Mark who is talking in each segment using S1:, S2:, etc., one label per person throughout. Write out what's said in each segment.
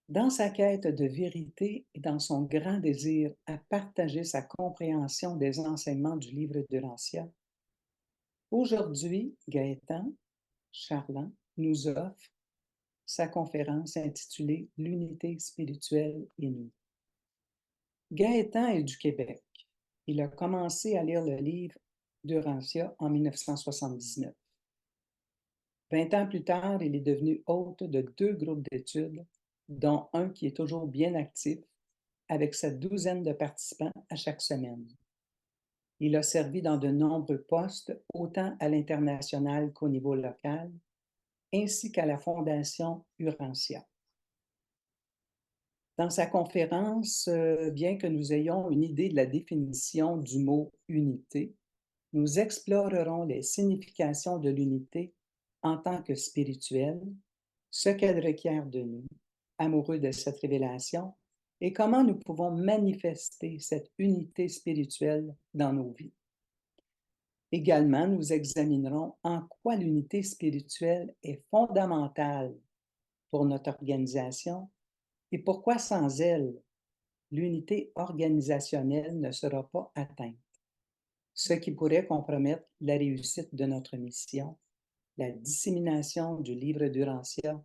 S1: Dans sa quête de vérité et dans son grand désir à partager sa compréhension des enseignements du livre de l'Ancien, aujourd'hui, Gaëtan Charland nous offre sa conférence intitulée L'unité spirituelle et nous. Gaëtan est du Québec. Il a commencé à lire le livre d'Urantia en 1979. 20 ans plus tard, il est devenu hôte de 2 groupes d'études, dont un qui est toujours bien actif, avec sa douzaine de participants à chaque semaine. Il a servi dans de nombreux postes, autant à l'international qu'au niveau local, ainsi qu'à la Fondation Urantia. Dans sa conférence, bien que nous ayons une idée de la définition du mot unité, nous explorerons les significations de l'unité en tant que spirituelle, ce qu'elle requiert de nous, amoureux de cette révélation, et comment nous pouvons manifester cette unité spirituelle dans nos vies. Également, nous examinerons en quoi l'unité spirituelle est fondamentale pour notre organisation et pourquoi sans elle, l'unité organisationnelle ne sera pas atteinte, ce qui pourrait compromettre la réussite de notre mission, la dissémination du livre d'Urantia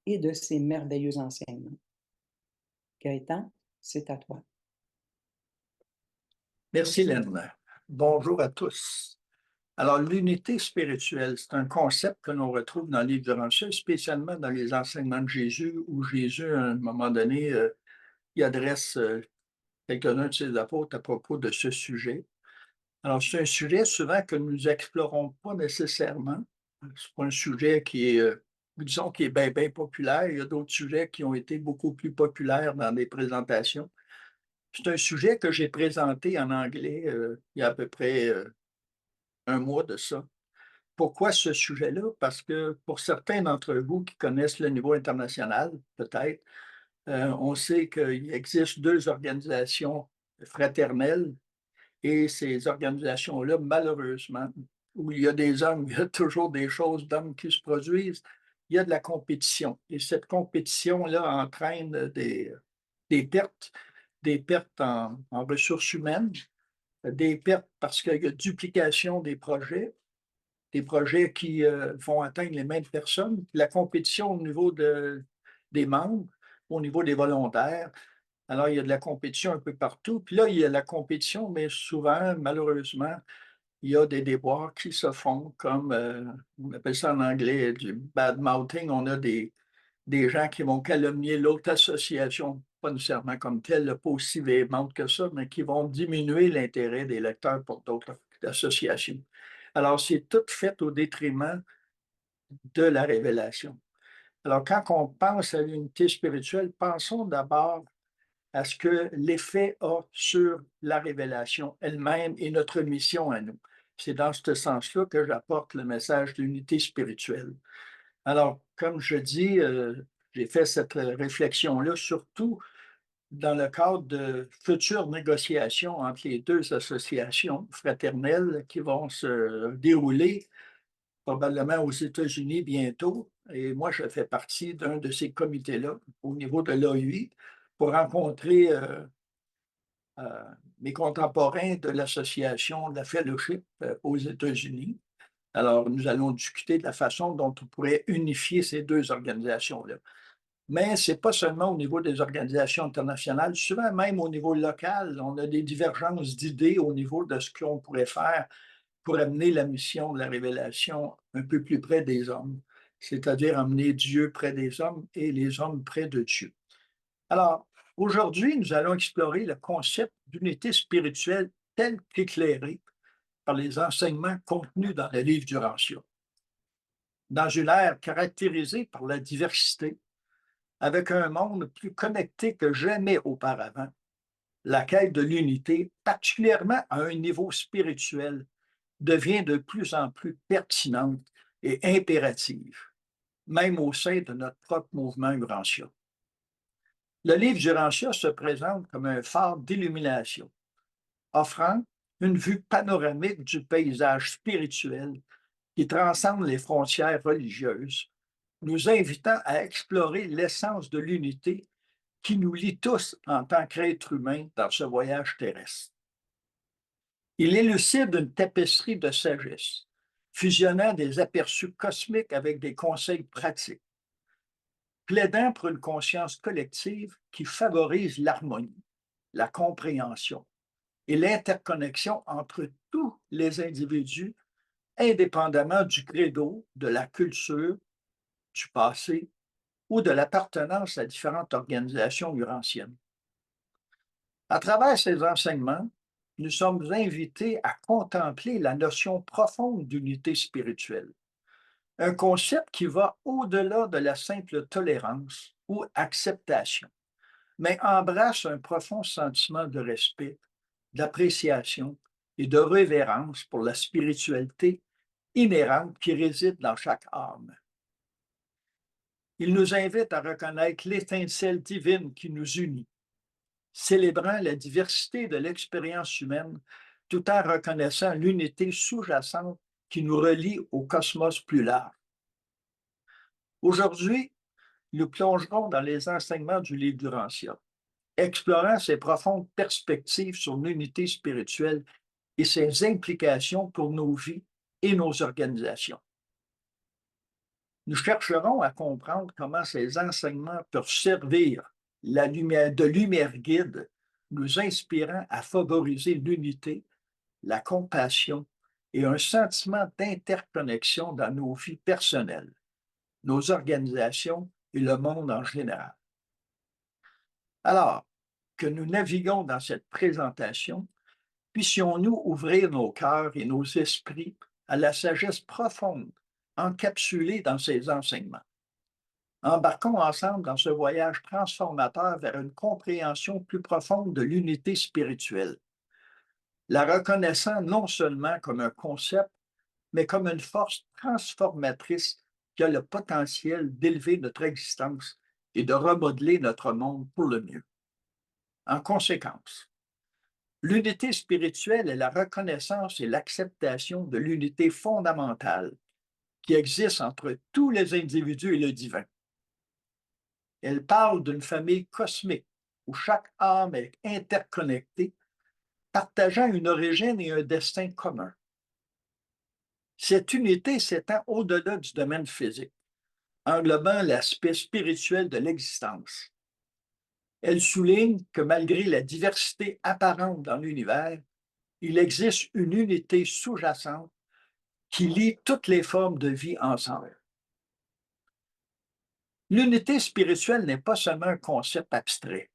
S1: et de ses merveilleux enseignements. Gaëtan, c'est à toi.
S2: Merci, Lynn. Bonjour à tous. Alors, l'unité spirituelle, c'est un concept que l'on retrouve dans le livre de Rancière, spécialement dans les enseignements de Jésus, où Jésus, à un moment donné, il adresse quelques-uns de ses apôtres à propos de ce sujet. Alors, c'est un sujet souvent que nous n'explorons pas nécessairement. C'est pas un sujet qui est, disons, qui est bien, bien populaire. Il y a d'autres sujets qui ont été beaucoup plus populaires dans des présentations. C'est un sujet que j'ai présenté en anglais il y a à peu près un mois de ça. Pourquoi ce sujet-là? Parce que pour certains d'entre vous qui connaissent le niveau international, peut-être, on sait qu'il existe 2 organisations fraternelles et ces organisations-là, malheureusement, où il y a des hommes, il y a toujours des choses d'hommes qui se produisent, il y a de la compétition et cette compétition-là entraîne des pertes, des pertes en ressources humaines, des pertes parce qu'il y a duplication des projets qui, vont atteindre les mêmes personnes, la compétition au niveau des membres, au niveau des volontaires. Alors, il y a de la compétition un peu partout. Puis là, il y a la compétition, mais souvent, malheureusement, il y a des déboires qui se font comme, on appelle ça en anglais du bad mouthing. On a des gens qui vont calomnier l'autre association, pas nécessairement comme telle, pas aussi véhémente que ça, mais qui vont diminuer l'intérêt des lecteurs pour d'autres associations. Alors, c'est tout fait au détriment de la révélation. Alors, quand on pense à l'unité spirituelle, pensons d'abord à ce que l'effet a sur la révélation elle-même et notre mission à nous. C'est dans ce sens-là que j'apporte le message d'unité spirituelle. Alors, comme je dis, j'ai fait cette réflexion-là surtout dans le cadre de futures négociations entre les 2 associations fraternelles qui vont se dérouler probablement aux États-Unis bientôt. Et moi, je fais partie d'un de ces comités-là au niveau de l'OUI pour rencontrer euh, mes contemporains de l'association de la Fellowship aux États-Unis. Alors, nous allons discuter de la façon dont on pourrait unifier ces 2 organisations-là. Mais ce n'est pas seulement au niveau des organisations internationales, souvent même au niveau local, on a des divergences d'idées au niveau de ce qu'on pourrait faire pour amener la mission de la révélation un peu plus près des hommes, c'est-à-dire amener Dieu près des hommes et les hommes près de Dieu. Alors, aujourd'hui, nous allons explorer le concept d'unité spirituelle tel qu'éclairé par les enseignements contenus dans le livre du Rancio. Dans une ère caractérisée par la diversité, avec un monde plus connecté que jamais auparavant, la quête de l'unité, particulièrement à un niveau spirituel, devient de plus en plus pertinente et impérative, même au sein de notre propre mouvement Urantia. Le livre d'Urantia se présente comme un phare d'illumination, offrant une vue panoramique du paysage spirituel qui transcende les frontières religieuses, nous invitant à explorer l'essence de l'unité qui nous lie tous en tant qu'êtres humains dans ce voyage terrestre. Il élucide une tapisserie de sagesse, fusionnant des aperçus cosmiques avec des conseils pratiques, plaidant pour une conscience collective qui favorise l'harmonie, la compréhension et l'interconnexion entre tous les individus, indépendamment du credo, de la culture, du passé ou de l'appartenance à différentes organisations urantiennes. À travers ces enseignements, nous sommes invités à contempler la notion profonde d'unité spirituelle, un concept qui va au-delà de la simple tolérance ou acceptation, mais embrasse un profond sentiment de respect, d'appréciation et de révérence pour la spiritualité inhérente qui réside dans chaque âme. Il nous invite à reconnaître l'étincelle divine qui nous unit, célébrant la diversité de l'expérience humaine tout en reconnaissant l'unité sous-jacente qui nous relie au cosmos plus large. Aujourd'hui, nous plongerons dans les enseignements du livre d'Urantia, explorant ses profondes perspectives sur l'unité spirituelle et ses implications pour nos vies et nos organisations. Nous chercherons à comprendre comment ces enseignements peuvent servir de lumière guide, nous inspirant à favoriser l'unité, la compassion et un sentiment d'interconnexion dans nos vies personnelles, nos organisations et le monde en général. Alors que nous naviguons dans cette présentation, puissions-nous ouvrir nos cœurs et nos esprits à la sagesse profonde encapsulée dans ces enseignements. Embarquons ensemble dans ce voyage transformateur vers une compréhension plus profonde de l'unité spirituelle, la reconnaissant non seulement comme un concept, mais comme une force transformatrice qui a le potentiel d'élever notre existence et de remodeler notre monde pour le mieux. En conséquence, l'unité spirituelle est la reconnaissance et l'acceptation de l'unité fondamentale qui existe entre tous les individus et le divin. Elle parle d'une famille cosmique où chaque âme est interconnectée, partageant une origine et un destin commun. Cette unité s'étend au-delà du domaine physique, englobant l'aspect spirituel de l'existence. Elle souligne que malgré la diversité apparente dans l'univers, il existe une unité sous-jacente qui lie toutes les formes de vie ensemble. L'unité spirituelle n'est pas seulement un concept abstrait,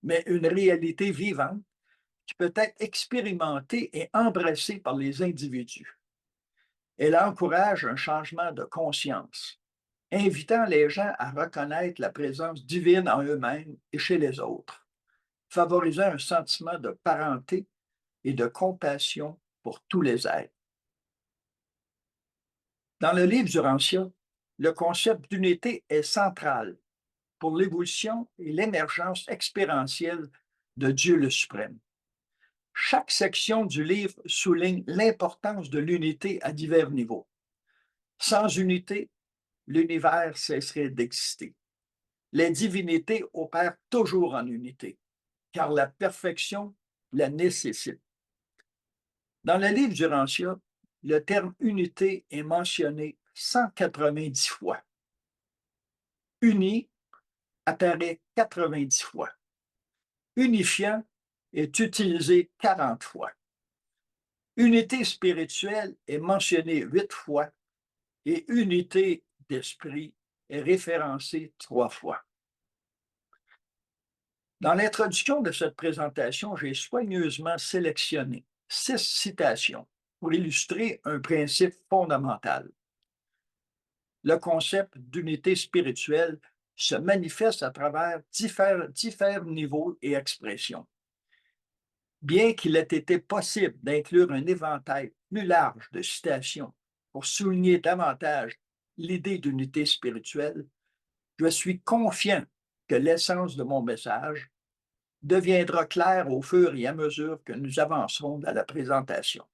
S2: mais une réalité vivante qui peut être expérimentée et embrassée par les individus. Elle encourage un changement de conscience, invitant les gens à reconnaître la présence divine en eux-mêmes et chez les autres, favorisant un sentiment de parenté et de compassion pour tous les êtres. Dans le livre d'Urantia, le concept d'unité est central pour l'évolution et l'émergence expérientielle de Dieu le Suprême. Chaque section du livre souligne l'importance de l'unité à divers niveaux. Sans unité, l'univers cesserait d'exister. Les divinités opèrent toujours en unité, car la perfection la nécessite. Dans le livre d'Urantia, le terme unité est mentionné 190 fois. Uni apparaît 90 fois. Unifiant est utilisé 40 fois. Unité spirituelle est mentionnée 8 fois et unité d'esprit est référencée 3 fois. Dans l'introduction de cette présentation, j'ai soigneusement sélectionné 6 citations pour illustrer un principe fondamental. Le concept d'unité spirituelle se manifeste à travers divers niveaux et expressions. Bien qu'il ait été possible d'inclure un éventail plus large de citations pour souligner davantage l'idée d'unité spirituelle, je suis confiant que l'essence de mon message deviendra claire au fur et à mesure que nous avancerons dans la présentation.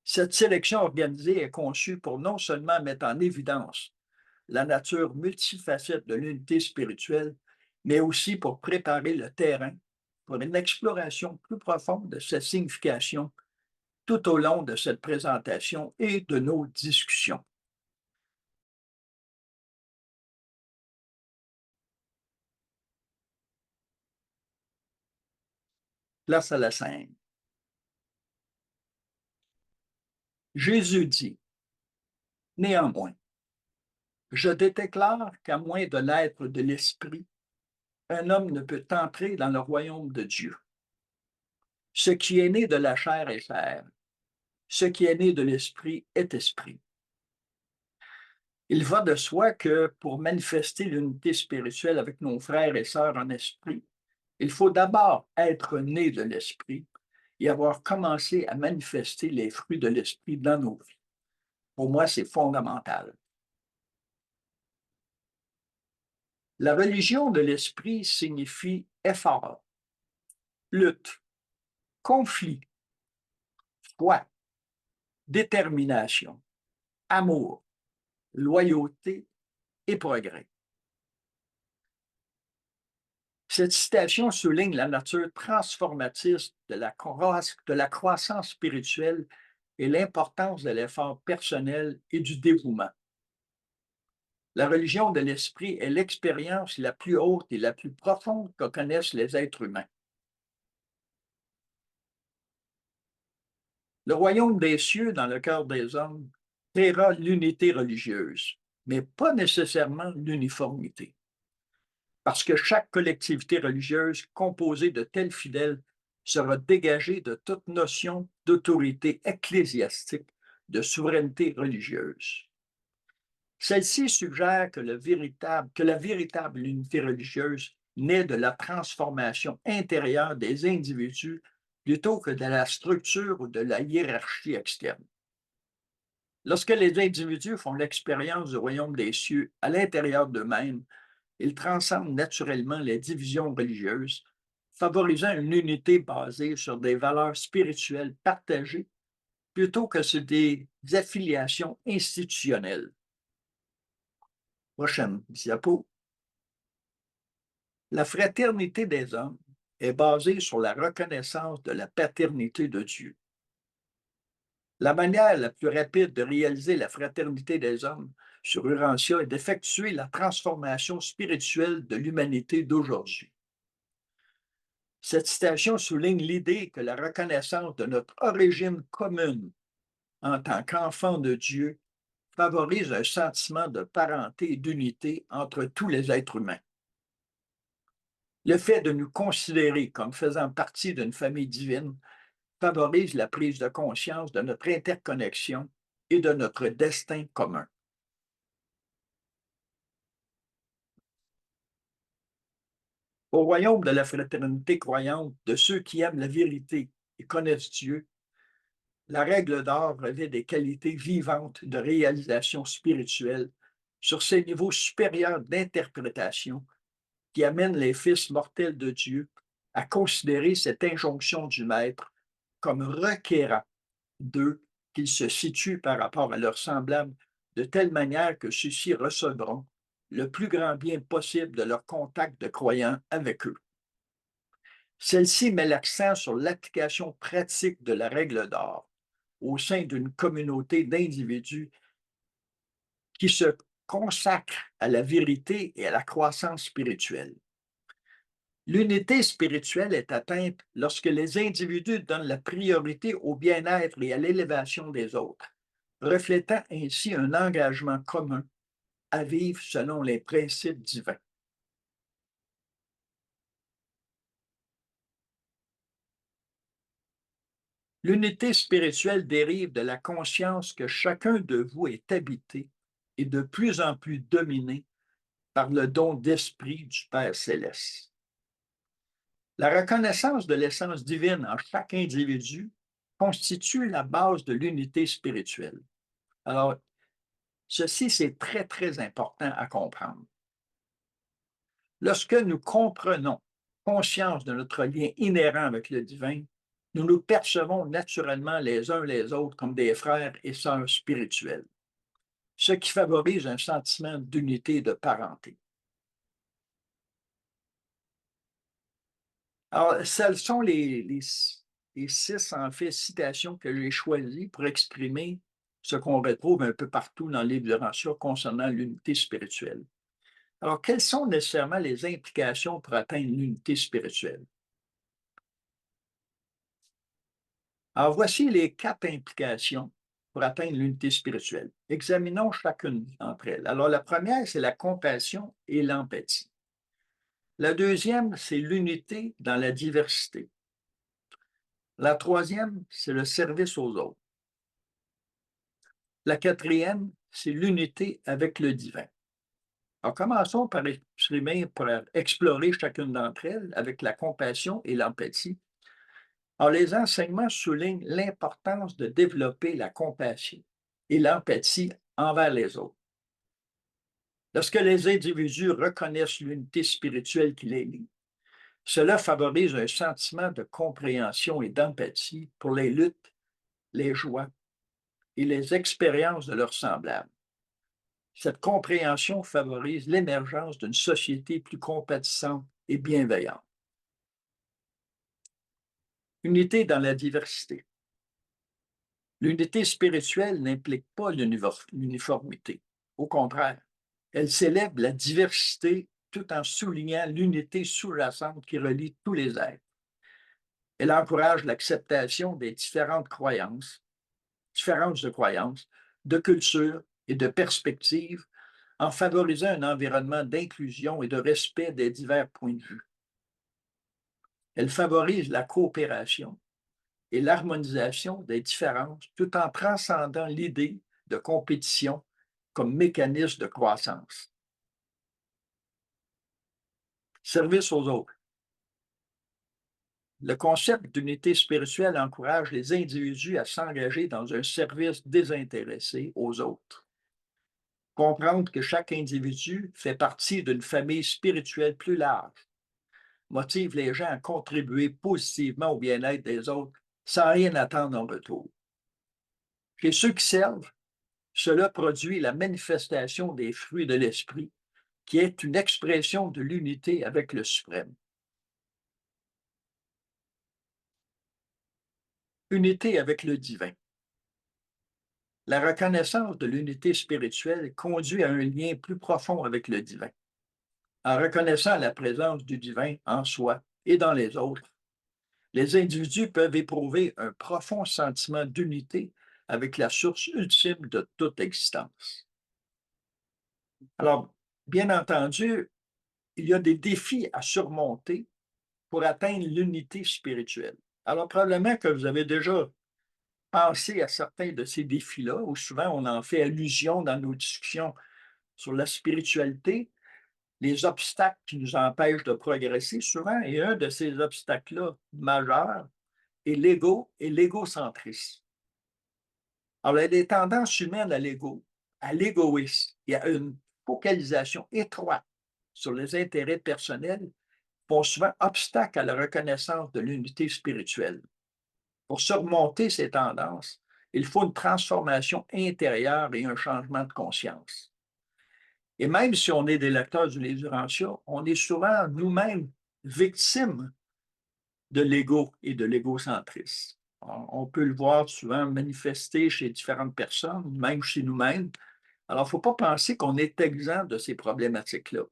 S2: Cette sélection organisée est conçue pour non seulement mettre en évidence la nature multifacette de l'unité spirituelle, mais aussi pour préparer le terrain pour une exploration plus profonde de cette signification tout au long de cette présentation et de nos discussions. Place à la scène. Jésus dit, néanmoins, je te déclare qu'à moins de l'être de l'Esprit, un homme ne peut entrer dans le royaume de Dieu. Ce qui est né de la chair est chair, ce qui est né de l'Esprit est esprit. Il va de soi que pour manifester l'unité spirituelle avec nos frères et sœurs en esprit, il faut d'abord être né de l'Esprit et avoir commencé à manifester les fruits de l'Esprit dans nos vies. Pour moi, c'est fondamental. La religion de l'Esprit signifie effort, lutte, conflit, foi, détermination, amour, loyauté et progrès. Cette citation souligne la nature transformatrice de la croissance spirituelle et l'importance de l'effort personnel et du dévouement. La religion de l'esprit est l'expérience la plus haute et la plus profonde que connaissent les êtres humains. Le royaume des cieux dans le cœur des hommes créera l'unité religieuse, mais pas nécessairement l'uniformité. Parce que chaque collectivité religieuse composée de tels fidèles sera dégagée de toute notion d'autorité ecclésiastique, de souveraineté religieuse. Celle-ci suggère que la véritable unité religieuse naît de la transformation intérieure des individus plutôt que de la structure ou de la hiérarchie externe. Lorsque les individus font l'expérience du royaume des cieux à l'intérieur d'eux-mêmes, ils transcendent naturellement les divisions religieuses, favorisant une unité basée sur des valeurs spirituelles partagées plutôt que sur des affiliations institutionnelles. Prochaine diapo. La fraternité des hommes est basée sur la reconnaissance de la paternité de Dieu. La manière la plus rapide de réaliser la fraternité des hommes sur Urantia est d'effectuer la transformation spirituelle de l'humanité d'aujourd'hui. Cette citation souligne l'idée que la reconnaissance de notre origine commune en tant qu'enfant de Dieu favorise un sentiment de parenté et d'unité entre tous les êtres humains. Le fait de nous considérer comme faisant partie d'une famille divine favorise la prise de conscience de notre interconnexion et de notre destin commun. Au royaume de la fraternité croyante de ceux qui aiment la vérité et connaissent Dieu, la règle d'or revêt des qualités vivantes de réalisation spirituelle sur ces niveaux supérieurs d'interprétation qui amènent les fils mortels de Dieu à considérer cette injonction du Maître comme requérant d'eux qu'ils se situent par rapport à leurs semblables de telle manière que ceux-ci recevront le plus grand bien possible de leur contact de croyants avec eux. Celle-ci met l'accent sur l'application pratique de la règle d'or au sein d'une communauté d'individus qui se consacrent à la vérité et à la croissance spirituelle. L'unité spirituelle est atteinte lorsque les individus donnent la priorité au bien-être et à l'élévation des autres, reflétant ainsi un engagement commun à vivre selon les principes divins. L'unité spirituelle dérive de la conscience que chacun de vous est habité et de plus en plus dominé par le don d'esprit du Père céleste. La reconnaissance de l'essence divine en chaque individu constitue la base de l'unité spirituelle. Alors, ceci, c'est très, très important à comprendre. Lorsque nous comprenons conscience de notre lien inhérent avec le divin, nous nous percevons naturellement les uns les autres comme des frères et sœurs spirituels, ce qui favorise un sentiment d'unité et de parenté. Alors, quelles sont les 6, en fait, citations que j'ai choisies pour exprimer ce qu'on retrouve un peu partout dans le livre de Rancia concernant l'unité spirituelle. Alors, quelles sont nécessairement les implications pour atteindre l'unité spirituelle? Alors, voici les 4 implications pour atteindre l'unité spirituelle. Examinons chacune d'entre elles. Alors, la première, c'est la compassion et l'empathie. La deuxième, c'est l'unité dans la diversité. La troisième, c'est le service aux autres. La quatrième, c'est l'unité avec le divin. Alors, commençons par explorer chacune d'entre elles avec la compassion et l'empathie. Alors, les enseignements soulignent l'importance de développer la compassion et l'empathie envers les autres. Lorsque les individus reconnaissent l'unité spirituelle qui les lie, cela favorise un sentiment de compréhension et d'empathie pour les luttes, les joies et les expériences de leurs semblables. Cette compréhension favorise l'émergence d'une société plus compatissante et bienveillante. Unité dans la diversité. L'unité spirituelle n'implique pas l'uniformité. Au contraire, elle célèbre la diversité tout en soulignant l'unité sous-jacente qui relie tous les êtres. Elle encourage l'acceptation des différentes différences de croyances, de cultures et de perspectives en favorisant un environnement d'inclusion et de respect des divers points de vue. Elle favorise la coopération et l'harmonisation des différences tout en transcendant l'idée de compétition comme mécanisme de croissance. Service aux autres. Le concept d'unité spirituelle encourage les individus à s'engager dans un service désintéressé aux autres. Comprendre que chaque individu fait partie d'une famille spirituelle plus large motive les gens à contribuer positivement au bien-être des autres sans rien attendre en retour. Chez ceux qui servent, cela produit la manifestation des fruits de l'esprit, qui est une expression de l'unité avec le suprême. Unité avec le divin. La reconnaissance de l'unité spirituelle conduit à un lien plus profond avec le divin. En reconnaissant la présence du divin en soi et dans les autres, les individus peuvent éprouver un profond sentiment d'unité avec la source ultime de toute existence. Alors, bien entendu, il y a des défis à surmonter pour atteindre l'unité spirituelle. Alors, probablement que vous avez déjà pensé à certains de ces défis-là, ou souvent on en fait allusion dans nos discussions sur la spiritualité, les obstacles qui nous empêchent de progresser souvent, et un de ces obstacles-là majeurs est l'ego et l'égocentrisme. Alors, il y a des tendances humaines à l'ego, à l'égoïsme et à une focalisation étroite sur les intérêts personnels font souvent obstacle à la reconnaissance de l'unité spirituelle. Pour surmonter ces tendances, il faut une transformation intérieure et un changement de conscience. Et même si on est des lecteurs du livre du Rancia, on est souvent nous-mêmes victimes de l'ego et de l'égocentrisme. On peut le voir souvent manifester chez différentes personnes, même chez nous-mêmes. Alors, il ne faut pas penser qu'on est exempt de ces problématiques-là.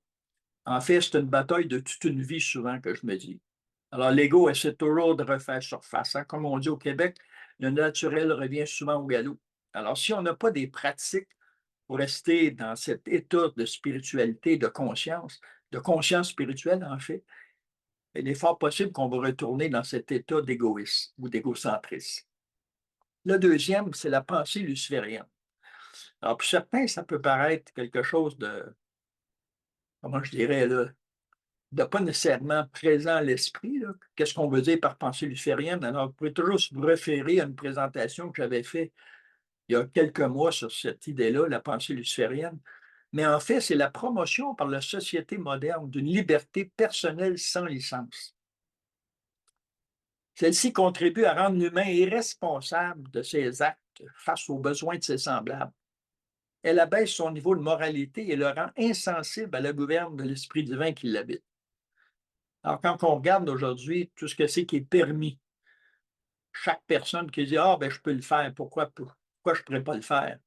S2: En fait, c'est une bataille de toute une vie souvent que je me dis. Alors, l'ego essaie toujours de refaire surface, hein. Comme on dit au Québec, le naturel revient souvent au galop. Alors, si on n'a pas des pratiques pour rester dans cet état de spiritualité, de conscience spirituelle en fait, il est fort possible qu'on va retourner dans cet état d'égoïsme ou d'égocentrisme. Le deuxième, c'est la pensée luciférienne. Alors, pour certains, ça peut paraître quelque chose de, comment je dirais, là, de pas nécessairement présent à l'esprit, là. Qu'est-ce qu'on veut dire par pensée luciférienne? Alors, vous pouvez toujours vous référer à une présentation que j'avais faite il y a quelques mois sur cette idée-là, la pensée luciférienne. Mais en fait, c'est la promotion par la société moderne d'une liberté personnelle sans licence. Celle-ci contribue à rendre l'humain irresponsable de ses actes face aux besoins de ses semblables. Elle abaisse son niveau de moralité et le rend insensible à la gouverne de l'Esprit divin qui l'habite. Alors, quand on regarde aujourd'hui tout ce que c'est qui est permis, chaque personne qui dit: «Ah, ben, je peux le faire, pourquoi je ne pourrais pas le faire?»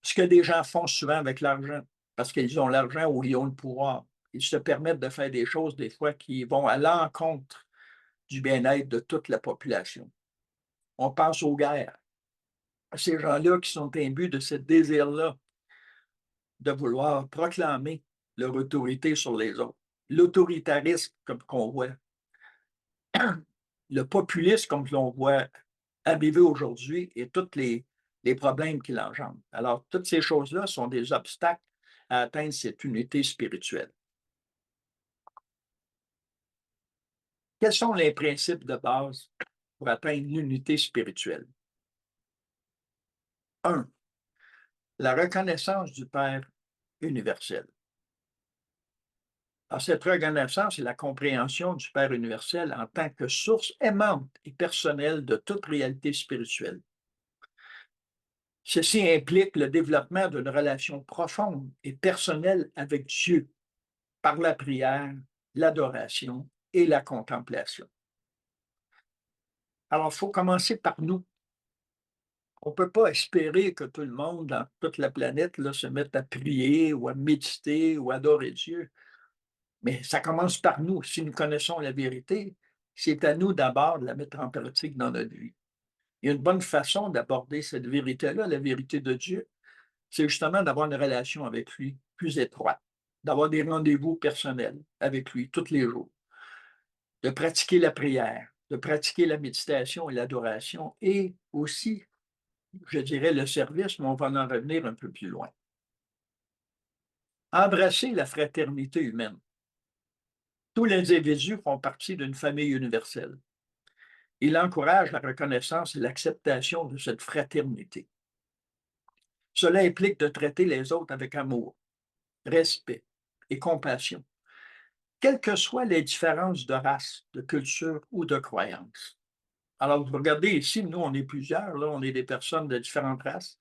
S2: Ce que des gens font souvent avec l'argent, parce qu'ils ont l'argent ou ils ont le pouvoir. Ils se permettent de faire des choses, des fois, qui vont à l'encontre du bien-être de toute la population. On pense aux guerres. Ces gens-là qui sont imbus de ce désir-là de vouloir proclamer leur autorité sur les autres. L'autoritarisme, comme qu'on voit, le populisme, comme l'on voit arriver aujourd'hui, et tous les problèmes qu'il engendre. Alors, toutes ces choses-là sont des obstacles à atteindre cette unité spirituelle. Quels sont les principes de base pour atteindre l'unité spirituelle? 1. La reconnaissance du Père universel. Alors, cette reconnaissance et la compréhension du Père universel en tant que source aimante et personnelle de toute réalité spirituelle. Ceci implique le développement d'une relation profonde et personnelle avec Dieu par la prière, l'adoration et la contemplation. Alors, il faut commencer par nous. On ne peut pas espérer que tout le monde dans toute la planète là, se mette à prier ou à méditer ou à adorer Dieu. Mais ça commence par nous. Si nous connaissons la vérité, c'est à nous d'abord de la mettre en pratique dans notre vie. Il y a une bonne façon d'aborder cette vérité-là, la vérité de Dieu, c'est justement d'avoir une relation avec lui plus étroite, d'avoir des rendez-vous personnels avec lui tous les jours, de pratiquer la prière, de pratiquer la méditation et l'adoration, et aussi, je dirais, le service, mais on va en revenir un peu plus loin. Embrasser la fraternité humaine. Tous les individus font partie d'une famille universelle. Il encourage la reconnaissance et l'acceptation de cette fraternité. Cela implique de traiter les autres avec amour, respect et compassion, quelles que soient les différences de race, de culture ou de croyance. Alors, vous regardez ici, nous, on est plusieurs, là, on est des personnes de différentes races.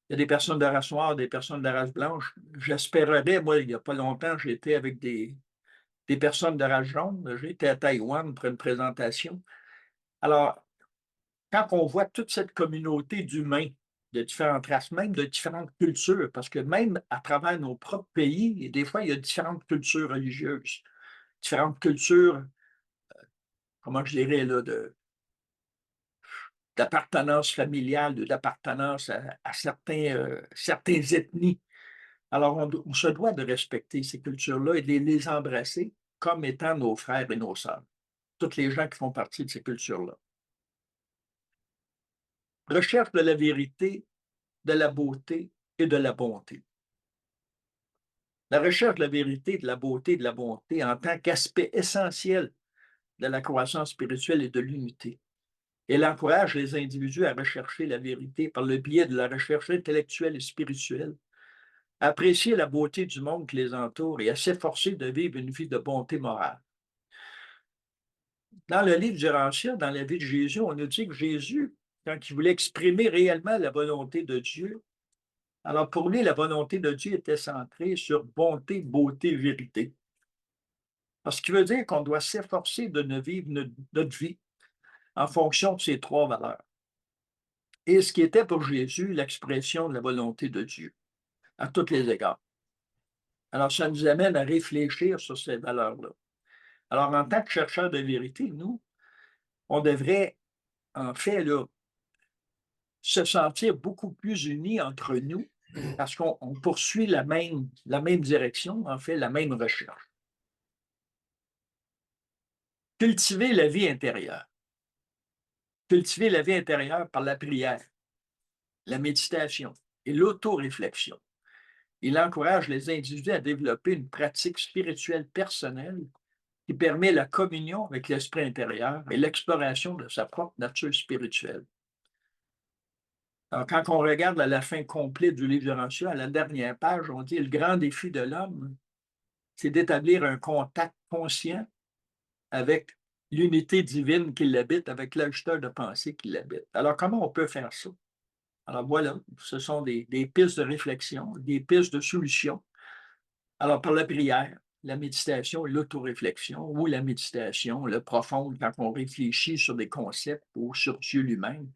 S2: Il y a des personnes de race noire, des personnes de race blanche. J'espérerais, moi, il n'y a pas longtemps, j'étais avec des personnes de race jaune. J'étais à Taïwan pour une présentation. Alors, quand on voit toute cette communauté d'humains de différentes races, même de différentes cultures, parce que même à travers nos propres pays, et des fois, il y a différentes cultures religieuses, différentes cultures, comment je dirais, là, d'appartenance familiale, d'appartenance à certaines ethnies. Alors, on se doit de respecter ces cultures-là et de les embrasser comme étant nos frères et nos sœurs, toutes les gens qui font partie de ces cultures-là. Recherche de la vérité, de la beauté et de la bonté. La recherche de la vérité, de la beauté et de la bonté en tant qu'aspect essentiel de la croissance spirituelle et de l'unité. Elle encourage les individus à rechercher la vérité par le biais de la recherche intellectuelle et spirituelle, à apprécier la beauté du monde qui les entoure et à s'efforcer de vivre une vie de bonté morale. Dans le livre du Rancia, dans la vie de Jésus, on nous dit que Jésus, quand il voulait exprimer réellement la volonté de Dieu, alors pour lui, la volonté de Dieu était centrée sur bonté, beauté, vérité. Ce qui veut dire qu'on doit s'efforcer de ne vivre notre vie en fonction de ces trois valeurs. Et ce qui était pour Jésus l'expression de la volonté de Dieu, à tous les égards. Alors, ça nous amène à réfléchir sur ces valeurs-là. Alors, en tant que chercheurs de vérité, nous, on devrait, en fait, là, se sentir beaucoup plus unis entre nous parce qu'on poursuit la même direction, en fait, la même recherche. Cultiver la vie intérieure. Cultiver la vie intérieure par la prière, la méditation et l'autoréflexion. Il encourage les individus à développer une pratique spirituelle personnelle qui permet la communion avec l'esprit intérieur et l'exploration de sa propre nature spirituelle. Alors, quand on regarde à la fin complète du livre de Rancia, à la dernière page, on dit le grand défi de l'homme, c'est d'établir un contact conscient avec l'unité divine qui l'habite, avec l'ajusteur de pensée qui l'habite. Alors, comment on peut faire ça? Alors voilà, ce sont des pistes de réflexion, des pistes de solutions. Alors, par la prière, la méditation, l'autoréflexion ou la méditation, le profonde, quand on réfléchit sur des concepts ou sur Dieu lui-même.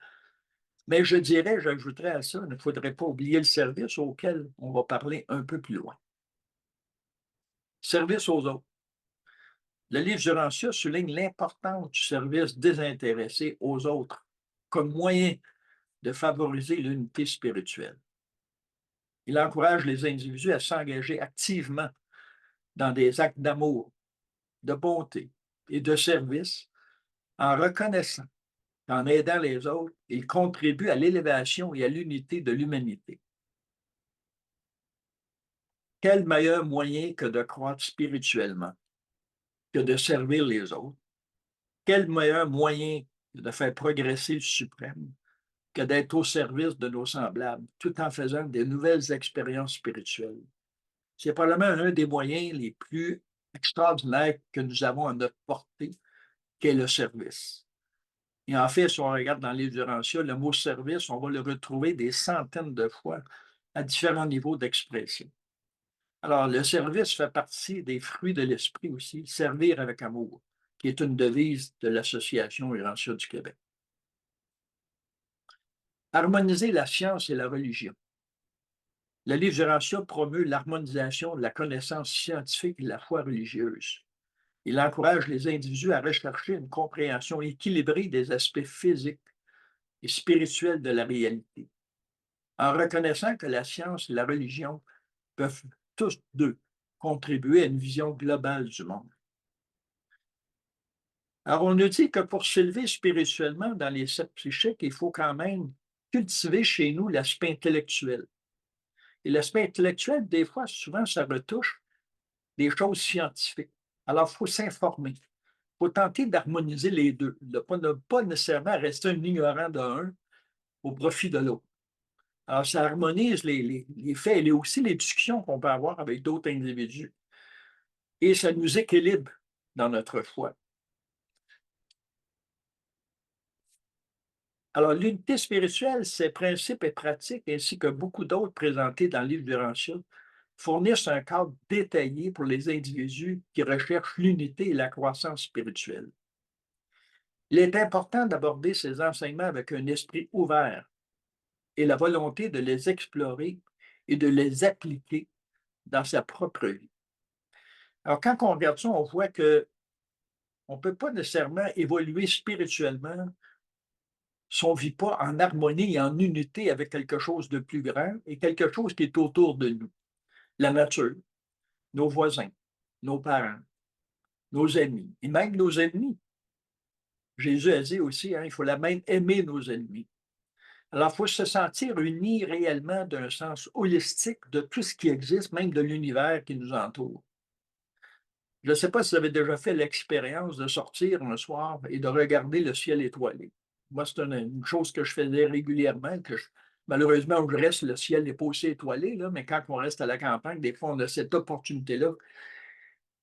S2: Mais je dirais, j'ajouterais à ça, il ne faudrait pas oublier le service auquel on va parler un peu plus loin. Service aux autres. Le livre Jurancia souligne l'importance du service désintéressé aux autres comme moyen de favoriser l'unité spirituelle. Il encourage les individus à s'engager activement dans des actes d'amour, de bonté et de service en reconnaissant qu'en aidant les autres, ils contribuent à l'élévation et à l'unité de l'humanité. Quel meilleur moyen que de croître spirituellement, que de servir les autres? Quel meilleur moyen que de faire progresser le suprême que d'être au service de nos semblables, tout en faisant des nouvelles expériences spirituelles? C'est probablement un des moyens les plus extraordinaires que nous avons à notre portée, qu'est le service. Et en fait, si on regarde dans les Jurancia, le mot service, on va le retrouver des centaines de fois à différents niveaux d'expression. Alors, le service fait partie des fruits de l'esprit aussi, servir avec amour, qui est une devise de l'Association Jurancia du Québec. Harmoniser la science et la religion. Le livre Jurancia promeut l'harmonisation de la connaissance scientifique et de la foi religieuse. Il encourage les individus à rechercher une compréhension équilibrée des aspects physiques et spirituels de la réalité, en reconnaissant que la science et la religion peuvent tous deux contribuer à une vision globale du monde. Alors, on nous dit que pour s'élever spirituellement dans les sept psychiques, il faut quand même cultiver chez nous l'aspect intellectuel. Et l'aspect intellectuel, des fois, souvent, ça retouche des choses scientifiques. Alors, il faut s'informer. Il faut tenter d'harmoniser les deux, de ne pas nécessairement rester un ignorant d'un au profit de l'autre. Alors, ça harmonise les faits et aussi les discussions qu'on peut avoir avec d'autres individus. Et ça nous équilibre dans notre foi. Alors, l'unité spirituelle, ses principes et pratiques, ainsi que beaucoup d'autres présentés dans le livre Jurancia, fournissent un cadre détaillé pour les individus qui recherchent l'unité et la croissance spirituelle. Il est important d'aborder ces enseignements avec un esprit ouvert et la volonté de les explorer et de les appliquer dans sa propre vie. Alors, quand on regarde ça, on voit que on ne peut pas nécessairement évoluer spirituellement si on ne vit pas en harmonie et en unité avec quelque chose de plus grand et quelque chose qui est autour de nous. La nature, nos voisins, nos parents, nos amis et même nos ennemis. Jésus a dit aussi, hein, il faut même aimer nos ennemis. Alors, il faut se sentir uni réellement d'un sens holistique de tout ce qui existe, même de l'univers qui nous entoure. Je ne sais pas si vous avez déjà fait l'expérience de sortir un soir et de regarder le ciel étoilé. Moi, c'est une chose que je faisais régulièrement, malheureusement, où je reste, le ciel n'est pas aussi étoilé, là, mais quand on reste à la campagne, des fois, on a cette opportunité-là.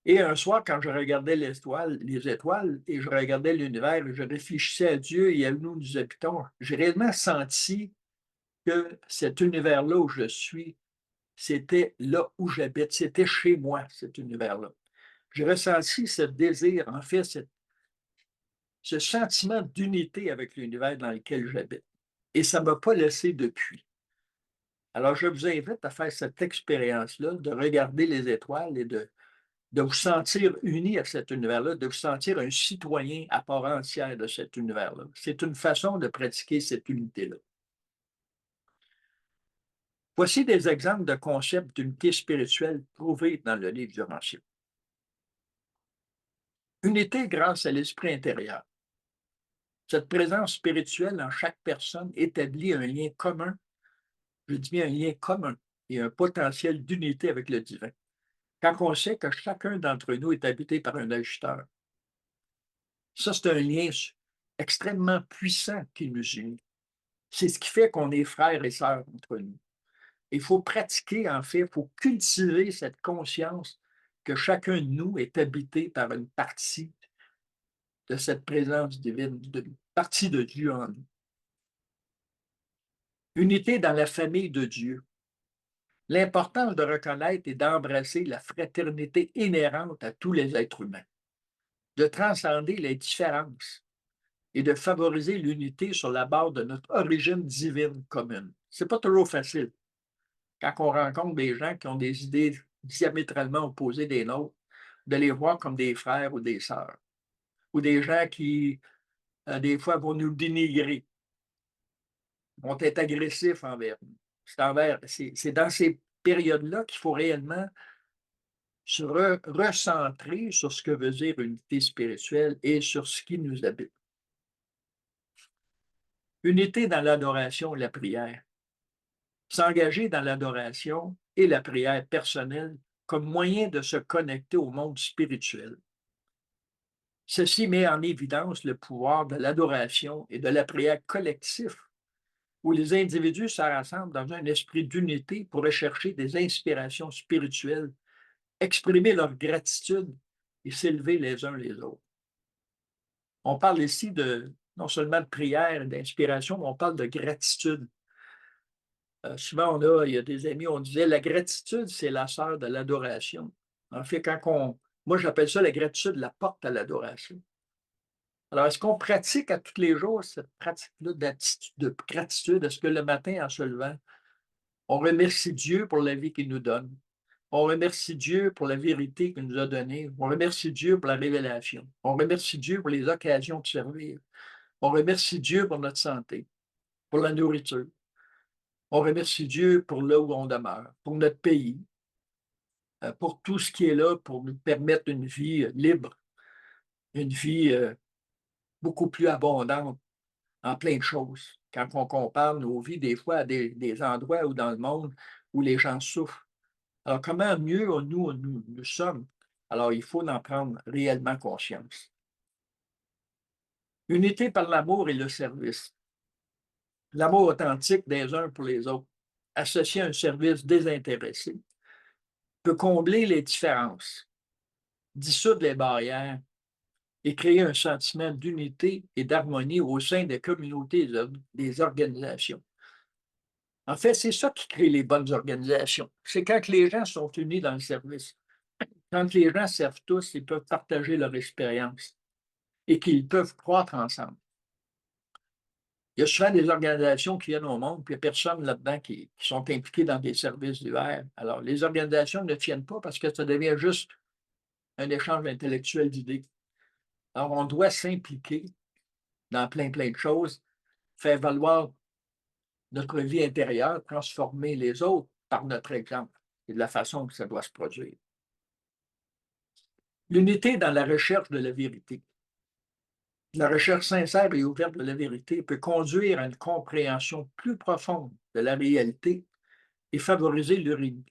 S2: Et un soir, quand je regardais les étoiles et je regardais l'univers, je réfléchissais à Dieu et à nous habitons, j'ai réellement senti que cet univers-là où je suis, c'était là où j'habite, c'était chez moi, cet univers-là. J'ai ressenti ce désir, en fait, ce sentiment d'unité avec l'univers dans lequel j'habite. Et ça ne m'a pas laissé depuis. Alors, je vous invite à faire cette expérience-là, de regarder les étoiles et de vous sentir unis à cet univers-là, de vous sentir un citoyen à part entière de cet univers-là. C'est une façon de pratiquer cette unité-là. Voici des exemples de concepts d'unité spirituelle trouvés dans le livre du Jurancia. Unité grâce à l'esprit intérieur. Cette présence spirituelle en chaque personne établit un lien commun, je dis bien un lien commun et un potentiel d'unité avec le divin. Quand on sait que chacun d'entre nous est habité par un ajusteur, ça, c'est un lien extrêmement puissant qui nous unit. C'est ce qui fait qu'on est frères et sœurs entre nous. Il faut pratiquer, en fait, il faut cultiver cette conscience que chacun de nous est habité par une partie de cette présence divine, une partie de Dieu en nous. Unité dans la famille de Dieu. l'importance de reconnaître et d'embrasser la fraternité inhérente à tous les êtres humains, de transcender les différences et de favoriser l'unité sur la base de notre origine divine commune. C'est pas toujours facile. Quand on rencontre des gens qui ont des idées diamétralement opposées des nôtres, de les voir comme des frères ou des sœurs, ou des gens qui, des fois, vont nous dénigrer, vont être agressifs envers nous. C'est dans ces périodes-là qu'il faut réellement se recentrer sur ce que veut dire unité spirituelle et sur ce qui nous habite. Unité dans l'adoration et la prière. S'engager dans l'adoration et la prière personnelle comme moyen de se connecter au monde spirituel. Ceci met en évidence le pouvoir de l'adoration et de la prière collective, où les individus se rassemblent dans un esprit d'unité pour rechercher des inspirations spirituelles, exprimer leur gratitude et s'élever les uns les autres. On parle ici non seulement de prière et d'inspiration, mais on parle de gratitude. Souvent, il y a des amis, on disait la gratitude, c'est la sœur de l'adoration. En fait, moi j'appelle ça la gratitude, la porte à l'adoration. Alors, est-ce qu'on pratique à tous les jours cette pratique-là de gratitude? Est-ce que le matin, en se levant, on remercie Dieu pour la vie qu'il nous donne? On remercie Dieu pour la vérité qu'il nous a donnée. On remercie Dieu pour la révélation. On remercie Dieu pour les occasions de servir. On remercie Dieu pour notre santé, pour la nourriture. On remercie Dieu pour là où on demeure, pour notre pays, pour tout ce qui est là pour nous permettre une vie libre, une vie beaucoup plus abondante en plein de choses. Quand on compare nos vies des fois à des endroits où dans le monde où les gens souffrent. Alors, comment mieux nous sommes? Alors, il faut en prendre réellement conscience. Unité par l'amour et le service. L'amour authentique des uns pour les autres, associé à un service désintéressé, peut combler les différences, dissoudre les barrières et créer un sentiment d'unité et d'harmonie au sein des communautés et des organisations. En fait, c'est ça qui crée les bonnes organisations. C'est quand les gens sont unis dans le service. Quand les gens servent tous, ils peuvent partager leur expérience et qu'ils peuvent croître ensemble. Il y a souvent des organisations qui viennent au monde, puis il n'y a personne là-dedans qui sont impliqués dans des services divers. Alors, les organisations ne tiennent pas parce que ça devient juste un échange intellectuel d'idées. Alors, on doit s'impliquer dans plein de choses, faire valoir notre vie intérieure, transformer les autres par notre exemple et de la façon que ça doit se produire. L'unité dans la recherche de la vérité. La recherche sincère et ouverte de la vérité peut conduire à une compréhension plus profonde de la réalité et favoriser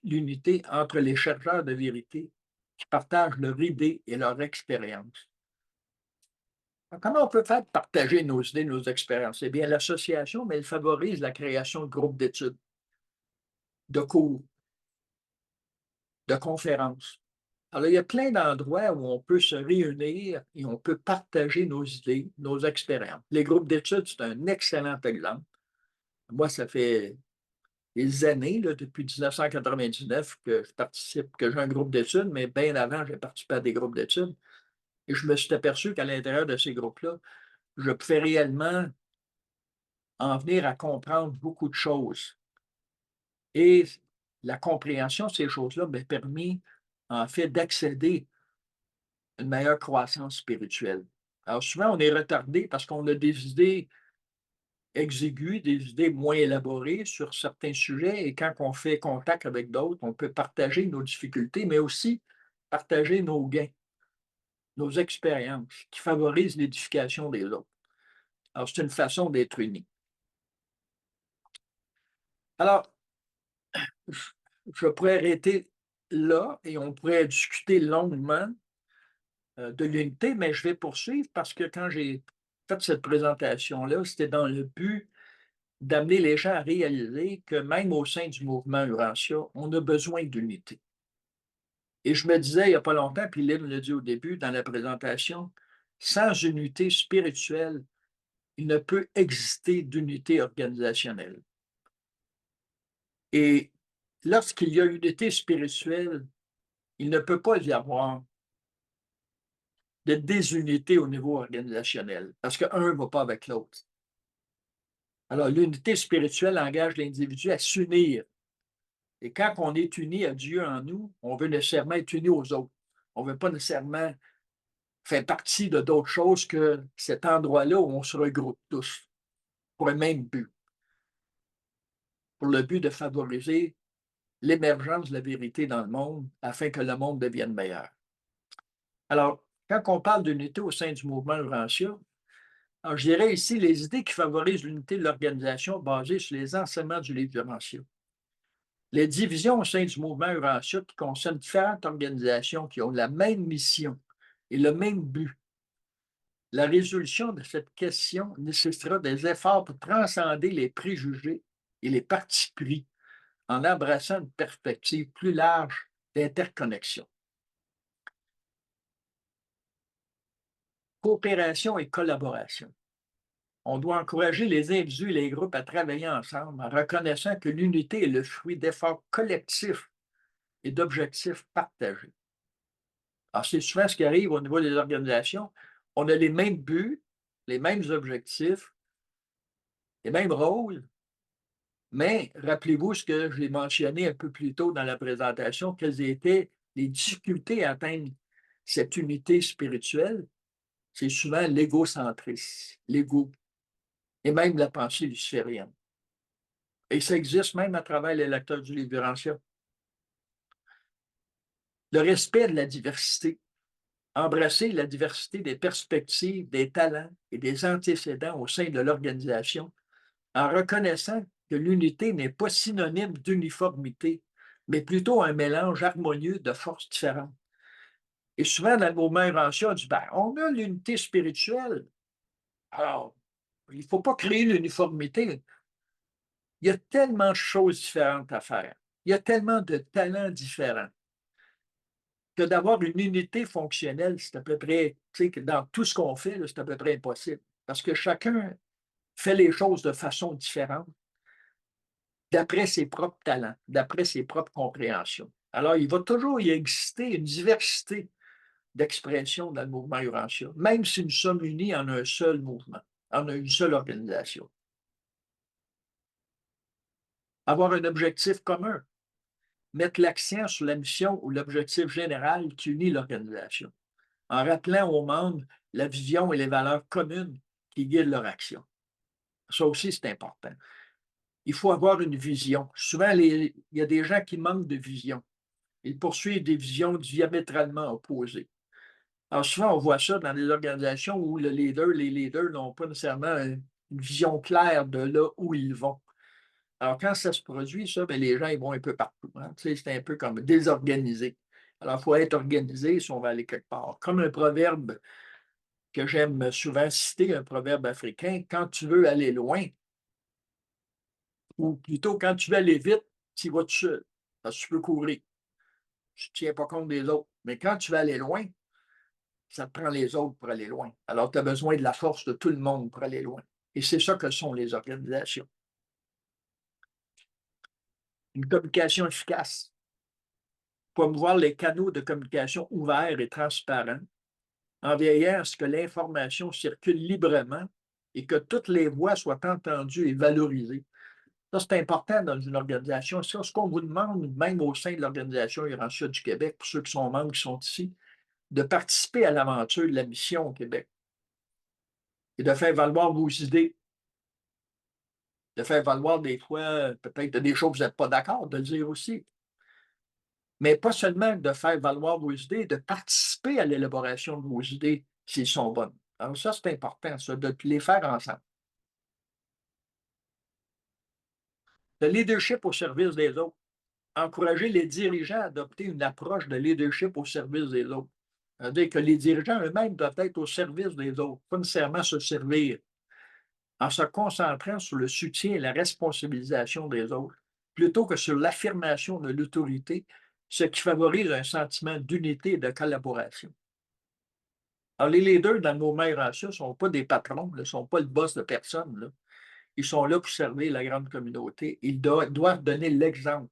S2: l'unité entre les chercheurs de vérité qui partagent leur idée et leur expérience. Comment on peut faire partager nos idées, nos expériences? Eh bien, l'association, mais elle favorise la création de groupes d'études, de cours, de conférences. Alors, il y a plein d'endroits où on peut se réunir et on peut partager nos idées, nos expériences. Les groupes d'études, c'est un excellent exemple. Moi, ça fait des années, là, depuis 1999, que je participe, que j'ai un groupe d'études, mais bien avant, j'ai participé à des groupes d'études. Et je me suis aperçu qu'à l'intérieur de ces groupes-là, je pouvais réellement en venir à comprendre beaucoup de choses. Et la compréhension de ces choses-là m'a permis, en fait, d'accéder à une meilleure croissance spirituelle. Alors souvent, on est retardé parce qu'on a des idées exiguës, des idées moins élaborées sur certains sujets, et quand on fait contact avec d'autres, on peut partager nos difficultés, mais aussi partager nos gains, nos expériences, qui favorisent l'édification des autres. Alors, c'est une façon d'être unis. Alors, je pourrais arrêter là et on pourrait discuter longuement de l'unité, mais je vais poursuivre parce que quand j'ai fait cette présentation-là, c'était dans le but d'amener les gens à réaliser que même au sein du mouvement Urantia, on a besoin d'unité. Et je me disais il n'y a pas longtemps, puis Lynn l'a dit au début dans la présentation, sans unité spirituelle, il ne peut exister d'unité organisationnelle. Et lorsqu'il y a unité spirituelle, il ne peut pas y avoir de désunité au niveau organisationnel, parce qu'un ne va pas avec l'autre. Alors, l'unité spirituelle engage l'individu à s'unir. Et quand on est uni à Dieu en nous, on veut nécessairement être uni aux autres. On ne veut pas nécessairement faire partie de d'autres choses que cet endroit-là où on se regroupe tous pour un même but, pour le but de favoriser l'émergence de la vérité dans le monde afin que le monde devienne meilleur. Alors, quand on parle d'unité au sein du mouvement Urantia, alors je dirais ici les idées qui favorisent l'unité de l'organisation basées sur les enseignements du livre d'Urantia. Les divisions au sein du mouvement Urantia qui concernent différentes organisations qui ont la même mission et le même but. La résolution de cette question nécessitera des efforts pour transcender les préjugés et les partis pris en embrassant une perspective plus large d'interconnexion. Coopération et collaboration. On doit encourager les individus et les groupes à travailler ensemble en reconnaissant que l'unité est le fruit d'efforts collectifs et d'objectifs partagés. Alors, c'est souvent ce qui arrive au niveau des organisations. On a les mêmes buts, les mêmes objectifs, les mêmes rôles, mais rappelez-vous ce que j'ai mentionné un peu plus tôt dans la présentation, quelles étaient les difficultés à atteindre cette unité spirituelle. C'est souvent l'égocentrisme, l'ego, et même la pensée luciférienne. Et ça existe même à travers les lecteurs du livre d'Urantia. Le respect de la diversité. Embrasser la diversité des perspectives, des talents et des antécédents au sein de l'organisation en reconnaissant que l'unité n'est pas synonyme d'uniformité, mais plutôt un mélange harmonieux de forces différentes. Et souvent, dans le mouvement Urantia, on dit ben, on a l'unité spirituelle. Alors, il ne faut pas créer l'uniformité. Il y a tellement de choses différentes à faire. Il y a tellement de talents différents que d'avoir une unité fonctionnelle, c'est à peu près, tu sais, que dans tout ce qu'on fait, c'est à peu près impossible. Parce que chacun fait les choses de façon différente, d'après ses propres talents, d'après ses propres compréhensions. Alors, il va toujours y exister une diversité d'expressions dans le mouvement Urantia, même si nous sommes unis en un seul mouvement, en une seule organisation. Avoir un objectif commun, mettre l'accent sur la mission ou l'objectif général qui unit l'organisation, en rappelant aux membres la vision et les valeurs communes qui guident leur action. Ça aussi, c'est important. Il faut avoir une vision. Souvent, il y a des gens qui manquent de vision. Ils poursuivent des visions diamétralement opposées. Alors souvent, on voit ça dans des organisations où les leaders n'ont pas nécessairement une vision claire de là où ils vont. Alors quand ça se produit, ça, bien, les gens ils vont un peu partout. Hein. Tu sais, c'est un peu comme désorganisé. Alors, il faut être organisé si on va aller quelque part. Comme un proverbe que j'aime souvent citer, un proverbe africain, quand tu veux aller loin, ou plutôt quand tu veux aller vite, tu y vas tout seul, parce que tu peux courir. Tu ne tiens pas compte des autres. Mais quand tu veux aller loin, ça te prend les autres pour aller loin. Alors, tu as besoin de la force de tout le monde pour aller loin. Et c'est ça que sont les organisations. Une communication efficace. Promouvoir les canaux de communication ouverts et transparents, en veillant à ce que l'information circule librement et que toutes les voix soient entendues et valorisées. Ça, c'est important dans une organisation. C'est ce qu'on vous demande, même au sein de l'Organisation Urantia du Québec, pour ceux qui sont membres qui sont ici, de participer à l'aventure de la mission au Québec et de faire valoir vos idées, de faire valoir des fois, peut-être des choses que vous n'êtes pas d'accord, de le dire aussi. Mais pas seulement de faire valoir vos idées, de participer à l'élaboration de vos idées s'ils sont bonnes. Alors ça, c'est important, ça, de les faire ensemble. Le leadership au service des autres. Encourager les dirigeants à adopter une approche de leadership au service des autres. C'est-à-dire que les dirigeants eux-mêmes doivent être au service des autres, pas nécessairement se servir, en se concentrant sur le soutien et la responsabilisation des autres, plutôt que sur l'affirmation de l'autorité, ce qui favorise un sentiment d'unité et de collaboration. Alors, les leaders dans nos Urantia ne sont pas des patrons, ne sont pas le boss de personne. Là. Ils sont là pour servir la grande communauté. Ils doivent donner l'exemple.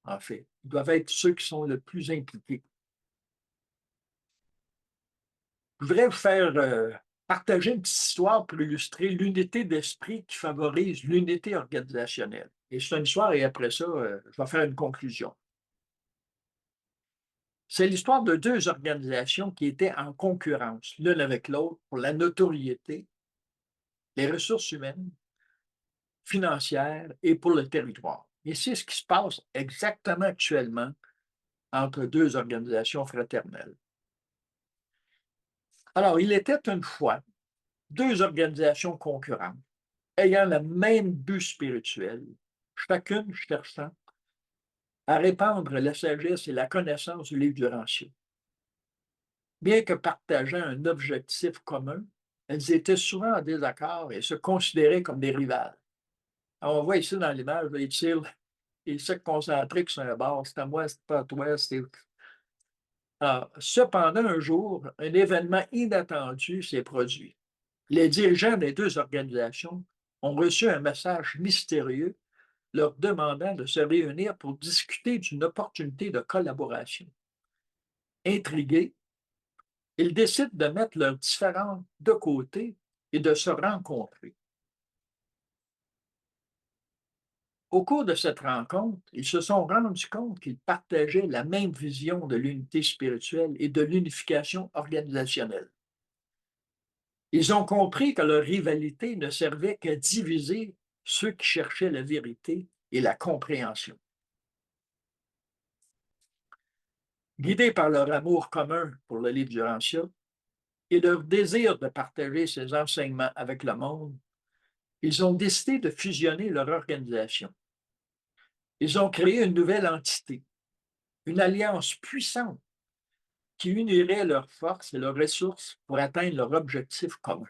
S2: en fait. Ils doivent être ceux qui sont le plus impliqués. Je voudrais vous faire partager une petite histoire pour illustrer l'unité d'esprit qui favorise l'unité organisationnelle. Et c'est une histoire et après ça, je vais faire une conclusion. C'est l'histoire de deux organisations qui étaient en concurrence l'une avec l'autre pour la notoriété, les ressources humaines, financières et pour le territoire. Et c'est ce qui se passe exactement actuellement entre deux organisations fraternelles. Alors, il était une fois deux organisations concurrentes ayant le même but spirituel, chacune cherchant à répandre la sagesse et la connaissance du livre du Laurentien. Bien que partageant un objectif commun, elles étaient souvent en désaccord et se considéraient comme des rivales. Alors, on voit ici dans l'image, ils tirent, ils se concentrent sur un bord, c'est à moi, c'est pas à toi, c'est... Alors, cependant, un jour, un événement inattendu s'est produit. Les dirigeants des deux organisations ont reçu un message mystérieux leur demandant de se réunir pour discuter d'une opportunité de collaboration. Intrigués, ils décident de mettre leurs différends de côté et de se rencontrer. Au cours de cette rencontre, ils se sont rendus compte qu'ils partageaient la même vision de l'unité spirituelle et de l'unification organisationnelle. Ils ont compris que leur rivalité ne servait qu'à diviser ceux qui cherchaient la vérité et la compréhension. Guidés par leur amour commun pour le livre du Laurentien et leur désir de partager ses enseignements avec le monde, ils ont décidé de fusionner leur organisation. Ils ont créé une nouvelle entité, une alliance puissante qui unirait leurs forces et leurs ressources pour atteindre leur objectif commun.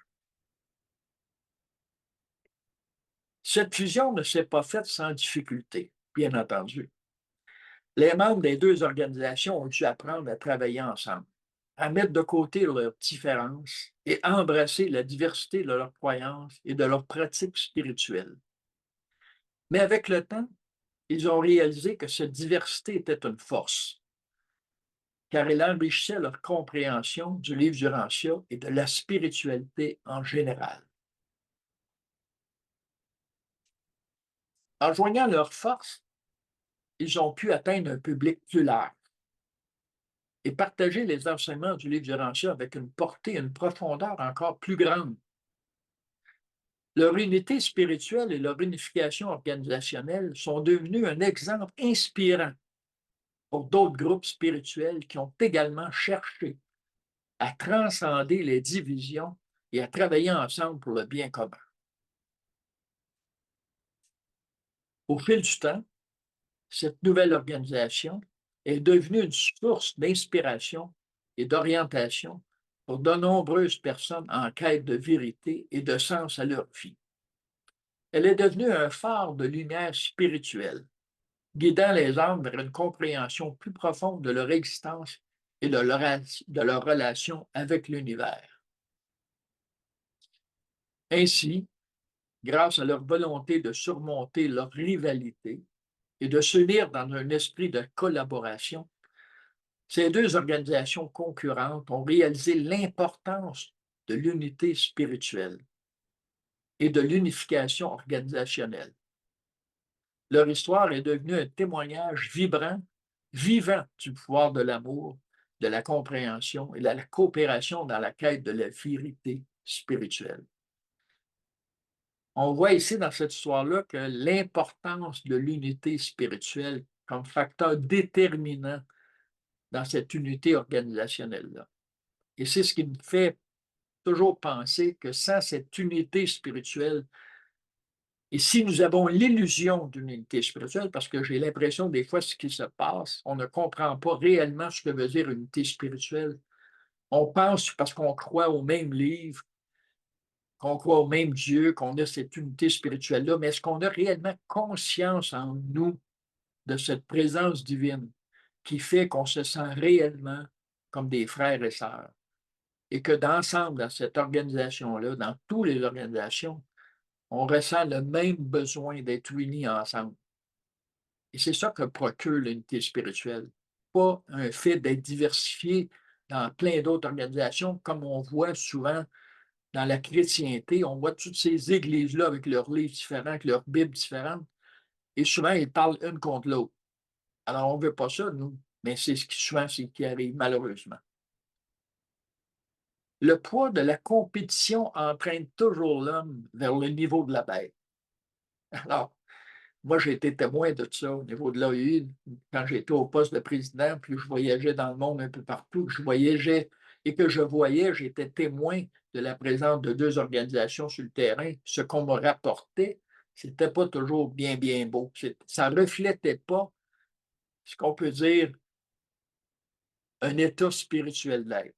S2: Cette fusion ne s'est pas faite sans difficulté, bien entendu. Les membres des deux organisations ont dû apprendre à travailler ensemble, à mettre de côté leurs différences et à embrasser la diversité de leurs croyances et de leurs pratiques spirituelles. Mais avec le temps, ils ont réalisé que cette diversité était une force, car elle enrichissait leur compréhension du livre du Laurentien et de la spiritualité en général. En joignant leurs forces, ils ont pu atteindre un public plus large et partager les enseignements du livre du Laurentien avec une portée et une profondeur encore plus grande. Leur unité spirituelle et leur unification organisationnelle sont devenus un exemple inspirant pour d'autres groupes spirituels qui ont également cherché à transcender les divisions et à travailler ensemble pour le bien commun. Au fil du temps, cette nouvelle organisation est devenue une source d'inspiration et d'orientation pour de nombreuses personnes en quête de vérité et de sens à leur vie. Elle est devenue un phare de lumière spirituelle, guidant les âmes vers une compréhension plus profonde de leur existence et de leur relation avec l'univers. Ainsi, grâce à leur volonté de surmonter leur rivalité et de s'unir dans un esprit de collaboration, ces deux organisations concurrentes ont réalisé l'importance de l'unité spirituelle et de l'unification organisationnelle. Leur histoire est devenue un témoignage vivant du pouvoir de l'amour, de la compréhension et de la coopération dans la quête de la vérité spirituelle. On voit ici dans cette histoire-là que l'importance de l'unité spirituelle comme facteur déterminant dans cette unité organisationnelle-là. Et c'est ce qui me fait toujours penser que sans cette unité spirituelle, et si nous avons l'illusion d'une unité spirituelle, parce que j'ai l'impression des fois ce qui se passe, on ne comprend pas réellement ce que veut dire unité spirituelle. On pense parce qu'on croit au même livre, qu'on croit au même Dieu, qu'on a cette unité spirituelle-là, mais est-ce qu'on a réellement conscience en nous de cette présence divine qui fait qu'on se sent réellement comme des frères et sœurs? Et que d'ensemble, dans cette organisation-là, dans toutes les organisations, on ressent le même besoin d'être unis ensemble. Et c'est ça que procure l'unité spirituelle, pas un fait d'être diversifié dans plein d'autres organisations, comme on voit souvent dans la chrétienté. On voit toutes ces églises-là avec leurs livres différents, avec leurs Bibles différentes, et souvent, ils parlent une contre l'autre. Alors, on ne veut pas ça, nous, mais c'est ce qui souvent c'est qui arrive, malheureusement. Le poids de la compétition entraîne toujours l'homme vers le niveau de la bête. Alors, moi, j'ai été témoin de ça au niveau de l'AEI, quand j'étais au poste de président, puis je voyageais dans le monde un peu partout, je voyageais et que je voyais, j'étais témoin de la présence de 2 organisations sur le terrain. Ce qu'on me rapportait, c'était pas toujours bien, bien beau. Ça reflétait pas ce qu'on peut dire un état spirituel d'être.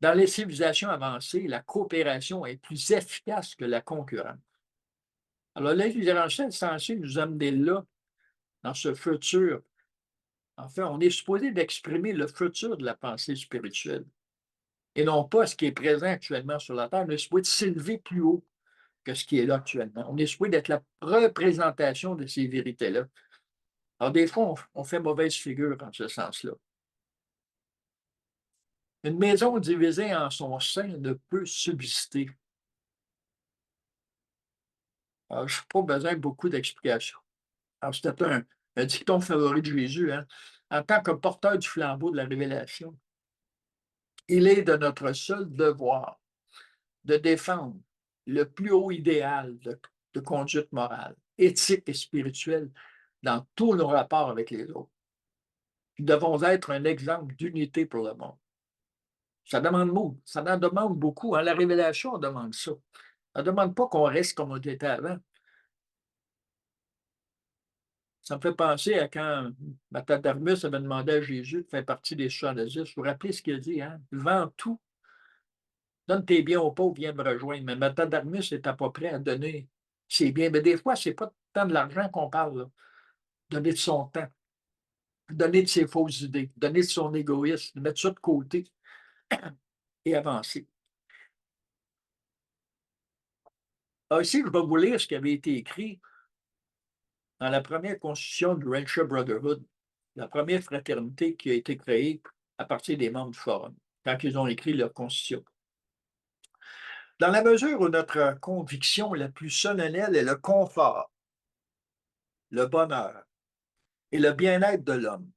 S2: Dans les civilisations avancées, la coopération est plus efficace que la concurrence. Alors, l'intelligence est censée nous amener là, dans ce futur. Enfin, on est supposé d'exprimer le futur de la pensée spirituelle et non pas ce qui est présent actuellement sur la Terre. On est supposé de s'élever plus haut que ce qui est là actuellement. On est supposé d'être la représentation de ces vérités-là. Alors, des fois, on fait mauvaise figure en ce sens-là. Une maison divisée en son sein ne peut subsister. Alors, je n'ai pas besoin de beaucoup d'explications. Alors, c'était un dicton favori de Jésus, hein? En tant que porteur du flambeau de la révélation, il est de notre seul devoir de défendre le plus haut idéal de conduite morale, éthique et spirituelle dans tous nos rapports avec les autres. Nous devons être un exemple d'unité pour le monde. Ça en demande beaucoup. Hein? La révélation, on demande ça. On ne demande pas qu'on reste comme on était avant. Ça me fait penser à quand Mattathermus avait demandé à Jésus de faire partie des 70. Vous vous rappelez ce qu'il a dit, hein? Vends tout, donne tes biens aux pauvres, viens me rejoindre. Mais Mattathermus n'était pas prêt à donner ses biens. Mais des fois, ce n'est pas tant de l'argent qu'on parle, là. Donner de son temps, donner de ses fausses idées, donner de son égoïsme, mettre ça de côté et avancer. Alors ici, je vais vous lire ce qui avait été écrit dans la première constitution du Rancher Brotherhood, la première fraternité qui a été créée à partir des membres du Forum, quand ils ont écrit leur constitution. Dans la mesure où notre conviction la plus solennelle est le confort, le bonheur et le bien-être de l'homme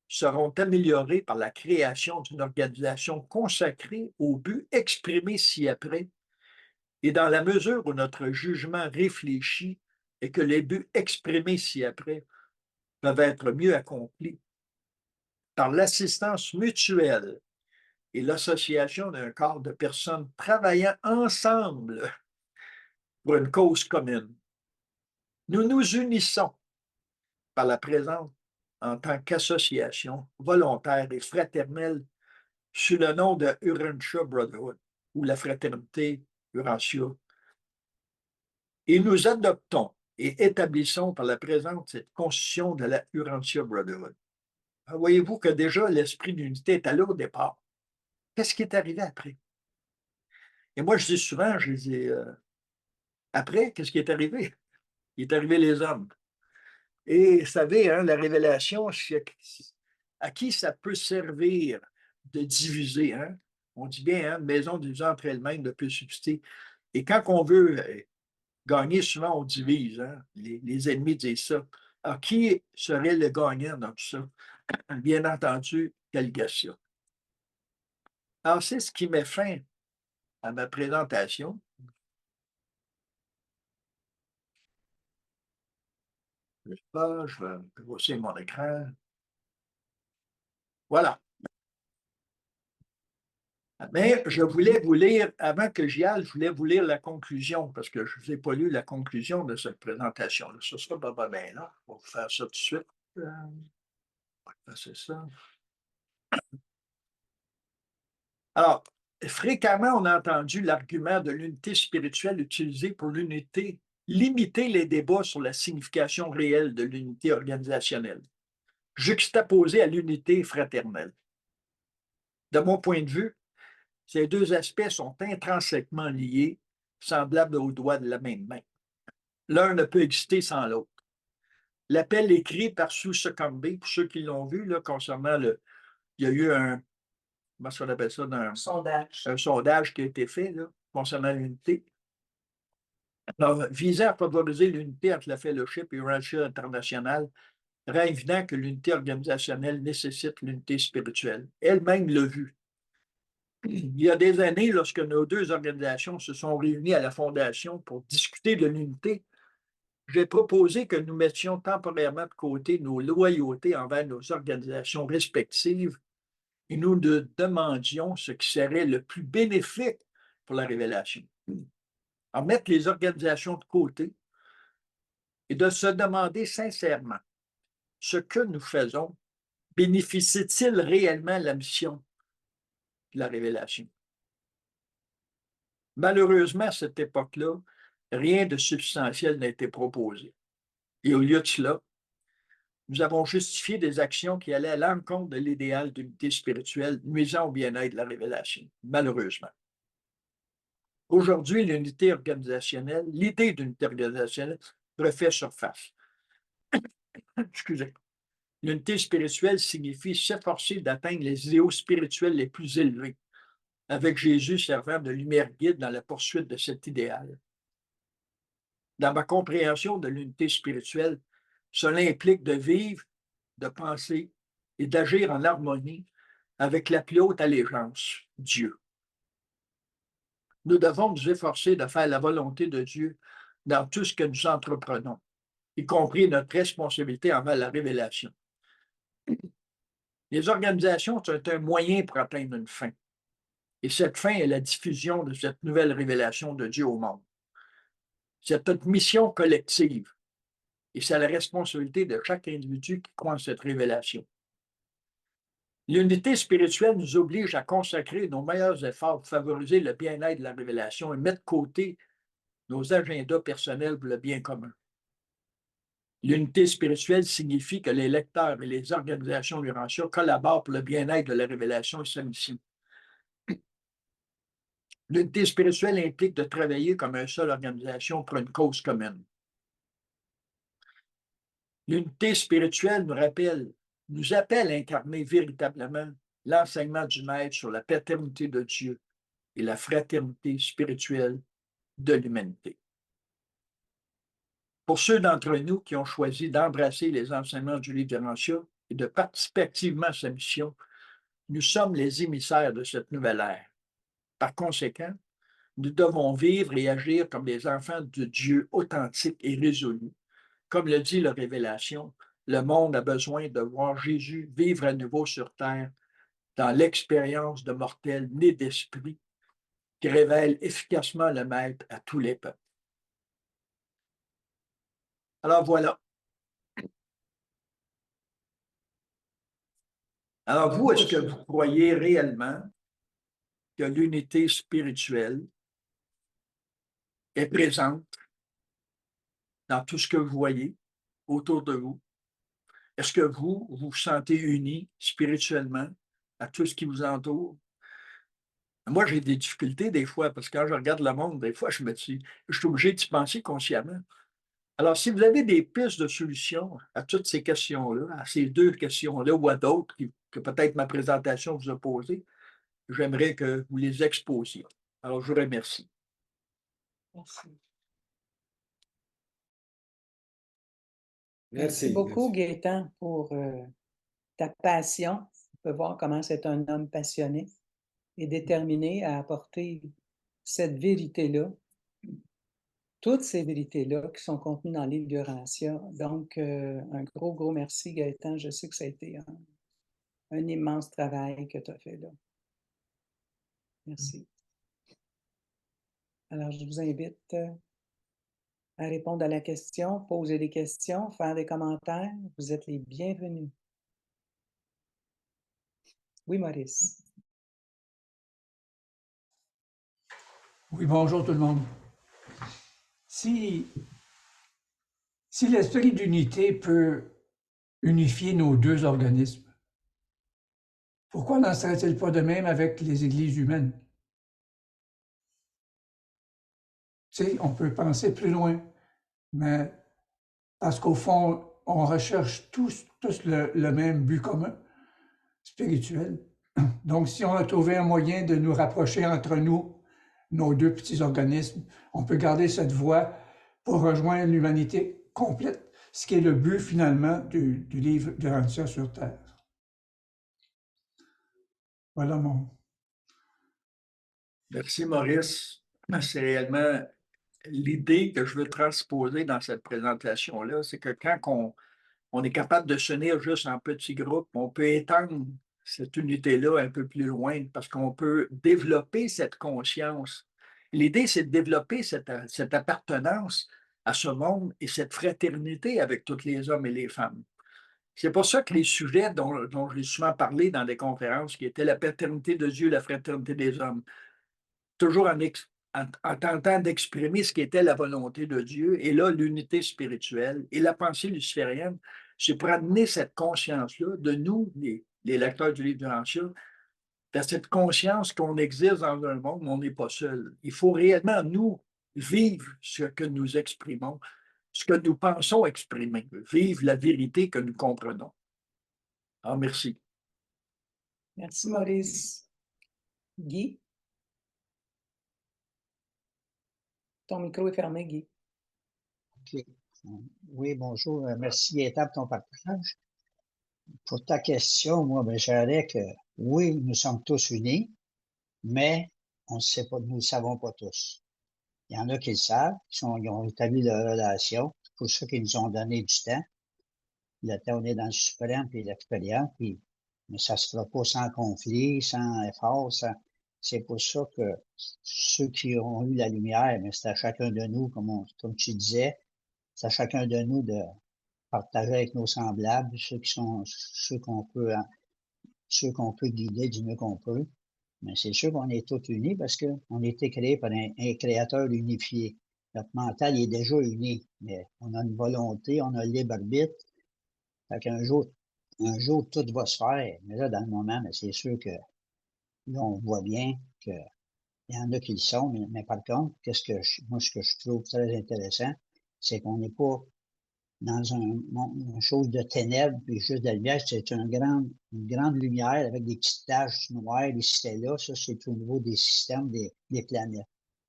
S2: seront améliorés par la création d'une organisation consacrée au but exprimé ci-après, et dans la mesure où notre jugement réfléchi et que les buts exprimés ci-après peuvent être mieux accomplis par l'assistance mutuelle et l'association d'un corps de personnes travaillant ensemble pour une cause commune. Nous nous unissons par la présence en tant qu'association volontaire et fraternelle sous le nom de Urantia Brotherhood ou la fraternité Urantia. Et nous adoptons et établissons par la présence cette constitution de la Urantia Brotherhood. Voyez-vous que déjà l'esprit d'unité est allé au départ. Qu'est-ce qui est arrivé après? Et moi, je dis souvent, je dis, après, qu'est-ce qui est arrivé? Il est arrivé les hommes. Et vous savez, hein, la révélation, à qui ça peut servir de diviser? Hein? On dit bien, hein, maison divisée entre elle-même ne peut subsister. Et quand on veut gagner, souvent on divise. Hein? Les ennemis disent ça. Alors, qui serait le gagnant dans tout ça? Bien entendu, Galgatia. Alors, c'est ce qui met fin à ma présentation. Je sais pas, je vais grosser mon écran. Voilà. Mais je voulais vous lire, avant que j'y aille, je voulais vous lire la conclusion, parce que je ne vous ai pas lu la conclusion de cette présentation-là. Ce sera pas bien là. On va vous faire ça tout de suite. C'est ça. Alors, fréquemment, on a entendu l'argument de l'unité spirituelle utilisé pour limiter les débats sur la signification réelle de l'unité organisationnelle, juxtaposée à l'unité fraternelle. De mon point de vue, ces deux aspects sont intrinsèquement liés, semblables aux doigts de la même main. L'un ne peut exister sans l'autre. L'appel écrit par Sue Succumby, pour ceux qui l'ont vu, là, concernant il y a eu comment on appelle ça, un sondage qui a été fait là, concernant l'unité. Alors, visant à favoriser l'unité entre la Fellowship et Rancho International, rend évident que l'unité organisationnelle nécessite l'unité spirituelle. Elle-même l'a vu. Il y a des années, lorsque nos deux organisations se sont réunies à la Fondation pour discuter de l'unité, j'ai proposé que nous mettions temporairement de côté nos loyautés envers nos organisations respectives et nous demandions ce qui serait le plus bénéfique pour la révélation. En mettre les organisations de côté et de se demander sincèrement ce que nous faisons bénéficie-t-il réellement à la mission de la révélation? Malheureusement, à cette époque-là, rien de substantiel n'a été proposé. Et au lieu de cela, nous avons justifié des actions qui allaient à l'encontre de l'idéal d'unité spirituelle, nuisant au bien-être de la révélation, malheureusement. Aujourd'hui, l'idée d'unité organisationnelle refait surface. Excusez. L'unité spirituelle signifie s'efforcer d'atteindre les idéaux spirituels les plus élevés, avec Jésus servant de lumière guide dans la poursuite de cet idéal. Dans ma compréhension de l'unité spirituelle, cela implique de vivre, de penser et d'agir en harmonie avec la plus haute allégeance, Dieu. Nous devons nous efforcer de faire la volonté de Dieu dans tout ce que nous entreprenons, y compris notre responsabilité envers la révélation. Les organisations sont un moyen pour atteindre une fin. Et cette fin est la diffusion de cette nouvelle révélation de Dieu au monde. C'est notre mission collective et c'est la responsabilité de chaque individu qui croit en cette révélation. L'unité spirituelle nous oblige à consacrer nos meilleurs efforts pour favoriser le bien-être de la révélation et mettre de côté nos agendas personnels pour le bien commun. L'unité spirituelle signifie que les lecteurs et les organisations du Rancho collaborent pour le bien-être de la révélation et sa mission. L'unité spirituelle implique de travailler comme une seule organisation pour une cause commune. L'unité spirituelle nous appelle à incarner véritablement l'enseignement du Maître sur la paternité de Dieu et la fraternité spirituelle de l'humanité. Pour ceux d'entre nous qui ont choisi d'embrasser les enseignements du livre de Rancho et de participer activement à sa mission, nous sommes les émissaires de cette nouvelle ère. Par conséquent, nous devons vivre et agir comme des enfants de Dieu authentiques et résolus. Comme le dit la Révélation, le monde a besoin de voir Jésus vivre à nouveau sur terre dans l'expérience de mortels nés d'esprit qui révèle efficacement le Maître à tous les peuples. Alors voilà. Alors vous, est-ce que vous croyez réellement que l'unité spirituelle est présente dans tout ce que vous voyez autour de vous? Est-ce que vous vous sentez unis spirituellement à tout ce qui vous entoure? Moi, j'ai des difficultés des fois, parce que quand je regarde le monde, des fois, je suis obligé d'y penser consciemment. Alors, si vous avez des pistes de solutions à toutes ces questions-là, à ces deux questions-là ou à d'autres que peut-être ma présentation vous a posées, j'aimerais que vous les exposiez. Alors, je vous remercie.
S1: Merci.
S3: Merci.
S1: Merci beaucoup,
S3: Merci.
S1: Gaétan, pour ta passion. On peut voir comment c'est un homme passionné et déterminé à apporter cette vérité-là, toutes ces vérités-là qui sont contenues dans le livre de Rancio. Donc, un gros merci, Gaétan. Je sais que ça a été un immense travail que tu as fait là. Merci. Alors, je vous invite à répondre à la question, poser des questions, faire des commentaires. Vous êtes les bienvenus. Oui, Maurice.
S4: Oui, bonjour tout le monde. Si l'esprit d'unité peut unifier nos deux organismes, pourquoi n'en serait-il pas de même avec les églises humaines? Tu sais, on peut penser plus loin, mais parce qu'au fond, on recherche tous le même but commun spirituel. Donc, si on a trouvé un moyen de nous rapprocher entre nous, nos deux petits organismes, on peut garder cette voie pour rejoindre l'humanité complète, ce qui est le but finalement du livre de Rancia sur Terre. Voilà mon...
S2: Merci, Maurice. C'est réellement l'idée que je veux transposer dans cette présentation-là, c'est que quand on est capable de s'unir juste en petits groupes, on peut étendre cette unité-là un peu plus loin parce qu'on peut développer cette conscience. L'idée, c'est de développer cette appartenance à ce monde et cette fraternité avec tous les hommes et les femmes. C'est pour ça que les sujets dont j'ai souvent parlé dans des conférences, qui étaient la paternité de Dieu, la fraternité des hommes, toujours en tentant d'exprimer ce qui était la volonté de Dieu, et là, l'unité spirituelle et la pensée luciférienne, c'est pour amener cette conscience-là de nous, les lecteurs du livre de Rancia, vers cette conscience qu'on existe dans un monde où on n'est pas seul. Il faut réellement, nous, vivre ce que nous exprimons, ce que nous pensons exprimer, vivre la vérité que nous comprenons. Ah, merci.
S1: Merci, Maurice. Guy? Ton micro est fermé, Guy.
S3: OK. Oui, bonjour. Merci, Gaëtan, pour ton partage. Pour ta question, moi, ben, je dirais que oui, nous sommes tous unis, mais on ne sait pas, nous ne le savons pas tous. Il y en a qui le savent, ils ont établi leur relation. C'est pour ça qu'ils nous ont donné du temps. Le temps, on est dans le suprême, puis l'expérience, puis, mais ça se fera pas sans conflit, sans effort, c'est pour ça que ceux qui ont eu la lumière, mais c'est à chacun de nous, comme tu disais, c'est à chacun de nous de partager avec nos semblables, ceux qu'on peut guider du mieux qu'on peut. Mais c'est sûr qu'on est tous unis parce qu'on a été créé par un créateur unifié. Notre mental est déjà uni, mais on a une volonté, on a le libre arbitre. Fait qu'un jour, tout va se faire. Mais là, dans le moment, mais c'est sûr que là, on voit bien qu'il y en a qui le sont, mais par contre, ce que je trouve très intéressant, c'est qu'on n'est pas dans une chose de ténèbres, puis juste de lumière, c'est une grande lumière avec des petites taches noires ici et là. Ça, c'est au niveau des systèmes des planètes.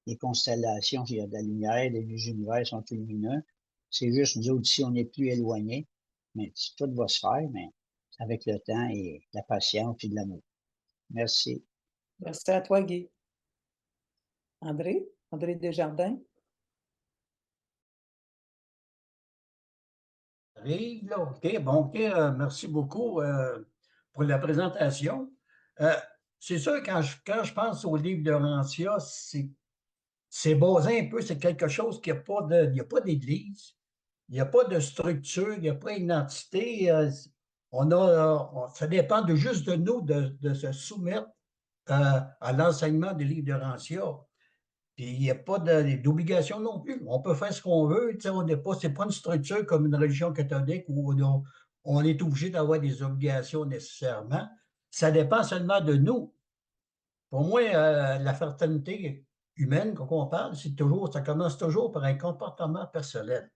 S3: Les constellations, il y a de la lumière, les univers sont lumineux. C'est juste, nous autres, ici, on est plus éloignés. Mais tout va se faire, mais avec le temps et la patience et de l'amour. Merci.
S1: Merci à toi, Guy. André? André Desjardins?
S5: Arrive, là, OK, bon, OK, merci beaucoup pour la présentation. C'est sûr, quand je pense au livre de Rancia, c'est basé un peu, c'est quelque chose qui n'a pas il n'y a pas d'église, il n'y a pas de structure, il n'y a pas d'identité. Ça dépend juste de nous de se soumettre à l'enseignement du livre de Rancia. Puis il n'y a pas d'obligation non plus. On peut faire ce qu'on veut. C'est pas une structure comme une religion catholique où on est obligé d'avoir des obligations nécessairement. Ça dépend seulement de nous. Pour moi, la fraternité humaine, quand on parle, ça commence toujours par un comportement personnel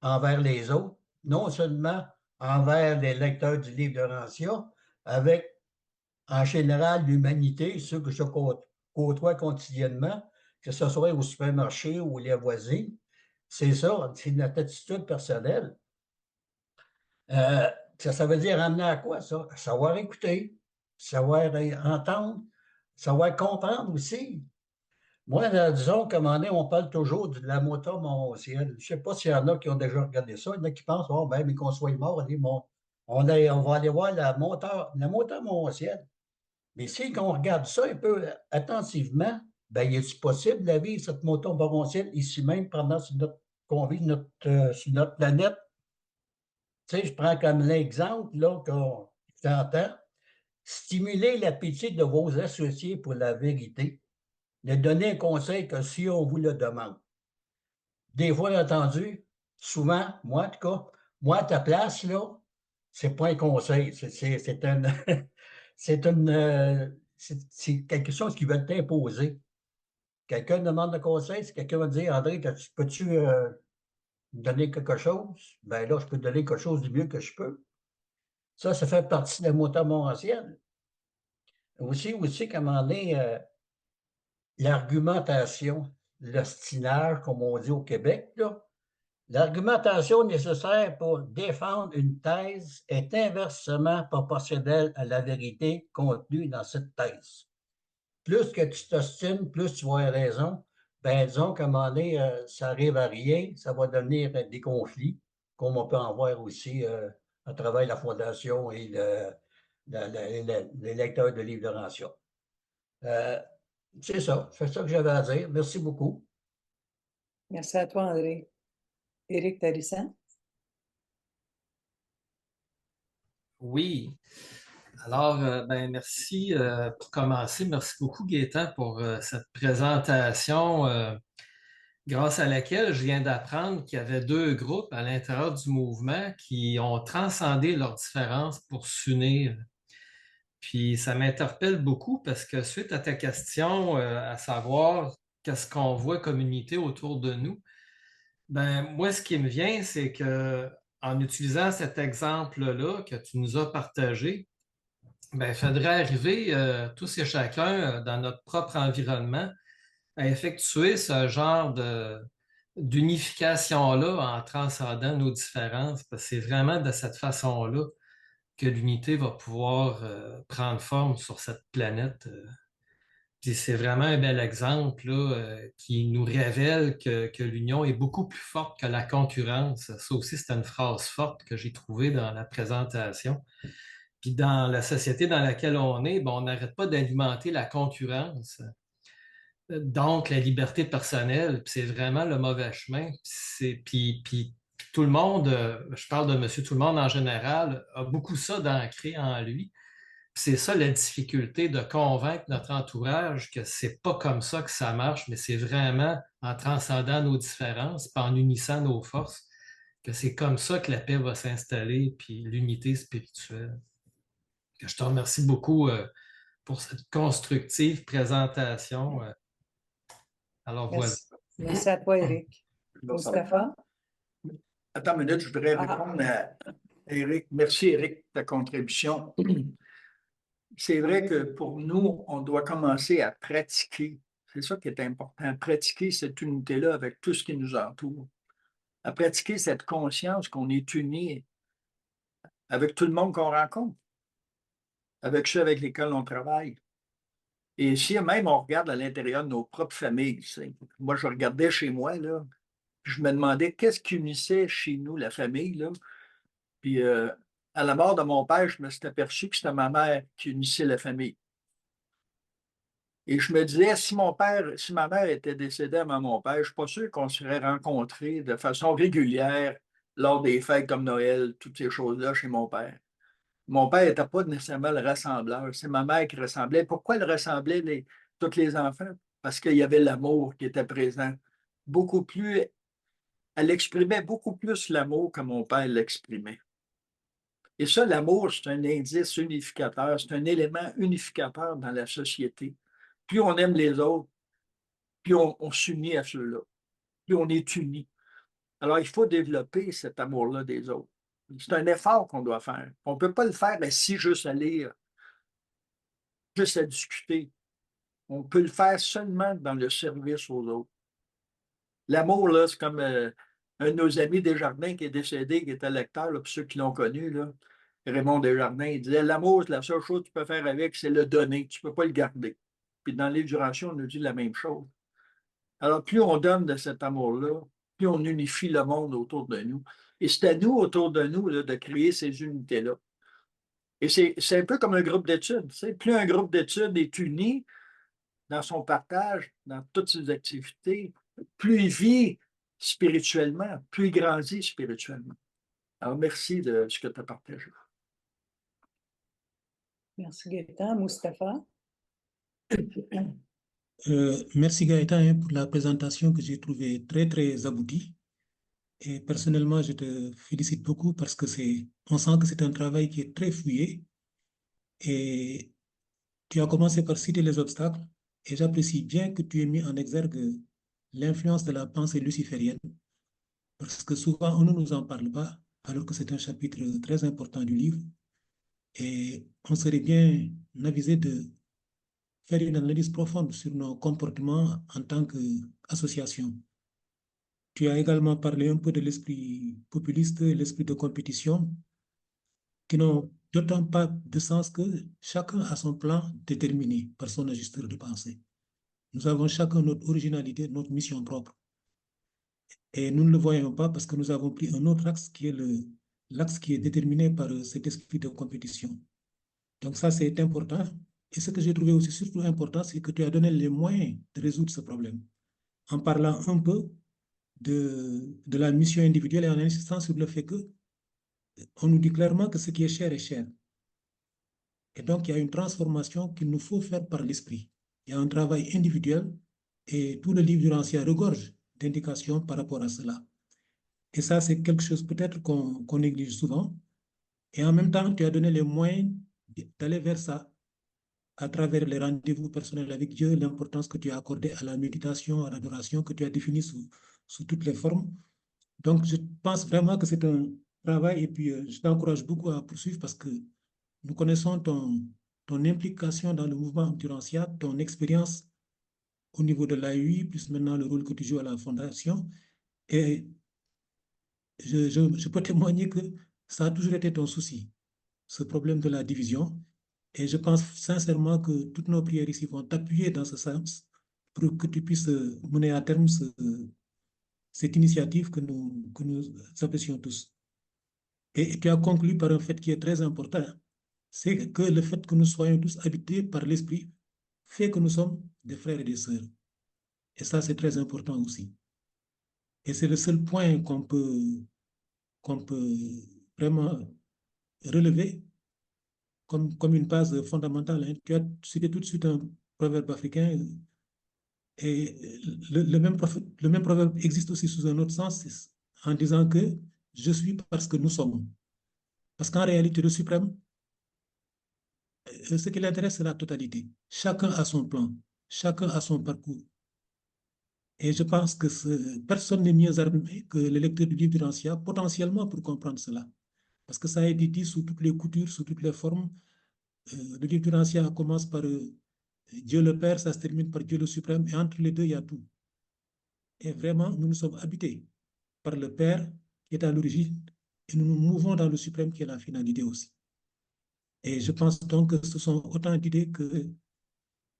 S5: envers les autres, non seulement envers les lecteurs du livre de Rancia, avec en général l'humanité, ceux que je côtoie quotidiennement, que ce soit au supermarché ou les voisins. C'est ça, c'est notre attitude personnelle. Ça veut dire amener à quoi, ça? Savoir écouter, savoir entendre, savoir comprendre aussi. Moi, disons qu'à un moment donné, on parle toujours de la moto Mont-Ciel. Je ne sais pas s'il y en a qui ont déjà regardé ça. Il y en a qui pensent, oh, ben, mais qu'on soit mort, on va aller voir la moto Mont-Ciel. Mais si on regarde ça un peu attentivement, ben, est-il possible de vivre cette moto barontielle ici même pendant qu'on vit sur notre planète? Tu sais, je prends comme l'exemple là, qu'on entend. Stimuler l'appétit de vos associés pour la vérité. Ne donner un conseil que si on vous le demande. Des fois, entendu, souvent, moi en tout cas, moi à ta place, là, c'est pas un conseil, c'est c'est quelque chose qui va t'imposer. Quelqu'un demande un conseil, si quelqu'un va dire, André, peux-tu donner quelque chose, ben là, je peux donner quelque chose du mieux que je peux. Ça fait partie de la métamorphose ancienne. Aussi, qu'à un moment donné, l'argumentation, l'ostinage, comme on dit au Québec, là, l'argumentation nécessaire pour défendre une thèse est inversement proportionnelle à la vérité contenue dans cette thèse. Plus que tu t'ostines, plus tu vas avoir raison. Ben, disons qu'à un moment donné, ça arrive à rien, ça va devenir des conflits, comme on peut en voir aussi à travers la Fondation et les lecteurs de livres de Rancia. C'est ça que j'avais à dire. Merci beaucoup.
S1: Merci à toi, André. Éric Tarissan?
S6: Oui. Alors, ben, merci pour commencer. Merci beaucoup, Gaétan, pour cette présentation grâce à laquelle je viens d'apprendre qu'il y avait deux groupes à l'intérieur du mouvement qui ont transcendé leurs différences pour s'unir. Puis ça m'interpelle beaucoup parce que suite à ta question, à savoir qu'est-ce qu'on voit comme unité autour de nous, ben moi, ce qui me vient, c'est que en utilisant cet exemple-là que tu nous as partagé, ben, il faudrait arriver tous et chacun dans notre propre environnement à effectuer ce genre d'unification-là en transcendant nos différences, parce que c'est vraiment de cette façon-là que l'unité va pouvoir prendre forme sur cette planète. Puis c'est vraiment un bel exemple là, qui nous révèle que l'union est beaucoup plus forte que la concurrence. Ça aussi, c'est une phrase forte que j'ai trouvée dans la présentation. Puis dans la société dans laquelle on est, ben, on n'arrête pas d'alimenter la concurrence. Donc, la liberté personnelle, puis c'est vraiment le mauvais chemin. Puis tout le monde, je parle de monsieur tout le monde en général, a beaucoup ça d'ancré en lui. Puis c'est ça la difficulté de convaincre notre entourage que c'est pas comme ça que ça marche, mais c'est vraiment en transcendant nos différences, puis en unissant nos forces, que c'est comme ça que la paix va s'installer, puis l'unité spirituelle. Je te remercie beaucoup pour cette constructive présentation. Alors voilà.
S1: Merci à toi, Éric. Mustapha?
S2: Attends une minute, je voudrais
S1: Ah.
S2: répondre à Éric. Merci, Éric, de ta contribution. C'est vrai que pour nous, on doit commencer à pratiquer. C'est ça qui est important, pratiquer cette unité-là avec tout ce qui nous entoure. À pratiquer cette conscience qu'on est unis avec tout le monde qu'on rencontre, avec ceux avec lesquels on travaille. Et si même on regarde à l'intérieur de nos propres familles, moi, je regardais chez moi, là, puis je me demandais qu'est-ce qui unissait chez nous, la famille, là. Puis à la mort de mon père, je me suis aperçu que c'était ma mère qui unissait la famille. Et je me disais, si ma mère était décédée avant mon père, je ne suis pas sûr qu'on serait rencontrés de façon régulière lors des fêtes comme Noël, toutes ces choses-là chez mon père. Mon père n'était pas nécessairement le rassembleur, c'est ma mère qui rassemblait. Pourquoi elle rassemblait tous les enfants? Parce qu'il y avait l'amour qui était présent. Beaucoup plus, elle exprimait beaucoup plus l'amour que mon père l'exprimait. Et ça, l'amour, c'est un indice unificateur, c'est un élément unificateur dans la société. Plus on aime les autres, plus on s'unit à ceux-là, plus on est unis. Alors, il faut développer cet amour-là des autres. C'est un effort qu'on doit faire. On ne peut pas le faire assis juste à lire, juste à discuter. On peut le faire seulement dans le service aux autres. L'amour, là, c'est comme un de nos amis Desjardins qui est décédé, qui était lecteur, là, pour ceux qui l'ont connu, là, Raymond Desjardins, il disait, l'amour, la seule chose que tu peux faire avec, c'est le donner. Tu ne peux pas le garder. Puis dans l'éducation, on nous dit la même chose. Alors, plus on donne de cet amour-là, plus on unifie le monde autour de nous. Et c'est à nous, autour de nous, là, de créer ces unités-là. Et c'est un peu comme un groupe d'études. Tu sais. Plus un groupe d'études est uni dans son partage, dans toutes ses activités, plus il vit spirituellement, plus il grandit spirituellement. Alors, merci de ce que tu as partagé.
S1: Merci, Gaëtan. Mustapha?
S7: Merci Gaëtan pour la présentation que j'ai trouvée très, très aboutie. Et personnellement, je te félicite beaucoup parce que on sent que c'est un travail qui est très fouillé. Et tu as commencé par citer les obstacles. Et j'apprécie bien que tu aies mis en exergue l'influence de la pensée luciférienne. Parce que souvent, on ne nous en parle pas, alors que c'est un chapitre très important du livre. Et on serait bien avisé de faire une analyse profonde sur nos comportements en tant qu'association. Tu as également parlé un peu de l'esprit populiste, l'esprit de compétition, qui n'ont d'autant pas de sens que chacun a son plan déterminé par son ajusteur de pensée. Nous avons chacun notre originalité, notre mission propre. Et nous ne le voyons pas parce que nous avons pris un autre axe qui est l'axe qui est déterminé par cet esprit de compétition. Donc ça, c'est important. Et ce que j'ai trouvé aussi surtout important, c'est que tu as donné les moyens de résoudre ce problème. En parlant un peu de la mission individuelle et en insistant sur le fait que on nous dit clairement que ce qui est cher est cher. Et donc, il y a une transformation qu'il nous faut faire par l'esprit. Il y a un travail individuel et tout le livre du Rancière regorge d'indications par rapport à cela. Et ça, c'est quelque chose peut-être qu'on néglige souvent. Et en même temps, tu as donné les moyens d'aller vers ça à travers les rendez-vous personnels avec Dieu, l'importance que tu as accordée à la méditation, à l'adoration, que tu as définie sous toutes les formes. Donc, je pense vraiment que c'est un travail et puis je t'encourage beaucoup à poursuivre parce que nous connaissons ton implication dans le mouvement Anti-Rancière, ton expérience au niveau de l'AUI, plus maintenant le rôle que tu joues à la Fondation. Et je peux témoigner que ça a toujours été ton souci, ce problème de la division. Et je pense sincèrement que toutes nos prières ici vont t'appuyer dans ce sens pour que tu puisses mener à terme cette initiative que nous apprécions tous. Et tu as conclu par un fait qui est très important, c'est que le fait que nous soyons tous habités par l'Esprit fait que nous sommes des frères et des sœurs. Et ça, c'est très important aussi. Et c'est le seul point qu'on peut vraiment relever comme une base fondamentale. Hein. Tu as cité tout de suite un proverbe africain et le même proverbe existe aussi sous un autre sens en disant que je suis parce que nous sommes. Parce qu'en réalité, le suprême, ce qui l'intéresse, c'est la totalité. Chacun a son plan, chacun a son parcours. Et je pense que personne n'est mieux armé que le lecteur du livre du Rancière potentiellement pour comprendre cela. Parce que ça a été dit sous toutes les coutures, sous toutes les formes. Le livre du Rancière commence par Dieu le Père, ça se termine par Dieu le Suprême, et entre les deux, il y a tout. Et vraiment, nous nous sommes habités par le Père qui est à l'origine, et nous nous mouvons dans le Suprême qui est la finalité aussi. Et je pense donc que ce sont autant d'idées que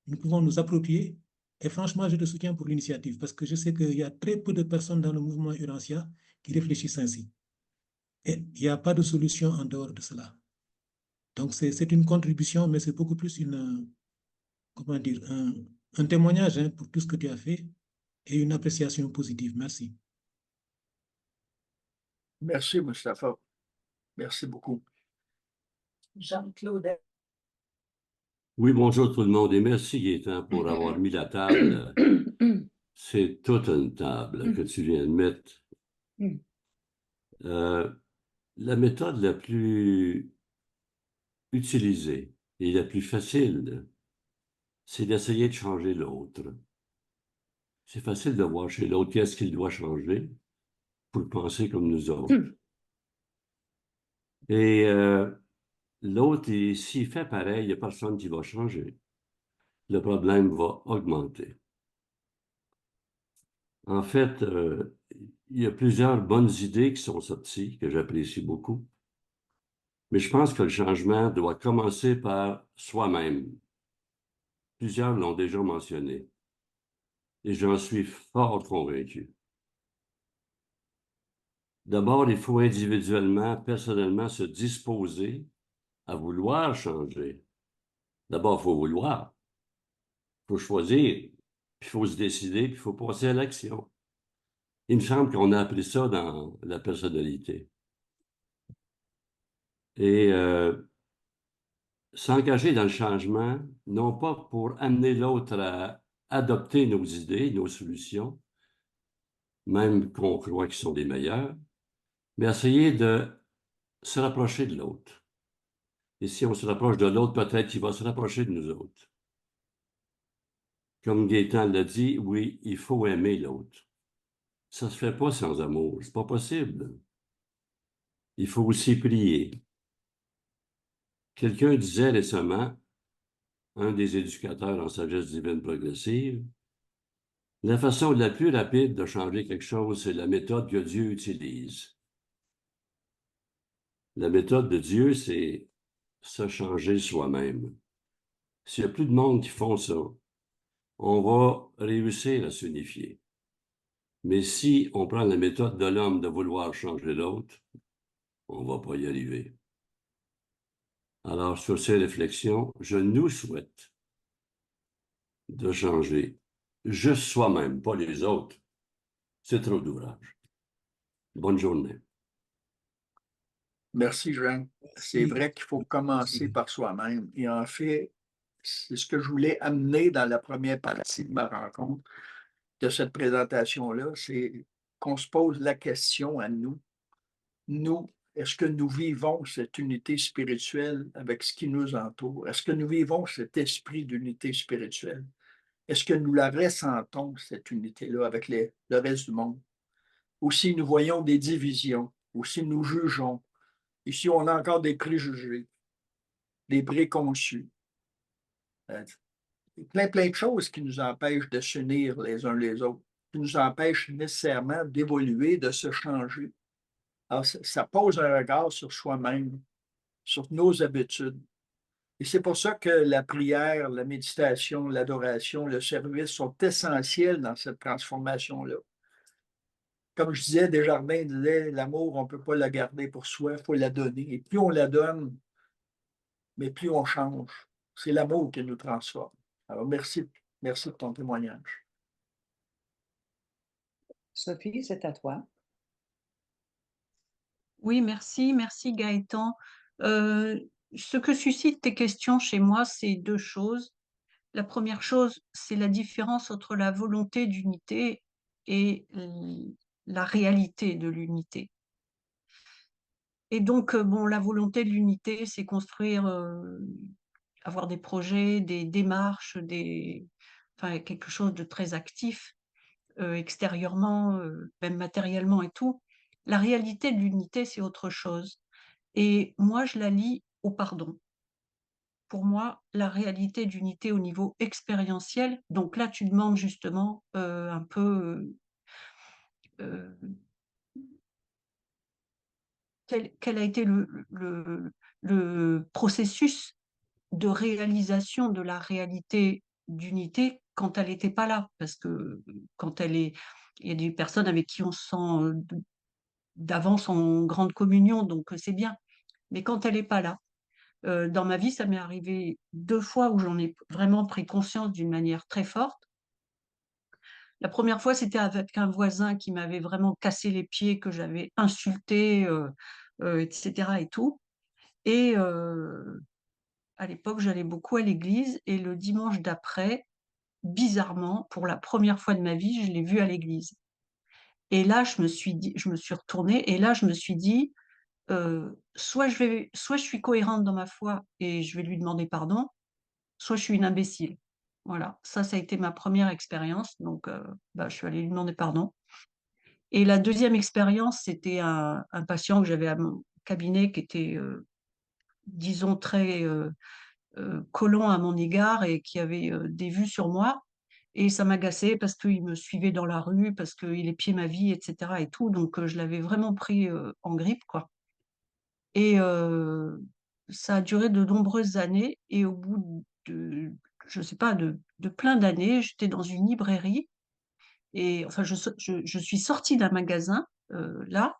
S7: nous pouvons nous approprier. Et franchement, je te soutiens pour l'initiative parce que je sais qu'il y a très peu de personnes dans le mouvement Urantia qui réfléchissent ainsi. Et il n'y a pas de solution en dehors de cela. Donc, c'est une contribution, mais c'est beaucoup plus comment dire, un témoignage hein, pour tout ce que tu as fait et une appréciation positive. Merci.
S2: Merci, Mustapha. Merci beaucoup.
S1: Jean-Claude.
S8: Oui, bonjour tout le monde et merci Gaétan pour avoir mis la table. C'est toute une table que tu viens de mettre. La méthode la plus utilisée et la plus facile, c'est d'essayer de changer l'autre. C'est facile de voir chez l'autre qu'est-ce qu'il doit changer pour penser comme nous autres. Et l'autre, s'il fait pareil, il n'y a personne qui va changer. Le problème va augmenter. En fait, il y a plusieurs bonnes idées qui sont sorties, que j'apprécie beaucoup. Mais je pense que le changement doit commencer par soi-même. Plusieurs l'ont déjà mentionné. Et j'en suis fort convaincu. D'abord, il faut individuellement, personnellement, se disposer à vouloir changer. D'abord, il faut vouloir. Il faut choisir. Puis il faut se décider, puis il faut passer à l'action. Il me semble qu'on a appris ça dans la personnalité. Et s'engager dans le changement, non pas pour amener l'autre à adopter nos idées, nos solutions, même qu'on croit qu'ils sont des meilleurs, mais essayer de se rapprocher de l'autre. Et si on se rapproche de l'autre, peut-être qu'il va se rapprocher de nous autres. Comme Gaétan l'a dit, oui, il faut aimer l'autre. Ça ne se fait pas sans amour. C'est pas possible. Il faut aussi prier. Quelqu'un disait récemment, un des éducateurs en sagesse divine progressive, la façon la plus rapide de changer quelque chose, c'est la méthode que Dieu utilise. La méthode de Dieu, c'est se changer soi-même. S'il y a plus de monde qui font ça, on va réussir à s'unifier. Mais si on prend la méthode de l'homme de vouloir changer l'autre, on ne va pas y arriver. Alors, sur ces réflexions, je nous souhaite de changer juste soi-même, pas les autres. C'est trop d'ouvrage. Bonne journée.
S2: Merci, Jean. C'est
S7: Merci.
S2: vrai qu'il faut commencer par soi-même. Et en fait, c'est ce que je voulais amener dans la première partie de ma rencontre, de cette présentation-là, c'est qu'on se pose la question à nous. Nous, est-ce que nous vivons cette unité spirituelle avec ce qui nous entoure? Est-ce que nous vivons cet esprit d'unité spirituelle? Est-ce que nous la ressentons, cette unité-là, avec le reste du monde? Ou si nous voyons des divisions, ou si nous jugeons, et si on a encore des préjugés, des préconçus, plein de choses qui nous empêchent de s'unir les uns les autres, qui nous empêchent nécessairement d'évoluer, de se changer. Alors, ça pose un regard sur soi-même, sur nos habitudes. Et c'est pour ça que la prière, la méditation, l'adoration, le service sont essentiels dans cette transformation-là. Comme je disais, Desjardins disait, l'amour, on ne peut pas la garder pour soi, il faut la donner. Et plus on la donne, mais plus on change. C'est l'amour qui nous transforme. Alors, merci de ton témoignage.
S1: Sophie, c'est à toi.
S9: Oui, merci Gaëtan. Ce que suscitent tes questions chez moi, c'est deux choses. La première chose, c'est la différence entre la volonté d'unité et la réalité de l'unité. Et donc, bon, la volonté de l'unité, c'est construire, avoir des projets, des démarches, enfin, quelque chose de très actif, extérieurement, même matériellement et tout. La réalité de l'unité, c'est autre chose. Et moi, je la lie au pardon. Pour moi, la réalité d'unité au niveau expérientiel, donc là, tu demandes justement un peu euh, quel a été le processus de réalisation de la réalité d'unité quand elle n'était pas là. Parce que quand elle est, il y a des personnes avec qui on se sent d'avance en grande communion, donc c'est bien. Mais quand elle n'est pas là, dans ma vie, ça m'est arrivé 2 fois où j'en ai vraiment pris conscience d'une manière très forte. La première fois, c'était avec un voisin qui m'avait vraiment cassé les pieds, que j'avais insulté, etc. et tout. Et à l'époque, j'allais beaucoup à l'église et le dimanche d'après, bizarrement, pour la première fois de ma vie, je l'ai vu à l'église. Et là, je me suis retournée et là, je me suis dit, soit je suis cohérente dans ma foi et je vais lui demander pardon, soit je suis une imbécile. Voilà, ça a été ma première expérience, donc je suis allée lui demander pardon. Et la deuxième expérience, c'était un patient que j'avais à mon cabinet qui était, disons, très collant à mon égard et qui avait des vues sur moi. Et ça m'agaçait parce qu'il me suivait dans la rue, parce qu'il épiait ma vie, etc. et tout. Donc, je l'avais vraiment pris en grippe, quoi. Et ça a duré de nombreuses années. Et au bout de, je sais pas, de plein d'années, j'étais dans une librairie. Et enfin, je suis sortie d'un magasin, là.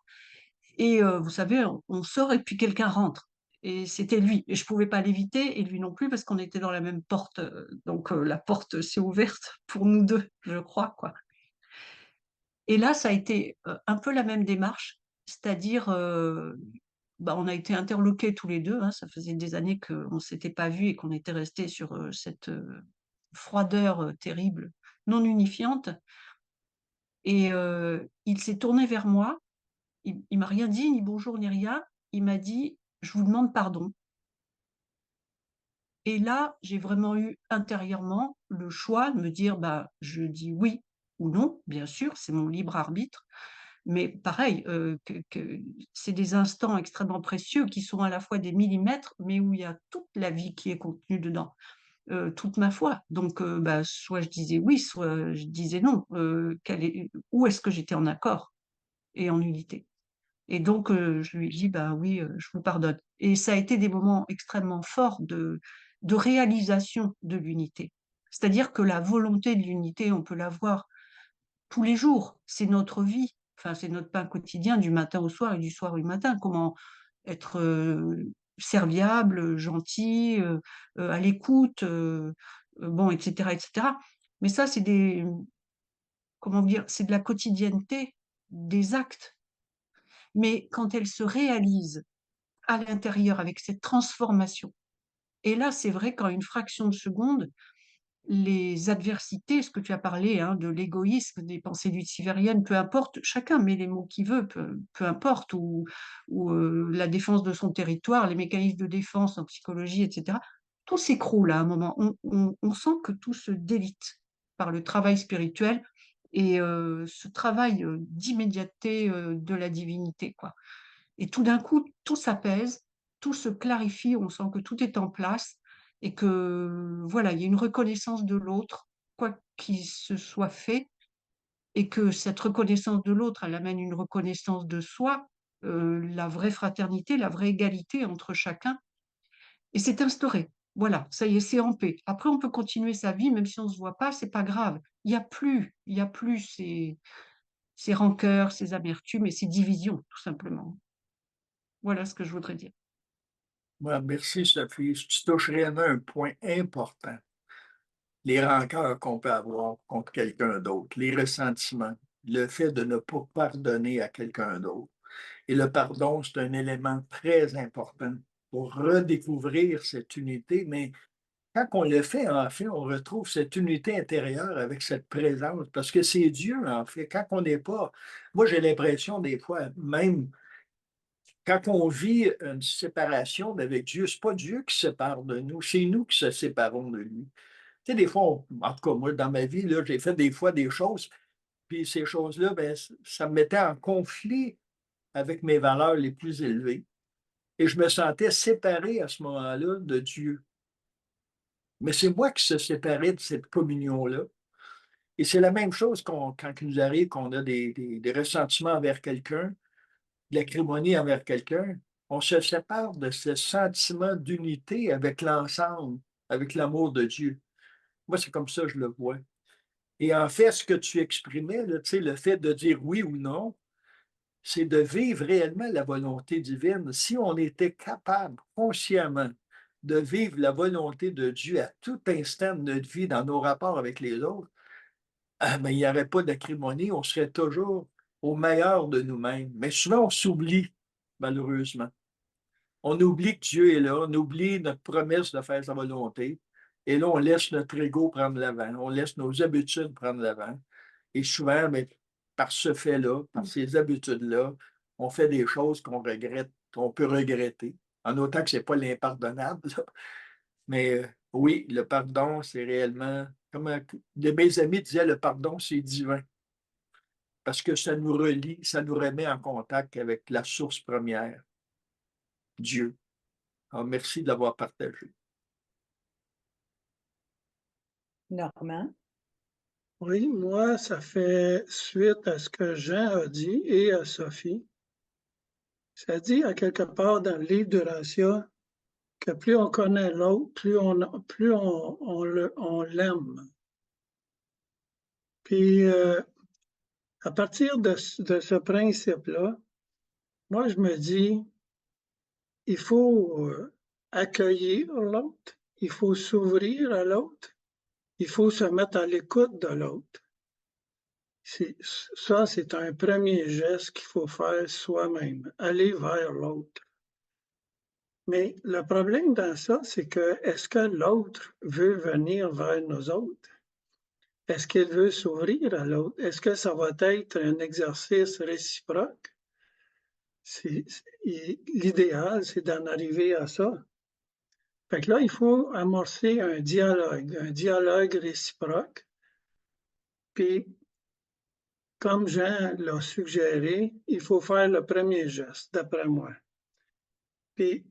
S9: Et vous savez, on sort et puis quelqu'un rentre. Et c'était lui. Et je ne pouvais pas l'éviter, et lui non plus, parce qu'on était dans la même porte. Donc la porte s'est ouverte pour nous deux, je crois, quoi. Et là, ça a été un peu la même démarche, c'est-à-dire, on a été interloqués tous les deux, hein, ça faisait des années qu'on ne s'était pas vus et qu'on était restés sur cette froideur terrible, non unifiante. Et il s'est tourné vers moi, il m'a rien dit, ni bonjour, ni rien. Il m'a dit, je vous demande pardon. Et là, j'ai vraiment eu intérieurement le choix de me dire, je dis oui, ou non, bien sûr, c'est mon libre arbitre. Mais pareil, c'est des instants extrêmement précieux qui sont à la fois des millimètres, mais où il y a toute la vie qui est contenue dedans, toute ma foi. Donc, bah, soit je disais oui, soit je disais non. Où est-ce que j'étais en accord et en unité? Et donc, je lui ai dit: «Bah oui, je vous pardonne». Et ça a été des moments extrêmement forts de réalisation de l'unité. C'est-à-dire que la volonté de l'unité, on peut l'avoir tous les jours, c'est notre vie, enfin, c'est notre pain quotidien du matin au soir et du soir au matin. Comment être, serviable, gentil, à l'écoute, bon, et cetera, et cetera. Mais ça, c'est comment dire? C'est de la quotidienneté, des actes. Mais quand elles se réalisent à l'intérieur avec cette transformation, et là, c'est vrai qu'en une fraction de seconde, les adversités, ce que tu as parlé, hein, de l'égoïsme, des pensées lucifériennes, peu importe, chacun met les mots qu'il veut, peu importe, ou la défense de son territoire, les mécanismes de défense en psychologie, et cetera. Tout s'écroule à un moment. On sent que tout se délite par le travail spirituel et ce travail, d'immédiateté, de la divinité, quoi. Et tout d'un coup, tout s'apaise, tout se clarifie, on sent que tout est en place et que, voilà, il y a une reconnaissance de l'autre, quoi qu'il se soit fait, et que cette reconnaissance de l'autre, elle amène une reconnaissance de soi, la vraie fraternité, la vraie égalité entre chacun, et c'est instauré. Voilà, ça y est, c'est en paix. Après, on peut continuer sa vie, même si on ne se voit pas, c'est pas grave. Il y a plus ces rancœurs, ces amertumes et ces divisions, tout simplement. Voilà ce que je voudrais dire.
S2: Ouais, merci, Sophie. Tu touches réellement un point important. Les rancœurs qu'on peut avoir contre quelqu'un d'autre, les ressentiments, le fait de ne pas pardonner à quelqu'un d'autre. Et le pardon, c'est un élément très important pour redécouvrir cette unité, mais quand on le fait, en fait, on retrouve cette unité intérieure avec cette présence, parce que c'est Dieu, en fait. Quand on n'est pas, moi j'ai l'impression des fois, même quand on vit une séparation avec Dieu, c'est pas Dieu qui se sépare de nous, c'est nous qui se séparons de lui. Tu sais, des fois, en tout cas, moi, dans ma vie, là, j'ai fait des fois des choses, puis ces choses-là, ben, ça me mettait en conflit avec mes valeurs les plus élevées. Et je me sentais séparé à ce moment-là de Dieu. Mais c'est moi qui se séparais de cette communion-là. Et c'est la même chose quand il nous arrive qu'on a des ressentiments envers quelqu'un, de l'acrimonie envers quelqu'un. On se sépare de ce sentiment d'unité avec l'ensemble, avec l'amour de Dieu. Moi, c'est comme ça que je le vois. Et en fait, ce que tu exprimais, là, tu sais, le fait de dire oui ou non, c'est de vivre réellement la volonté divine. Si on était capable consciemment de vivre la volonté de Dieu à tout instant de notre vie dans nos rapports avec les autres, ah, ben, il n'y aurait pas d'acrimonie, on serait toujours au meilleur de nous-mêmes. Mais souvent, on s'oublie, malheureusement. On oublie que Dieu est là, on oublie notre promesse de faire sa volonté. Et là, on laisse notre ego prendre l'avant, on laisse nos habitudes prendre l'avant. Et souvent, mais par ce fait-là, par ces habitudes-là, on fait des choses qu'on regrette, qu'on peut regretter. En autant que ce n'est pas l'impardonnable. Là. Mais oui, le pardon, c'est réellement, comme un de mes amis disaient, le pardon, c'est divin. Parce que ça nous relie, ça nous remet en contact avec la source première, Dieu. Alors, merci de l'avoir partagé.
S1: Normand?
S10: Oui, moi, ça fait suite à ce que Jean a dit et à Sophie. Ça dit à quelque part dans le livre d'Horatia que plus on connaît l'autre, plus on l'aime. Puis, à partir de ce principe-là, moi, je me dis, il faut accueillir l'autre, il faut s'ouvrir à l'autre, il faut se mettre à l'écoute de l'autre. Ça, c'est un premier geste qu'il faut faire soi-même, aller vers l'autre. Mais le problème dans ça, c'est que est-ce que l'autre veut venir vers nous autres? Est-ce qu'il veut s'ouvrir à l'autre? Est-ce que ça va être un exercice réciproque? L'idéal, c'est d'en arriver à ça. Fait que là, il faut amorcer un dialogue réciproque. Puis, comme Jean l'a suggéré, il faut faire le premier geste, d'après moi. Puis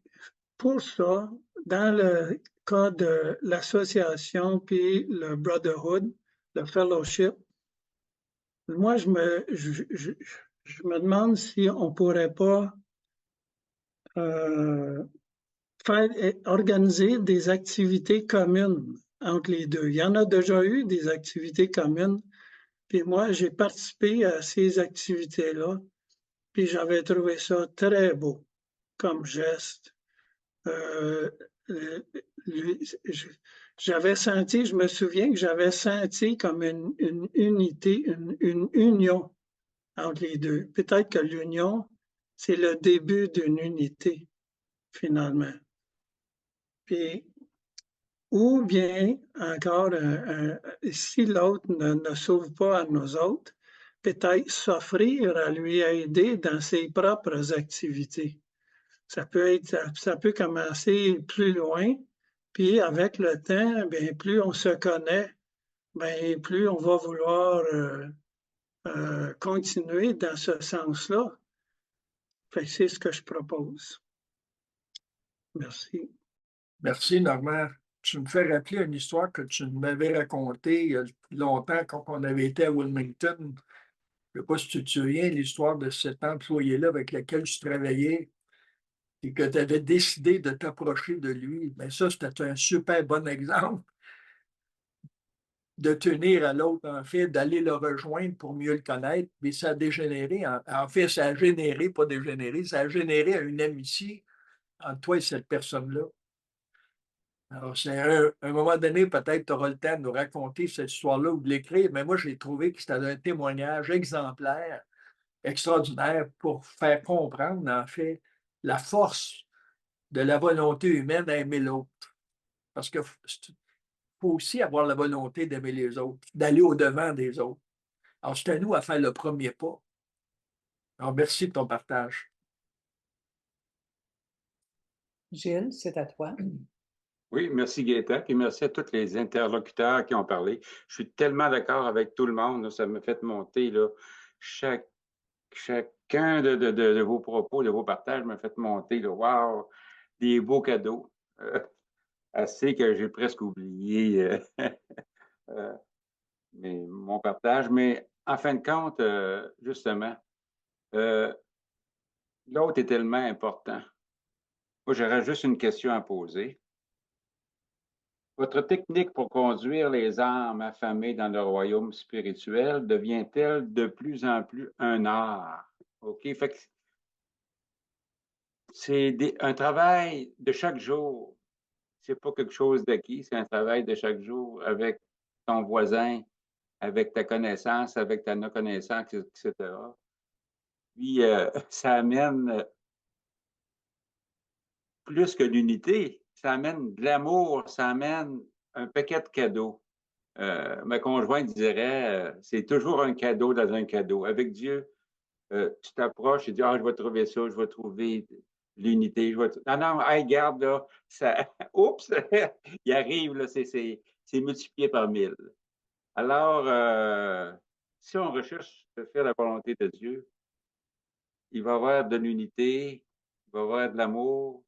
S10: pour ça, dans le cas de l'association puis le brotherhood, le fellowship, moi, je me demande si on pourrait pas organiser des activités communes entre les deux. Il y en a déjà eu des activités communes, puis moi, j'ai participé à ces activités-là, puis j'avais trouvé ça très beau comme geste. J'avais senti, je me souviens que j'avais senti comme une unité, une union entre les deux. Peut-être que l'union, c'est le début d'une unité, finalement. Puis, ou bien, encore, si l'autre ne s'ouvre pas à nous autres, peut-être s'offrir à lui aider dans ses propres activités. Ça peut commencer plus loin, puis avec le temps, bien, plus on se connaît, bien, plus on va vouloir continuer dans ce sens-là. Fait que c'est ce que je propose. Merci.
S2: Merci, Normand. Tu me fais rappeler une histoire que tu m'avais racontée il y a longtemps quand on avait été à Wilmington. Je ne sais pas si tu te souviens, l'histoire de cet employé-là avec lequel je travaillais et que tu avais décidé de t'approcher de lui. Bien, ça, c'était un super bon exemple de tenir à l'autre, en fait, d'aller le rejoindre pour mieux le connaître. Mais ça a dégénéré. En fait, ça a généré, pas dégénéré, ça a généré une amitié entre toi et cette personne-là. Alors, c'est un moment donné, peut-être tu auras le temps de nous raconter cette histoire-là ou de l'écrire, mais moi, j'ai trouvé que c'était un témoignage exemplaire, extraordinaire pour faire comprendre, en fait, la force de la volonté humaine à aimer l'autre. Parce qu'il faut aussi avoir la volonté d'aimer les autres, d'aller au-devant des autres. Alors, c'est à nous à faire le premier pas. Alors, merci de ton partage.
S1: Gilles, c'est à toi.
S11: Oui, merci Gaëtan, et merci à tous les interlocuteurs qui ont parlé. Je suis tellement d'accord avec tout le monde, là, ça me fait monter là, chacun de vos propos, de vos partages me fait monter. Là, wow, des beaux cadeaux. Assez que j'ai presque oublié mon partage. Mais en fin de compte, justement, l'autre est tellement important. Moi, j'aurais juste une question à poser. Votre technique pour conduire les âmes affamées dans le royaume spirituel devient-elle de plus en plus un art? OK? Fait que c'est un travail de chaque jour. C'est pas quelque chose d'acquis, c'est un travail de chaque jour avec ton voisin, avec ta connaissance, avec ta non-connaissance, etc. Puis, ça amène plus que l'unité, ça amène de l'amour, ça amène un paquet de cadeaux. Ma conjointe dirait, c'est toujours un cadeau dans un cadeau. Avec Dieu, tu t'approches et dis, ah, je vais trouver ça, je vais trouver l'unité. Non, non, hey, garde, là, ça, oups, il arrive, là, c'est multiplié par 1000. Alors, si on recherche de faire la volonté de Dieu, il va y avoir de l'unité, il va y avoir de l'amour,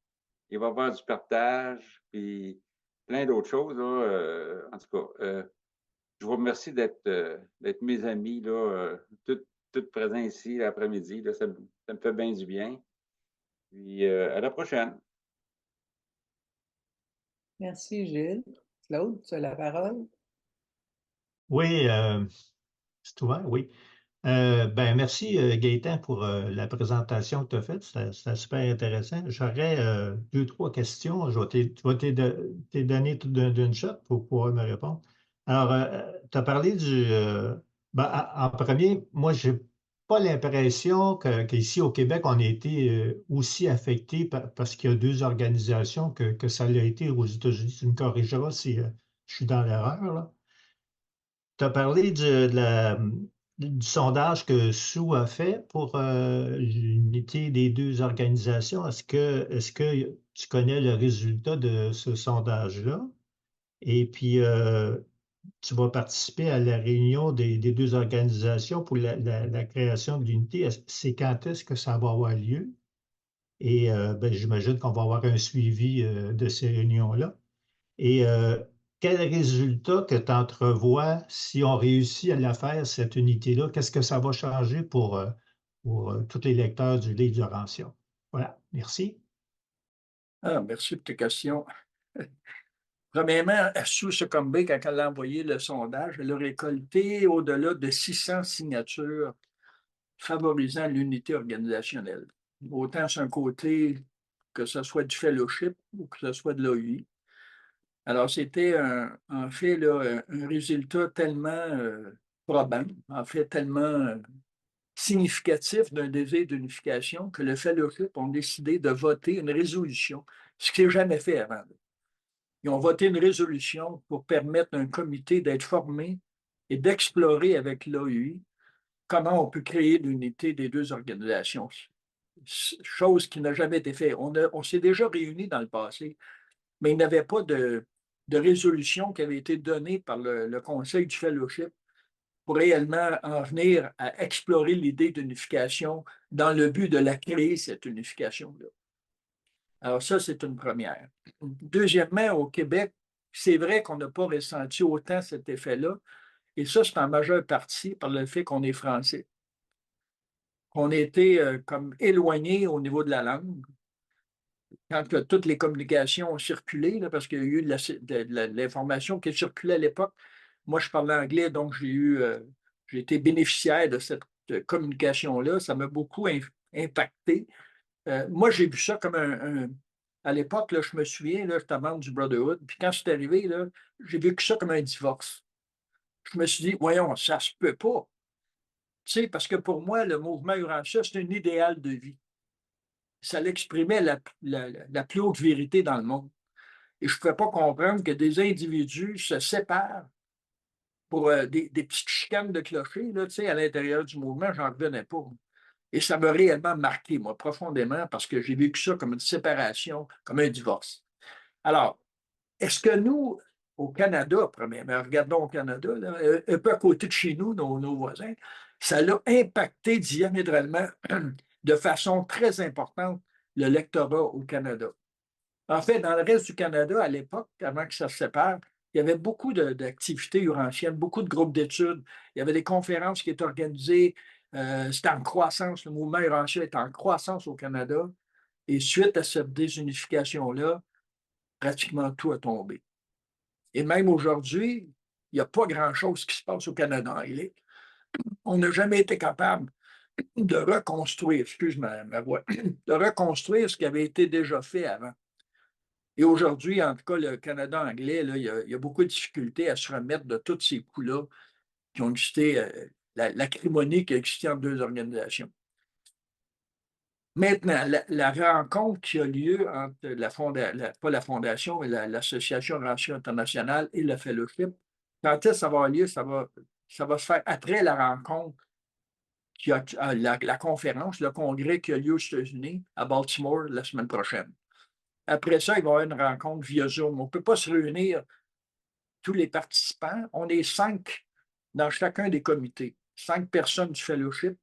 S11: il va y avoir du partage, puis plein d'autres choses, là, en tout cas. Je vous remercie d'être mes amis, là, tout présents ici l'après-midi. Ça me fait bien du bien. Puis à la prochaine.
S1: Merci, Gilles. Claude, tu as la parole.
S12: Oui, c'est ouvert, oui. Ben, merci, Gaëtan, pour la présentation que tu as faite. C'était super intéressant. J'aurais 2-3 questions. Je vais te donner tout d'une shot pour pouvoir me répondre. Alors, tu as parlé en premier, moi, je n'ai pas l'impression qu'ici au Québec, on a été aussi affecté parce qu'il y a 2 organisations que ça l'a été aux États-Unis. Tu me corrigeras si je suis dans l'erreur, là. Tu as parlé du sondage que Sue a fait pour l'unité des 2 organisations. Est-ce que tu connais le résultat de ce sondage-là? Et puis, tu vas participer à la réunion des deux organisations pour la création de l'unité. C'est quand est-ce que ça va avoir lieu? Et ben, j'imagine qu'on va avoir un suivi de ces réunions-là. Et quel résultat que tu entrevois si on réussit à la faire, cette unité-là? Qu'est-ce que ça va changer pour tous les lecteurs du livre du Laurentien? Voilà, merci.
S2: Ah, merci pour tes questions. Premièrement, Sue Succombé, quand elle a envoyé le sondage, elle a récolté au-delà de 600 signatures favorisant l'unité organisationnelle. Autant sur un côté que ce soit du fellowship ou que ce soit de l'OUI. Alors, c'était en fait là, un résultat tellement probant, en fait tellement significatif d'un désir d'unification que le fellowship ont décidé de voter une résolution, ce qui n'est jamais fait avant. Ils ont voté une résolution pour permettre à un comité d'être formé et d'explorer avec l'OUI comment on peut créer l'unité des deux organisations. Chose qui n'a jamais été faite. On s'est déjà réunis dans le passé, mais il n'y avait pas de résolution qui avait été donnée par le Conseil du Fellowship pour réellement en venir à explorer l'idée d'unification dans le but de la créer, cette unification-là. Alors ça, c'est une première. Deuxièmement, au Québec, c'est vrai qu'on n'a pas ressenti autant cet effet-là, et ça, c'est en majeure partie par le fait qu'on est français. Qu'on a été comme éloigné au niveau de la langue. Quand toutes les communications ont circulé, là, parce qu'il y a eu de l'information qui circulait à l'époque. Moi, je parlais anglais, donc j'ai été bénéficiaire de cette communication-là. Ça m'a beaucoup impacté. Moi, j'ai vu ça comme à l'époque, je me souviens, j'étais membre du Brotherhood, puis quand c'est arrivé, j'ai vécu ça comme un divorce. Je me suis dit, voyons, ça se peut pas. Tu sais, parce que pour moi, le mouvement Urantia, c'est un idéal de vie. Ça l'exprimait la plus haute vérité dans le monde. Et je ne pouvais pas comprendre que des individus se séparent pour des petites chicanes de clocher là, à l'intérieur du mouvement, j'en revenais pas. Et ça m'a réellement marqué, moi, profondément, parce que j'ai vécu ça comme une séparation, comme un divorce. Alors, est-ce que nous, au Canada, premièrement, regardons au Canada, là, un peu à côté de chez nous, nos voisins, ça l'a impacté diamétralement de façon très importante le lectorat au Canada. En fait, dans le reste du Canada, à l'époque, avant que ça se sépare, il y avait beaucoup d'activités urantiennes, beaucoup de groupes d'études. Il y avait des conférences qui étaient organisées. C'était en croissance. Le mouvement urantien est en croissance au Canada. Et suite à cette désunification-là, pratiquement tout a tombé. Et même aujourd'hui, il n'y a pas grand-chose qui se passe au Canada anglais. On n'a jamais été capable de reconstruire, excuse ma voix, de reconstruire ce qui avait été déjà fait avant. Et aujourd'hui, en tout cas, le Canada anglais, là, il y a beaucoup de difficultés à se remettre de tous ces coups-là qui ont existé, l'acrimonie qui a existé entre deux organisations. Maintenant, la rencontre qui a lieu entre pas la fondation, mais l'Association Urantia internationale et le Fellowship, quand est-ce que ça va avoir lieu? Ça va se faire après la rencontre, la conférence, le congrès qui a lieu aux États-Unis, à Baltimore, la semaine prochaine. Après ça, il va y avoir une rencontre via Zoom. On ne peut pas se réunir tous les participants. On est 5 dans chacun des comités. 5 personnes du Fellowship,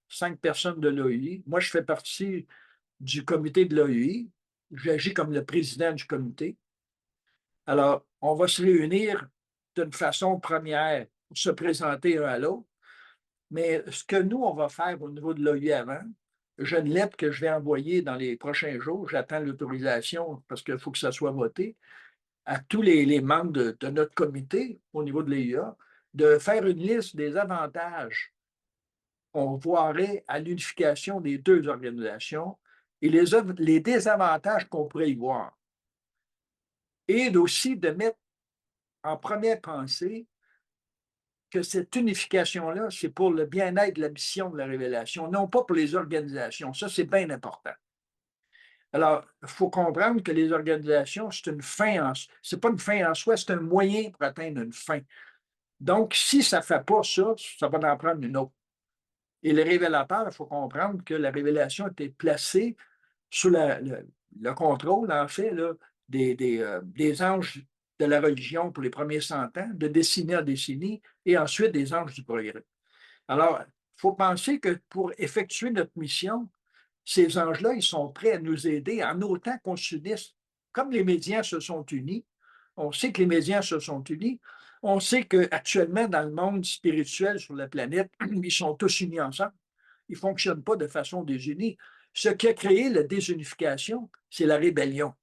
S2: 5 personnes de l'OUI. Moi, je fais partie du comité de l'OUI. J'agis comme le président du comité. Alors, on va se réunir d'une façon première pour se présenter un à l'autre. Mais ce que nous, on va faire au niveau de l'OUI avant, j'ai une lettre que je vais envoyer dans les prochains jours. J'attends l'autorisation parce qu'il faut que ça soit voté à tous les membres de notre comité au niveau de l'EIA de faire une liste des avantages qu'on voirait à l'unification des deux organisations et les désavantages qu'on pourrait y voir. Et aussi de mettre en première pensée que cette unification-là, c'est pour le bien-être de la mission de la révélation, non pas pour les organisations. Ça, c'est bien important. Alors, il faut comprendre que les organisations, c'est une fin c'est pas une fin en soi, c'est un moyen pour atteindre une fin. Donc, si ça ne fait pas ça, ça va en prendre une autre. Et le révélateur, il faut comprendre que la révélation était placée sous le contrôle, en fait, là, des anges de la religion pour les premiers 100 ans, de décennie en décennie, et ensuite des anges du progrès. Alors, il faut penser que pour effectuer notre mission, ces anges-là, ils sont prêts à nous aider en autant qu'on s'unisse. Comme les médias se sont unis, on sait que les médias se sont unis, on sait qu'actuellement, dans le monde spirituel sur la planète, ils sont tous unis ensemble. Ils ne fonctionnent pas de façon désunie. Ce qui a créé la désunification, c'est la rébellion.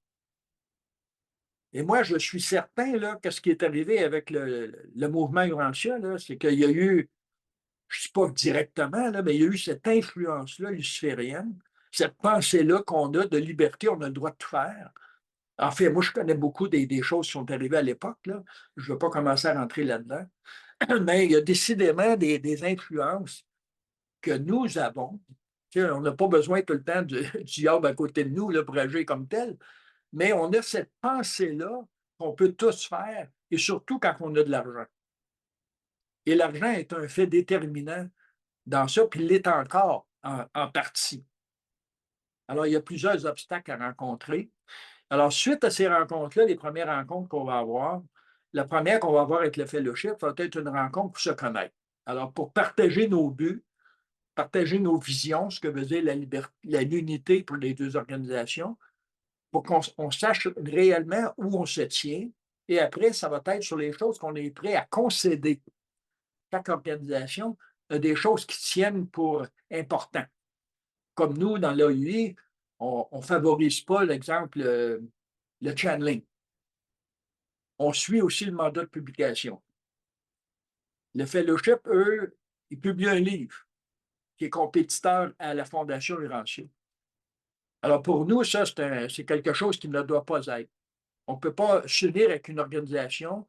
S2: Et moi, je suis certain là, que ce qui est arrivé avec le mouvement Urantia, c'est qu'il y a eu, je ne sais pas directement, là, mais il y a eu cette influence-là luciférienne, cette pensée-là qu'on a de liberté, on a le droit de tout faire. En fait, moi, je connais beaucoup des choses qui sont arrivées à l'époque. Là. Je ne veux pas commencer à rentrer là-dedans. Mais il y a décidément des influences que nous avons. Tu sais, on n'a pas besoin tout le temps du diable à côté de nous là, pour agir comme tel. Mais on a cette pensée-là qu'on peut tous faire, et surtout quand on a de l'argent. Et l'argent est un fait déterminant dans ça, puis il l'est encore en partie. Alors, il y a plusieurs obstacles à rencontrer. Alors, suite à ces rencontres-là, les premières rencontres qu'on va avoir, la première qu'on va avoir avec le fellowship va être une rencontre pour se connaître. Alors, pour partager nos buts, partager nos visions, ce que veut dire l'unité pour les deux organisations, pour qu'on sache réellement où on se tient. Et après, ça va être sur les choses qu'on est prêt à concéder. Chaque organisation a des choses qui tiennent pour important. Comme nous, dans l'AUI, on ne favorise pas, l'exemple, le channeling. On suit aussi le mandat de publication. Le fellowship, eux, ils publient un livre qui est compétiteur à la Fondation Urantia. Alors pour nous, ça, c'est quelque chose qui ne doit pas être. On ne peut pas s'unir avec une organisation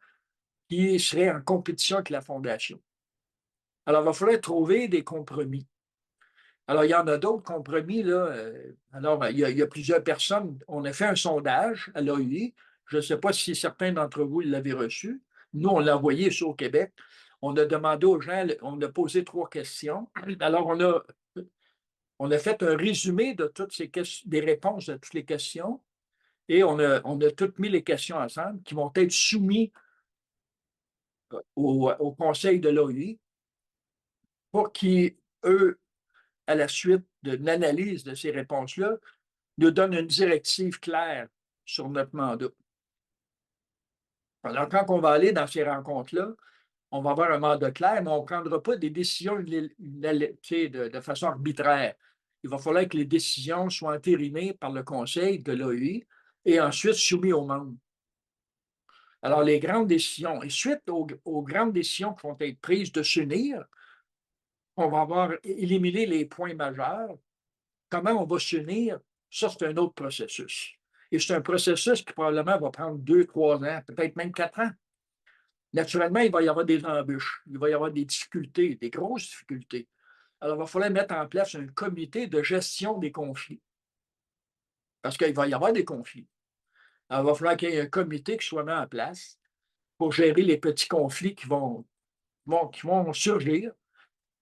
S2: qui serait en compétition avec la Fondation. Alors, il va falloir trouver des compromis. Alors, il y en a d'autres compromis. Là. Alors, il y a plusieurs personnes. On a fait un sondage à l'AUI. Je ne sais pas si certains d'entre vous l'avaient reçu. Nous, on l'a envoyé ici au Québec. On a demandé aux gens, on a posé 3 questions. Alors, on a fait un résumé de toutes ces questions, des réponses à toutes les questions. Et on a toutes mis les questions ensemble qui vont être soumises au conseil de l'AUI pour qu'ils, eux, à la suite d'une analyse de ces réponses-là, nous donnent une directive claire sur notre mandat. Alors, quand on va aller dans ces rencontres-là, on va avoir un mandat clair, mais on ne prendra pas des décisions de façon arbitraire. Il va falloir que les décisions soient entérinées par le conseil de l'AUI et ensuite soumises aux membres. Alors, les grandes décisions, et suite aux grandes décisions qui vont être prises de s'unir, on va avoir éliminé les points majeurs. Comment on va s'unir, ça, c'est un autre processus. Et c'est un processus qui probablement va prendre 2, 3 ans, peut-être même 4 ans. Naturellement, il va y avoir des embûches, il va y avoir des difficultés, des grosses difficultés. Alors, il va falloir mettre en place un comité de gestion des conflits. Parce qu'il va y avoir des conflits. Alors, il va falloir qu'il y ait un comité qui soit mis en place pour gérer les petits conflits qui vont surgir.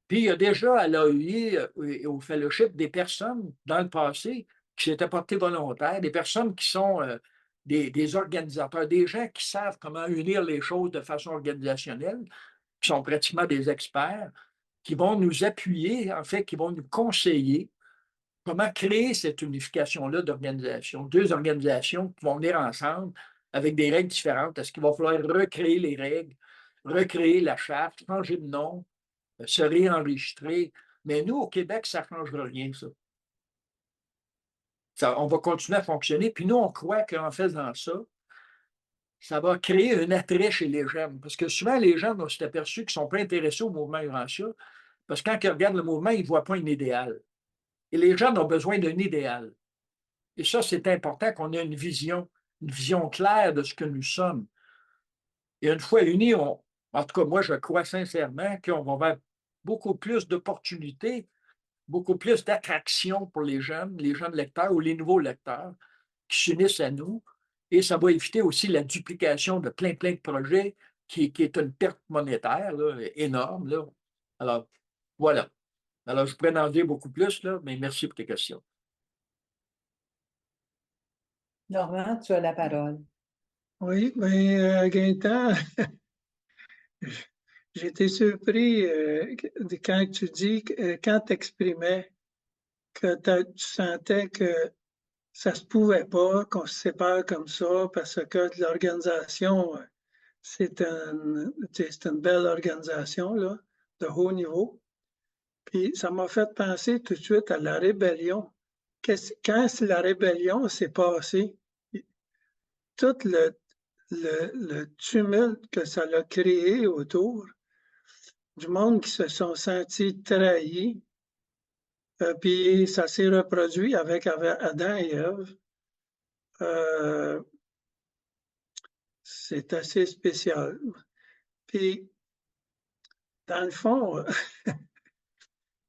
S2: Puis, il y a déjà à l'AUI et au fellowship des personnes dans le passé qui s'étaient portées volontaires, des personnes qui sont des organisateurs, des gens qui savent comment unir les choses de façon organisationnelle, qui sont pratiquement des experts, qui vont nous appuyer, en fait, qui vont nous conseiller comment créer cette unification-là d'organisation. 2 organisations qui vont venir ensemble avec des règles différentes. Est-ce qu'il va falloir recréer les règles, recréer la charte, changer de nom, se réenregistrer? Mais nous, au Québec, ça ne changera rien, ça. On va continuer à fonctionner. Puis nous, on croit qu'en faisant ça, ça va créer un attrait chez les jeunes. Parce que souvent, les jeunes ont s'est aperçus qu'ils ne sont pas intéressés au mouvement Urantia, parce que quand ils regardent le mouvement, ils ne voient pas un idéal. Et les jeunes ont besoin d'un idéal. Et ça, c'est important qu'on ait une vision claire de ce que nous sommes. Et une fois unis, en tout cas, moi, je crois sincèrement qu'on va avoir beaucoup plus d'opportunités, beaucoup plus d'attractions pour les jeunes lecteurs ou les nouveaux lecteurs qui s'unissent à nous. Et ça va éviter aussi la duplication de plein de projets qui est une perte monétaire là, énorme. Là. Alors, voilà. Alors, je pourrais en dire beaucoup plus, là, mais merci pour tes questions.
S1: Normand, tu as la parole.
S10: Oui, mais Gaëtan, j'ai été surpris quand tu dis, quand tu exprimais que tu sentais que ça se pouvait pas qu'on se sépare comme ça parce que l'organisation, c'est une belle organisation là, de haut niveau. Puis ça m'a fait penser tout de suite à la rébellion. Quand la rébellion s'est passée, tout le tumulte que ça a créé autour, du monde qui se sont sentis trahis, puis ça s'est reproduit avec Adam et Ève. C'est assez spécial. Puis, dans le fond,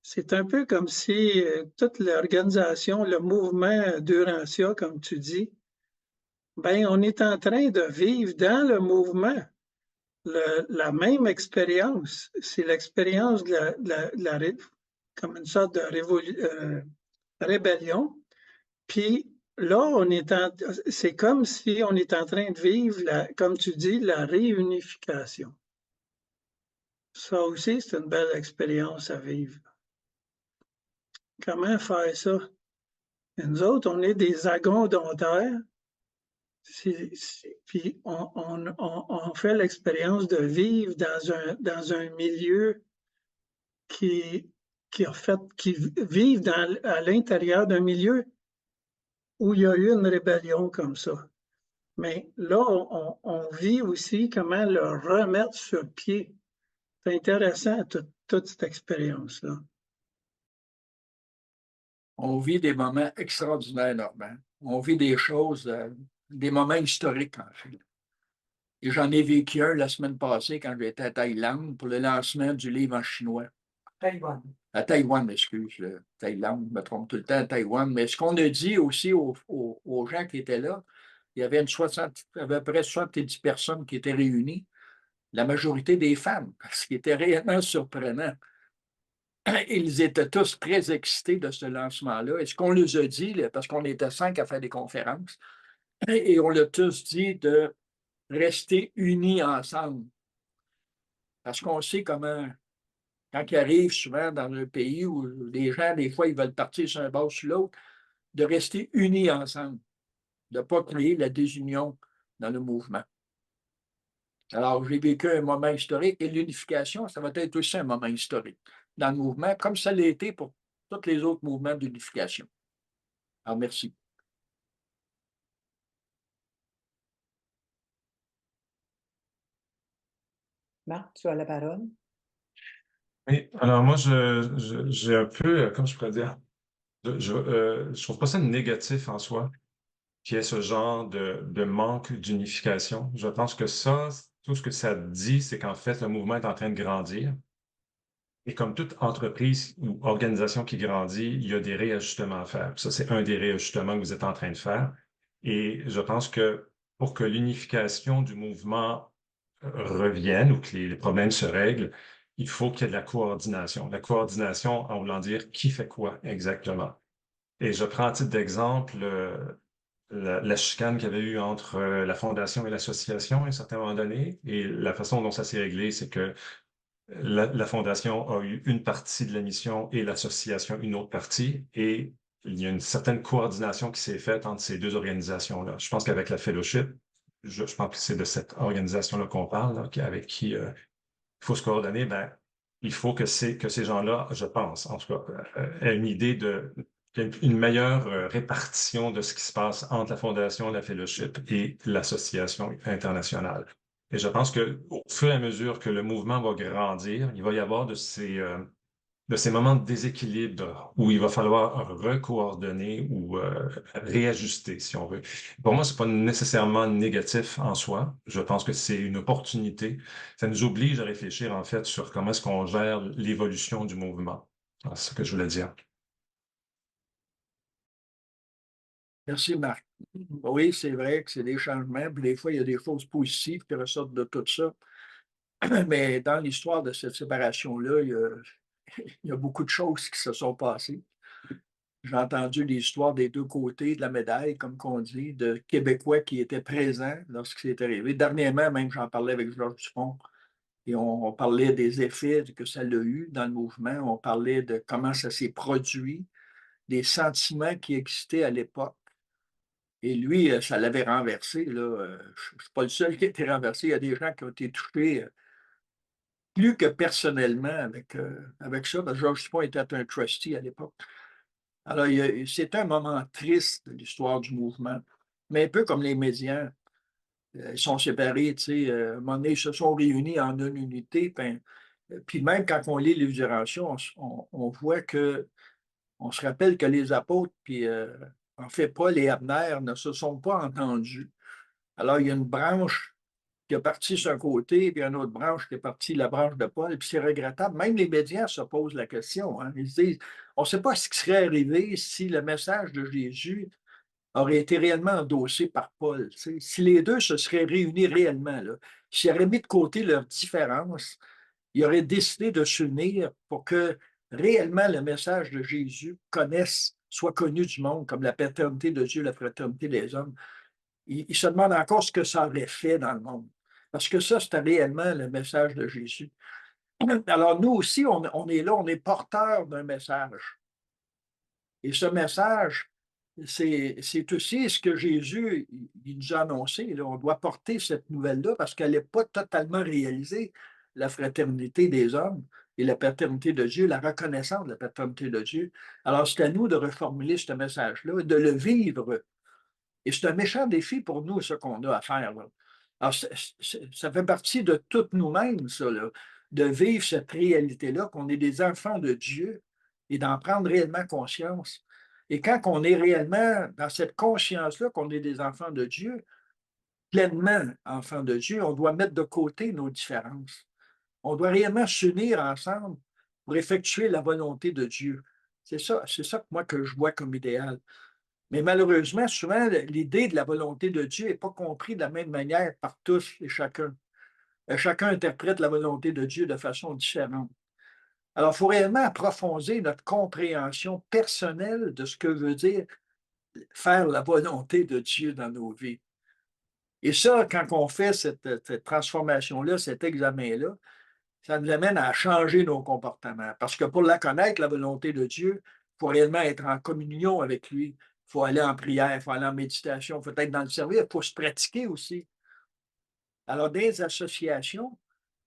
S10: c'est un peu comme si toute l'organisation, le mouvement d'Urantia, comme tu dis, ben, on est en train de vivre dans le mouvement la même expérience. C'est l'expérience comme une sorte de rébellion. Puis là, c'est comme si on est en train de vivre, comme tu dis, la réunification. Ça aussi, c'est une belle expérience à vivre. Comment faire ça? Et nous autres, on est des agondontaires. Puis on fait l'expérience de vivre dans un milieu qui vivent à l'intérieur d'un milieu où il y a eu une rébellion comme ça. Mais là, on vit aussi comment le remettre sur pied. C'est intéressant, toute cette expérience-là.
S2: On vit des moments extraordinaires, Normand. On vit des choses, des moments historiques, en fait. Et j'en ai vécu un la semaine passée quand j'étais à Thaïlande pour le lancement du livre en chinois.
S1: Taïwan.
S2: À Taïwan, excuse, Thaïlande, je me trompe tout le temps, à Taïwan. Mais ce qu'on a dit aussi aux gens qui étaient là, il y avait à peu près 70 personnes qui étaient réunies, la majorité des femmes, ce qui était réellement surprenant. Ils étaient tous très excités de ce lancement-là. Et ce qu'on les a dit, parce qu'on était 5 à faire des conférences, et on l'a tous dit de rester unis ensemble. Parce qu'on sait comment, quand ils arrivent souvent dans un pays où les gens, des fois, ils veulent partir sur un bord ou sur l'autre, de rester unis ensemble, de ne pas créer la désunion dans le mouvement. Alors, j'ai vécu un moment historique et l'unification, ça va être aussi un moment historique dans le mouvement, comme ça l'a été pour tous les autres mouvements d'unification. Alors, merci.
S1: Marc, tu as la parole.
S13: Oui, alors moi, j'ai un peu, comme je pourrais dire, je trouve pas ça négatif en soi, qu'il y ait ce genre de manque d'unification. Je pense que ça, tout ce que ça dit, c'est qu'en fait, le mouvement est en train de grandir. Et comme toute entreprise ou organisation qui grandit, il y a des réajustements à faire. Ça, c'est un des réajustements que vous êtes en train de faire. Et je pense que pour que l'unification du mouvement revienne ou que les problèmes se règlent, il faut qu'il y ait de la coordination. La coordination, en voulant dire qui fait quoi exactement. Et je prends à titre d'exemple la chicane qu'il y avait eu entre la Fondation et l'association à un certain moment donné. Et la façon dont ça s'est réglé, c'est que la Fondation a eu une partie de la mission et l'association une autre partie. Et il y a une certaine coordination qui s'est faite entre ces deux organisations-là. Je pense qu'avec la Fellowship, je pense que c'est de cette organisation-là qu'on parle, là, avec qui il faut se coordonner. Ben, il faut que ces gens-là, je pense, en tout cas, aient une idée une meilleure répartition de ce qui se passe entre la Fondation, la Fellowship et l'association internationale. Et je pense qu'au fur et à mesure que le mouvement va grandir, il va y avoir de ces moments de déséquilibre où il va falloir recoordonner ou réajuster, si on veut. Pour moi, c'est pas nécessairement négatif en soi. Je pense que c'est une opportunité. Ça nous oblige à réfléchir, en fait, sur comment est-ce qu'on gère l'évolution du mouvement. C'est ce que je voulais dire.
S2: Merci, Marc. Oui, c'est vrai que c'est des changements, puis des fois, il y a des choses positives qui ressortent de tout ça. Mais dans l'histoire de cette séparation-là, il y a beaucoup de choses qui se sont passées. J'ai entendu l'histoire des deux côtés de la médaille, comme qu'on dit, de Québécois qui étaient présents lorsque c'est arrivé. Dernièrement, même, j'en parlais avec Georges Dupont, et on parlait des effets que ça a eu dans le mouvement. On parlait de comment ça s'est produit, des sentiments qui existaient à l'époque. Et lui, ça l'avait renversé. Là. Je ne suis pas le seul qui a été renversé. Il y a des gens qui ont été touchés plus que personnellement avec ça, parce que Georges Dupont était un trustee à l'époque. Alors, c'est un moment triste de l'histoire du mouvement, mais un peu comme les médias. Ils sont séparés, tu sais, à un moment donné, ils se sont réunis en une unité. Puis même quand on lit l'Illumination, on voit que, on se rappelle que les apôtres, puis en fait, Paul et Abner ne se sont pas entendus. Alors, il y a une branche qui est partie sur un côté, puis une autre branche qui est partie, la branche de Paul, puis c'est regrettable. Même les médias se posent la question. Hein. Ils se disent, on ne sait pas ce qui serait arrivé si le message de Jésus aurait été réellement endossé par Paul. Si les deux se seraient réunis réellement, s'ils auraient mis de côté leurs différences, ils auraient décidé de s'unir pour que réellement le message de Jésus soit connu du monde, comme la paternité de Dieu, la fraternité des hommes. Ils se demandent encore ce que ça aurait fait dans le monde. Parce que ça, c'était réellement le message de Jésus. Alors, nous aussi, on est là, on est porteurs d'un message. Et ce message, c'est aussi ce que Jésus il nous a annoncé. Là. On doit porter cette nouvelle-là parce qu'elle n'est pas totalement réalisée, la fraternité des hommes et la paternité de Dieu, la reconnaissance de la paternité de Dieu. Alors, c'est à nous de reformuler ce message-là, de le vivre. Et c'est un méchant défi pour nous, ce qu'on a à faire. Là. Alors, ça fait partie de toutes nous-mêmes, ça, là, de vivre cette réalité-là, qu'on est des enfants de Dieu et d'en prendre réellement conscience. Et quand on est réellement dans cette conscience-là qu'on est des enfants de Dieu, pleinement enfants de Dieu, on doit mettre de côté nos différences. On doit réellement s'unir ensemble pour effectuer la volonté de Dieu. C'est ça que moi que je vois comme idéal. Mais malheureusement, souvent, l'idée de la volonté de Dieu n'est pas comprise de la même manière par tous et chacun. Chacun interprète la volonté de Dieu de façon différente. Alors, il faut réellement approfondir notre compréhension personnelle de ce que veut dire faire la volonté de Dieu dans nos vies. Et ça, quand on fait cette transformation-là, cet examen-là, ça nous amène à changer nos comportements. Parce que pour la connaître, la volonté de Dieu, il faut réellement être en communion avec lui. Il faut aller en prière, il faut aller en méditation, il faut être dans le service, il faut se pratiquer aussi. Alors, des associations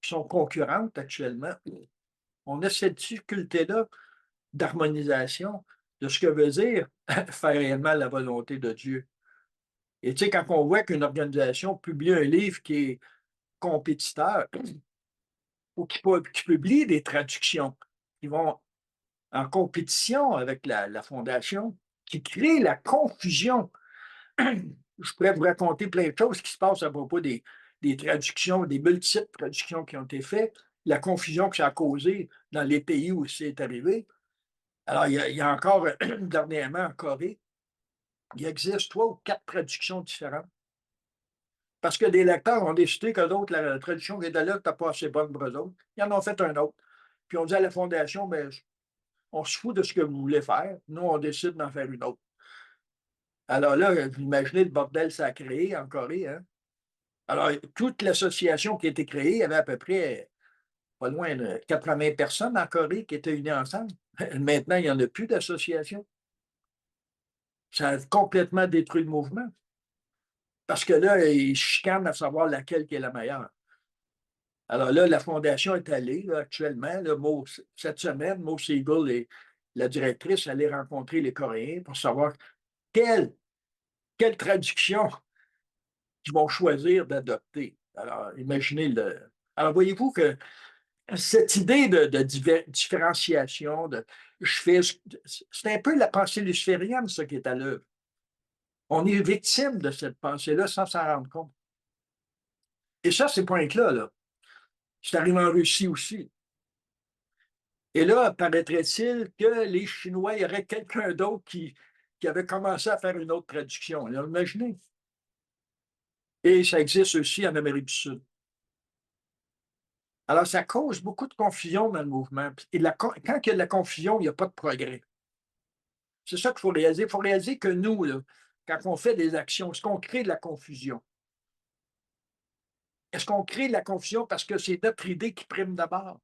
S2: qui sont concurrentes actuellement, on a cette difficulté-là d'harmonisation de ce que veut dire faire réellement la volonté de Dieu. Et tu sais, quand on voit qu'une organisation publie un livre qui est compétiteur ou qui publie des traductions qui vont en compétition avec la fondation, qui crée la confusion. Je pourrais vous raconter plein de choses qui se passent à propos des traductions, des multiples traductions qui ont été faites, la confusion que ça a causé dans les pays où c'est arrivé. Alors, il y a encore, dernièrement, en Corée, il existe 3 ou 4 traductions différentes. Parce que des lecteurs ont décidé que d'autres, la traduction qui est de là, n'était pas assez bonne pour eux autres. Ils en ont fait un autre. Puis on dit à la Fondation, bien, on se fout de ce que vous voulez faire. Nous, on décide d'en faire une autre. Alors là, vous imaginez le bordel que ça a créé en Corée. Hein? Alors, toute l'association qui a été créée, il y avait à peu près pas loin de 80 personnes en Corée qui étaient unies ensemble. Maintenant, il n'y en a plus d'association. Ça a complètement détruit le mouvement. Parce que là, ils chicanent à savoir laquelle qui est la meilleure. Alors là, la Fondation est allée là, actuellement, là, cette semaine, Mo Siegel et la directrice allaient rencontrer les Coréens pour savoir quelle traduction ils vont choisir d'adopter. Alors, imaginez le. Alors, voyez-vous que cette idée de différenciation, c'est un peu la pensée luciférienne, ça qui est à l'œuvre. On est victime de cette pensée-là sans s'en rendre compte. Et ça, ces points-là, là, c'est arrivé en Russie aussi. Et là, paraîtrait-il que les Chinois, il y aurait quelqu'un d'autre qui avait commencé à faire une autre traduction. Alors, imaginez. Et ça existe aussi en Amérique du Sud. Alors, ça cause beaucoup de confusion dans le mouvement. Et quand il y a de la confusion, il n'y a pas de progrès. C'est ça qu'il faut réaliser. Il faut réaliser que nous, là, quand on fait des actions, est-ce qu'on crée de la confusion? Est-ce qu'on crée de la confusion parce que c'est notre idée qui prime d'abord?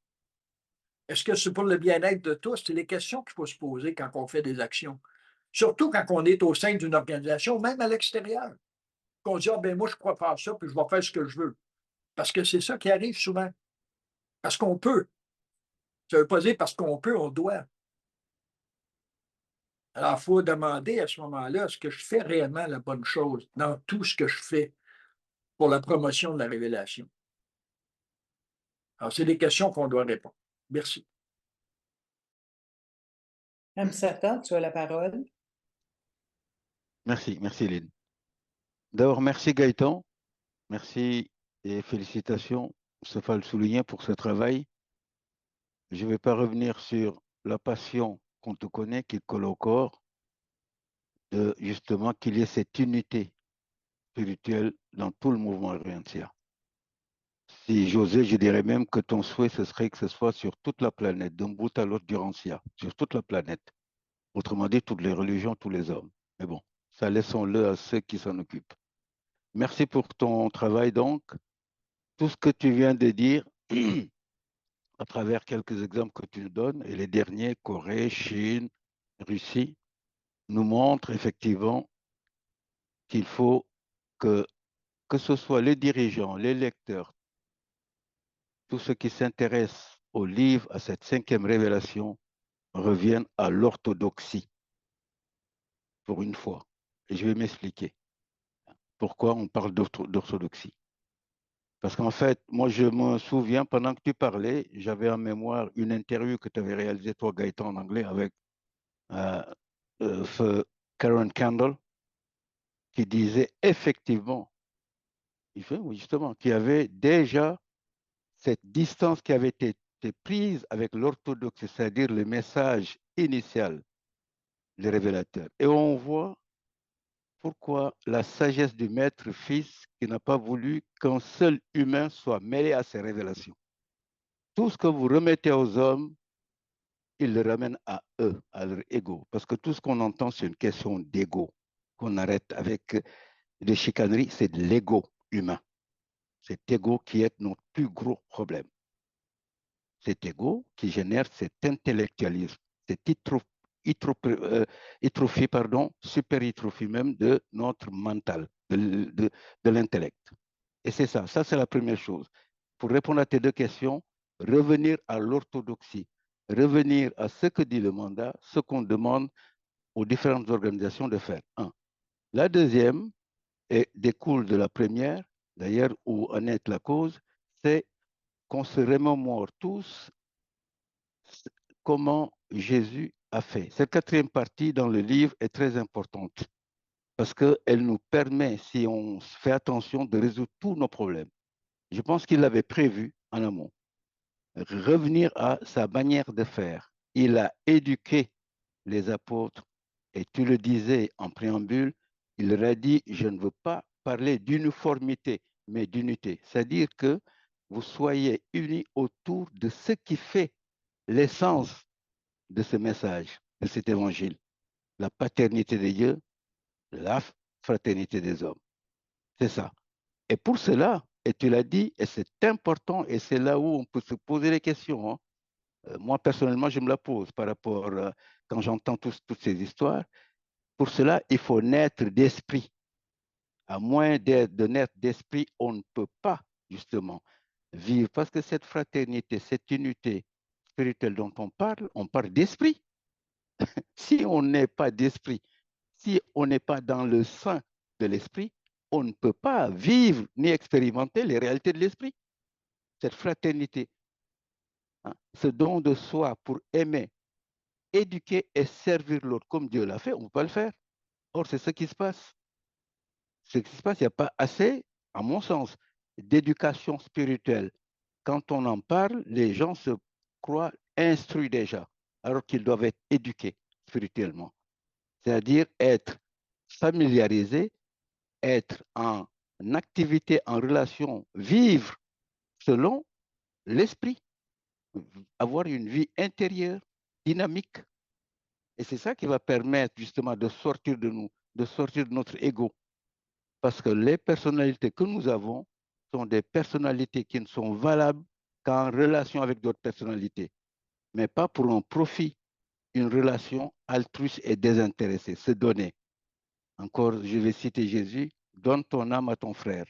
S2: Est-ce que c'est pour le bien-être de tous? C'est les questions qu'il faut se poser quand on fait des actions. Surtout quand on est au sein d'une organisation, même à l'extérieur. Qu'on dit, ah, ben moi, je crois faire ça, puis je vais faire ce que je veux. Parce que c'est ça qui arrive souvent. Parce qu'on peut. Ça ne veut pas dire parce qu'on peut, on doit. Alors, il faut demander à ce moment-là, est-ce que je fais réellement la bonne chose dans tout ce que je fais pour la promotion de la révélation? Alors, c'est des questions qu'on doit répondre. Merci.
S1: Amsata, tu as la parole.
S14: Merci, merci Lynn. D'abord, merci Gaëtan, merci et félicitations, ça faut le souligner pour ce travail. Je ne vais pas revenir sur la passion qu'on te connaît, qui colle au corps, de justement qu'il y ait cette unité spirituelle dans tout le mouvement Orientia. Si j'osais, je dirais même que ton souhait, ce serait que ce soit sur toute la planète, d'un bout à l'autre du Rancia, sur toute la planète. Autrement dit, toutes les religions, tous les hommes. Mais bon, ça laissons-le à ceux qui s'en occupent. Merci pour ton travail donc. Tout ce que tu viens de dire, à travers quelques exemples que tu nous donnes, et les derniers, Corée, Chine, Russie, nous montrent effectivement qu'il faut que ce soit les dirigeants, les lecteurs, tous ceux qui s'intéressent au livre, à cette 5e révélation, reviennent à l'orthodoxie, pour une fois. Et je vais m'expliquer pourquoi on parle d'orthodoxie. Parce qu'en fait, moi, je me souviens, pendant que tu parlais, j'avais en mémoire une interview que tu avais réalisée, toi, Gaëtan, en anglais, avec Karen Candle, qui disait effectivement, justement, qu'il y avait déjà cette distance qui avait été prise avec l'orthodoxe, c'est-à-dire le message initial, le révélateur. Et on voit pourquoi la sagesse du maître-fils qui n'a pas voulu qu'un seul humain soit mêlé à ces révélations. Tout ce que vous remettez aux hommes, ils le ramènent à eux, à leur ego. Parce que tout ce qu'on entend, c'est une question d'ego. Qu'on arrête avec des chicaneries, c'est de l'ego humain. Cet ego qui est notre plus gros problème. Cet ego qui génère cet intellectualisme, cette super-hytrophie même de notre mental, de l'intellect. Et c'est ça c'est la première chose. Pour répondre à tes deux questions, revenir à l'orthodoxie, revenir à ce que dit le mandat, ce qu'on demande aux différentes organisations de faire. Un. La deuxième, et découle de la première, d'ailleurs, où en est la cause, c'est qu'on se remémore tous comment Jésus a fait. Cette 4e partie dans le livre est très importante parce qu'elle nous permet, si on fait attention, de résoudre tous nos problèmes. Je pense qu'il l'avait prévu en amont. Revenir à sa manière de faire. Il a éduqué les apôtres et tu le disais en préambule, il leur a dit, je ne veux pas parler d'uniformité, mais d'unité. C'est-à-dire que vous soyez unis autour de ce qui fait l'essence de ce message, de cet évangile. La paternité de Dieu, la fraternité des hommes. C'est ça. Et pour cela, et tu l'as dit, et c'est important, et c'est là où on peut se poser les questions. Hein. Moi, personnellement, je me la pose par rapport, quand j'entends toutes ces histoires. Pour cela, il faut naître d'esprit. À moins de naître d'esprit, on ne peut pas, justement, vivre. Parce que cette fraternité, cette unité spirituelle dont on parle d'esprit. Si on n'est pas d'esprit, si on n'est pas dans le sein de l'esprit, on ne peut pas vivre ni expérimenter les réalités de l'esprit. Cette fraternité, hein, ce don de soi pour aimer, éduquer et servir l'autre comme Dieu l'a fait, on ne peut pas le faire. Or, c'est ce qui se passe. Ce qui se passe, il n'y a pas assez, à mon sens, d'éducation spirituelle. Quand on en parle, les gens se croient instruits déjà, alors qu'ils doivent être éduqués spirituellement. C'est-à-dire être familiarisés, être en activité, en relation, vivre selon l'esprit, avoir une vie intérieure, dynamique. Et c'est ça qui va permettre justement de sortir de nous, de sortir de notre ego. Parce que les personnalités que nous avons sont des personnalités qui ne sont valables qu'en relation avec d'autres personnalités, mais pas pour un profit, une relation altruiste et désintéressée, se donner. Encore, je vais citer Jésus, donne ton âme à ton frère.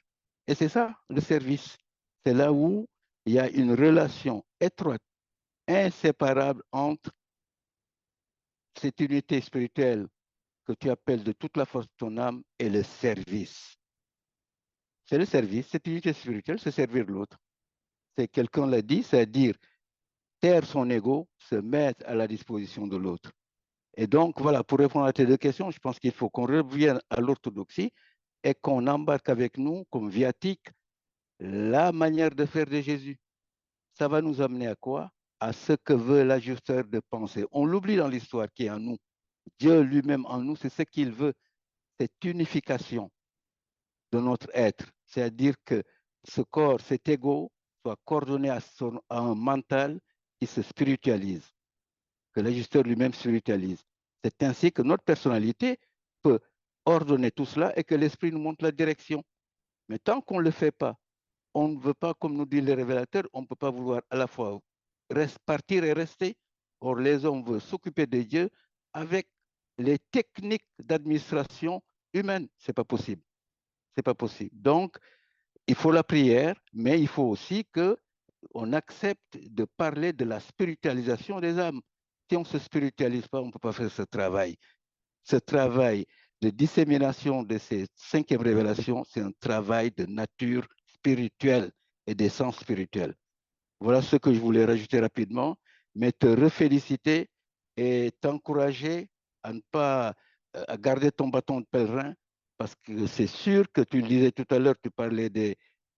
S14: Et c'est ça, le service. C'est là où il y a une relation étroite, inséparable entre cette unité spirituelle que tu appelles de toute la force de ton âme et le service. C'est le service, cette unité spirituelle, c'est servir l'autre. C'est quelqu'un l'a dit, c'est-à-dire taire son ego, se mettre à la disposition de l'autre. Et donc, voilà, pour répondre à tes deux questions, je pense qu'il faut qu'on revienne à l'orthodoxie et qu'on embarque avec nous, comme viatique, la manière de faire de Jésus. Ça va nous amener à quoi? À ce que veut l'ajusteur de pensée. On l'oublie dans l'histoire qui est en nous. Dieu lui-même en nous, c'est ce qu'il veut, cette unification de notre être. C'est-à-dire que ce corps, cet ego, soit coordonné à un mental qui se spiritualise, que l'ajusteur lui-même spiritualise. C'est ainsi que notre personnalité peut ordonner tout cela et que l'esprit nous montre la direction. Mais tant qu'on ne le fait pas, on ne veut pas, comme nous dit le révélateur, on ne peut pas vouloir à la fois partir et rester. Or, les hommes veulent s'occuper de Dieu avec les techniques d'administration humaine. Ce n'est pas possible. C'est pas possible. Donc, il faut la prière, mais il faut aussi qu'on accepte de parler de la spiritualisation des âmes. Si on ne se spiritualise pas, on ne peut pas faire ce travail. Ce travail de dissémination de ces 5e révélations, c'est un travail de nature spirituelle et d'essence spirituelle. Voilà ce que je voulais rajouter rapidement, mais te reféliciter et t'encourager à ne pas à garder ton bâton de pèlerin, parce que c'est sûr que tu le disais tout à l'heure, tu parlais des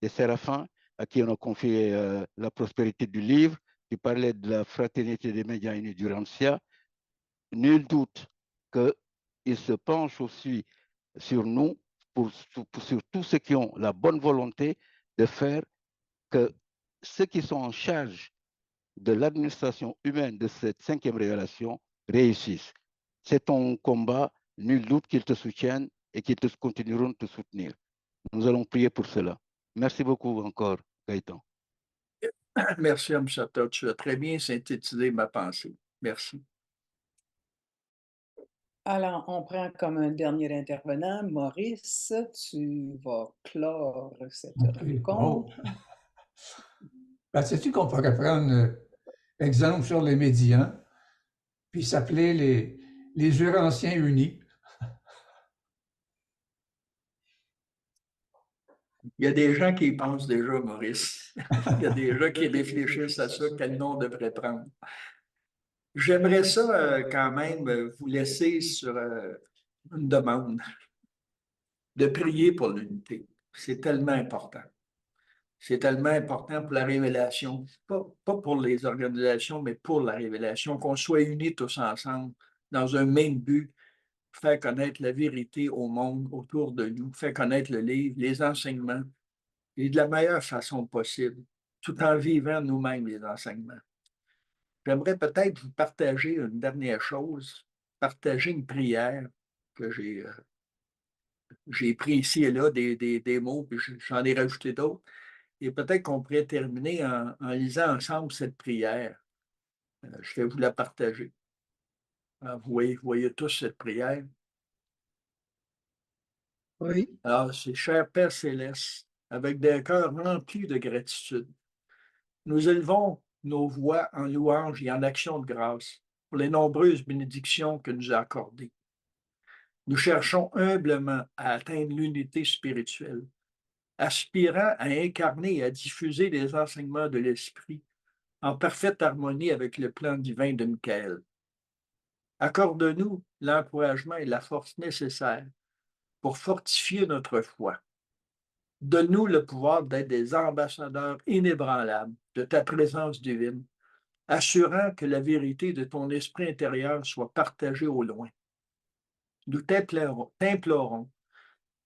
S14: séraphins à qui on a confié la prospérité du livre, tu parlais de la fraternité des médias unis du Ramsia. Nul doute qu'ils se penchent aussi sur nous, sur tous ceux qui ont la bonne volonté de faire que ceux qui sont en charge de l'administration humaine de cette 5e révélation réussissent. C'est ton combat, nul doute qu'ils te soutiennent et qu'ils continueront de te soutenir. Nous allons prier pour cela. Merci beaucoup encore, Gaëtan.
S2: Merci, M. Chata. Tu as très bien synthétisé ma pensée. Merci.
S1: Alors, on prend comme un dernier intervenant, Maurice, tu vas clore cette rencontre.
S4: Ben, sais-tu qu'on pourrait prendre exemple sur les médians, puis s'appeler les Urantiens unis?
S2: Il y a des gens qui y pensent déjà, Maurice. Il y a des gens qui réfléchissent à ça, quel nom on devrait prendre. J'aimerais ça quand même vous laisser sur une demande de prier pour l'unité. C'est tellement important. C'est tellement important pour la révélation, pas pour les organisations, mais pour la révélation, qu'on soit unis tous ensemble dans un même but, faire connaître la vérité au monde autour de nous, faire connaître le livre, les enseignements, et de la meilleure façon possible, tout en vivant nous-mêmes les enseignements. J'aimerais peut-être vous partager une dernière chose, partager une prière que j'ai pris ici et là des mots, puis j'en ai rajouté d'autres. Et peut-être qu'on pourrait terminer en lisant ensemble cette prière. Je vais vous la partager. Vous voyez tous cette prière?
S10: Oui.
S2: Alors, c'est cher Père Céleste, avec des cœurs remplis de gratitude. Nous élevons nos voix en louange et en action de grâce pour les nombreuses bénédictions que nous a accordées. Nous cherchons humblement à atteindre l'unité spirituelle, aspirant à incarner et à diffuser les enseignements de l'Esprit en parfaite harmonie avec le plan divin de Michael. Accorde-nous l'encouragement et la force nécessaires pour fortifier notre foi. Donne-nous le pouvoir d'être des ambassadeurs inébranlables de ta présence divine, assurant que la vérité de ton esprit intérieur soit partagée au loin. Nous t'implorons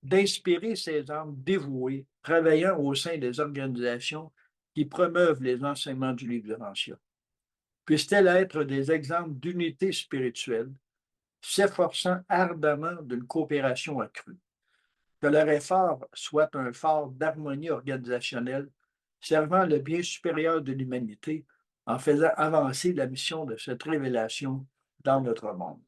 S2: d'inspirer ces âmes dévouées, travaillant au sein des organisations qui promeuvent les enseignements du livre de Rancia. Puissent-elles être des exemples d'unité spirituelle, s'efforçant ardemment d'une coopération accrue. Que leur effort soit un phare d'harmonie organisationnelle servant le bien supérieur de l'humanité en faisant avancer la mission de cette révélation dans notre monde.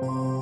S11: Amen.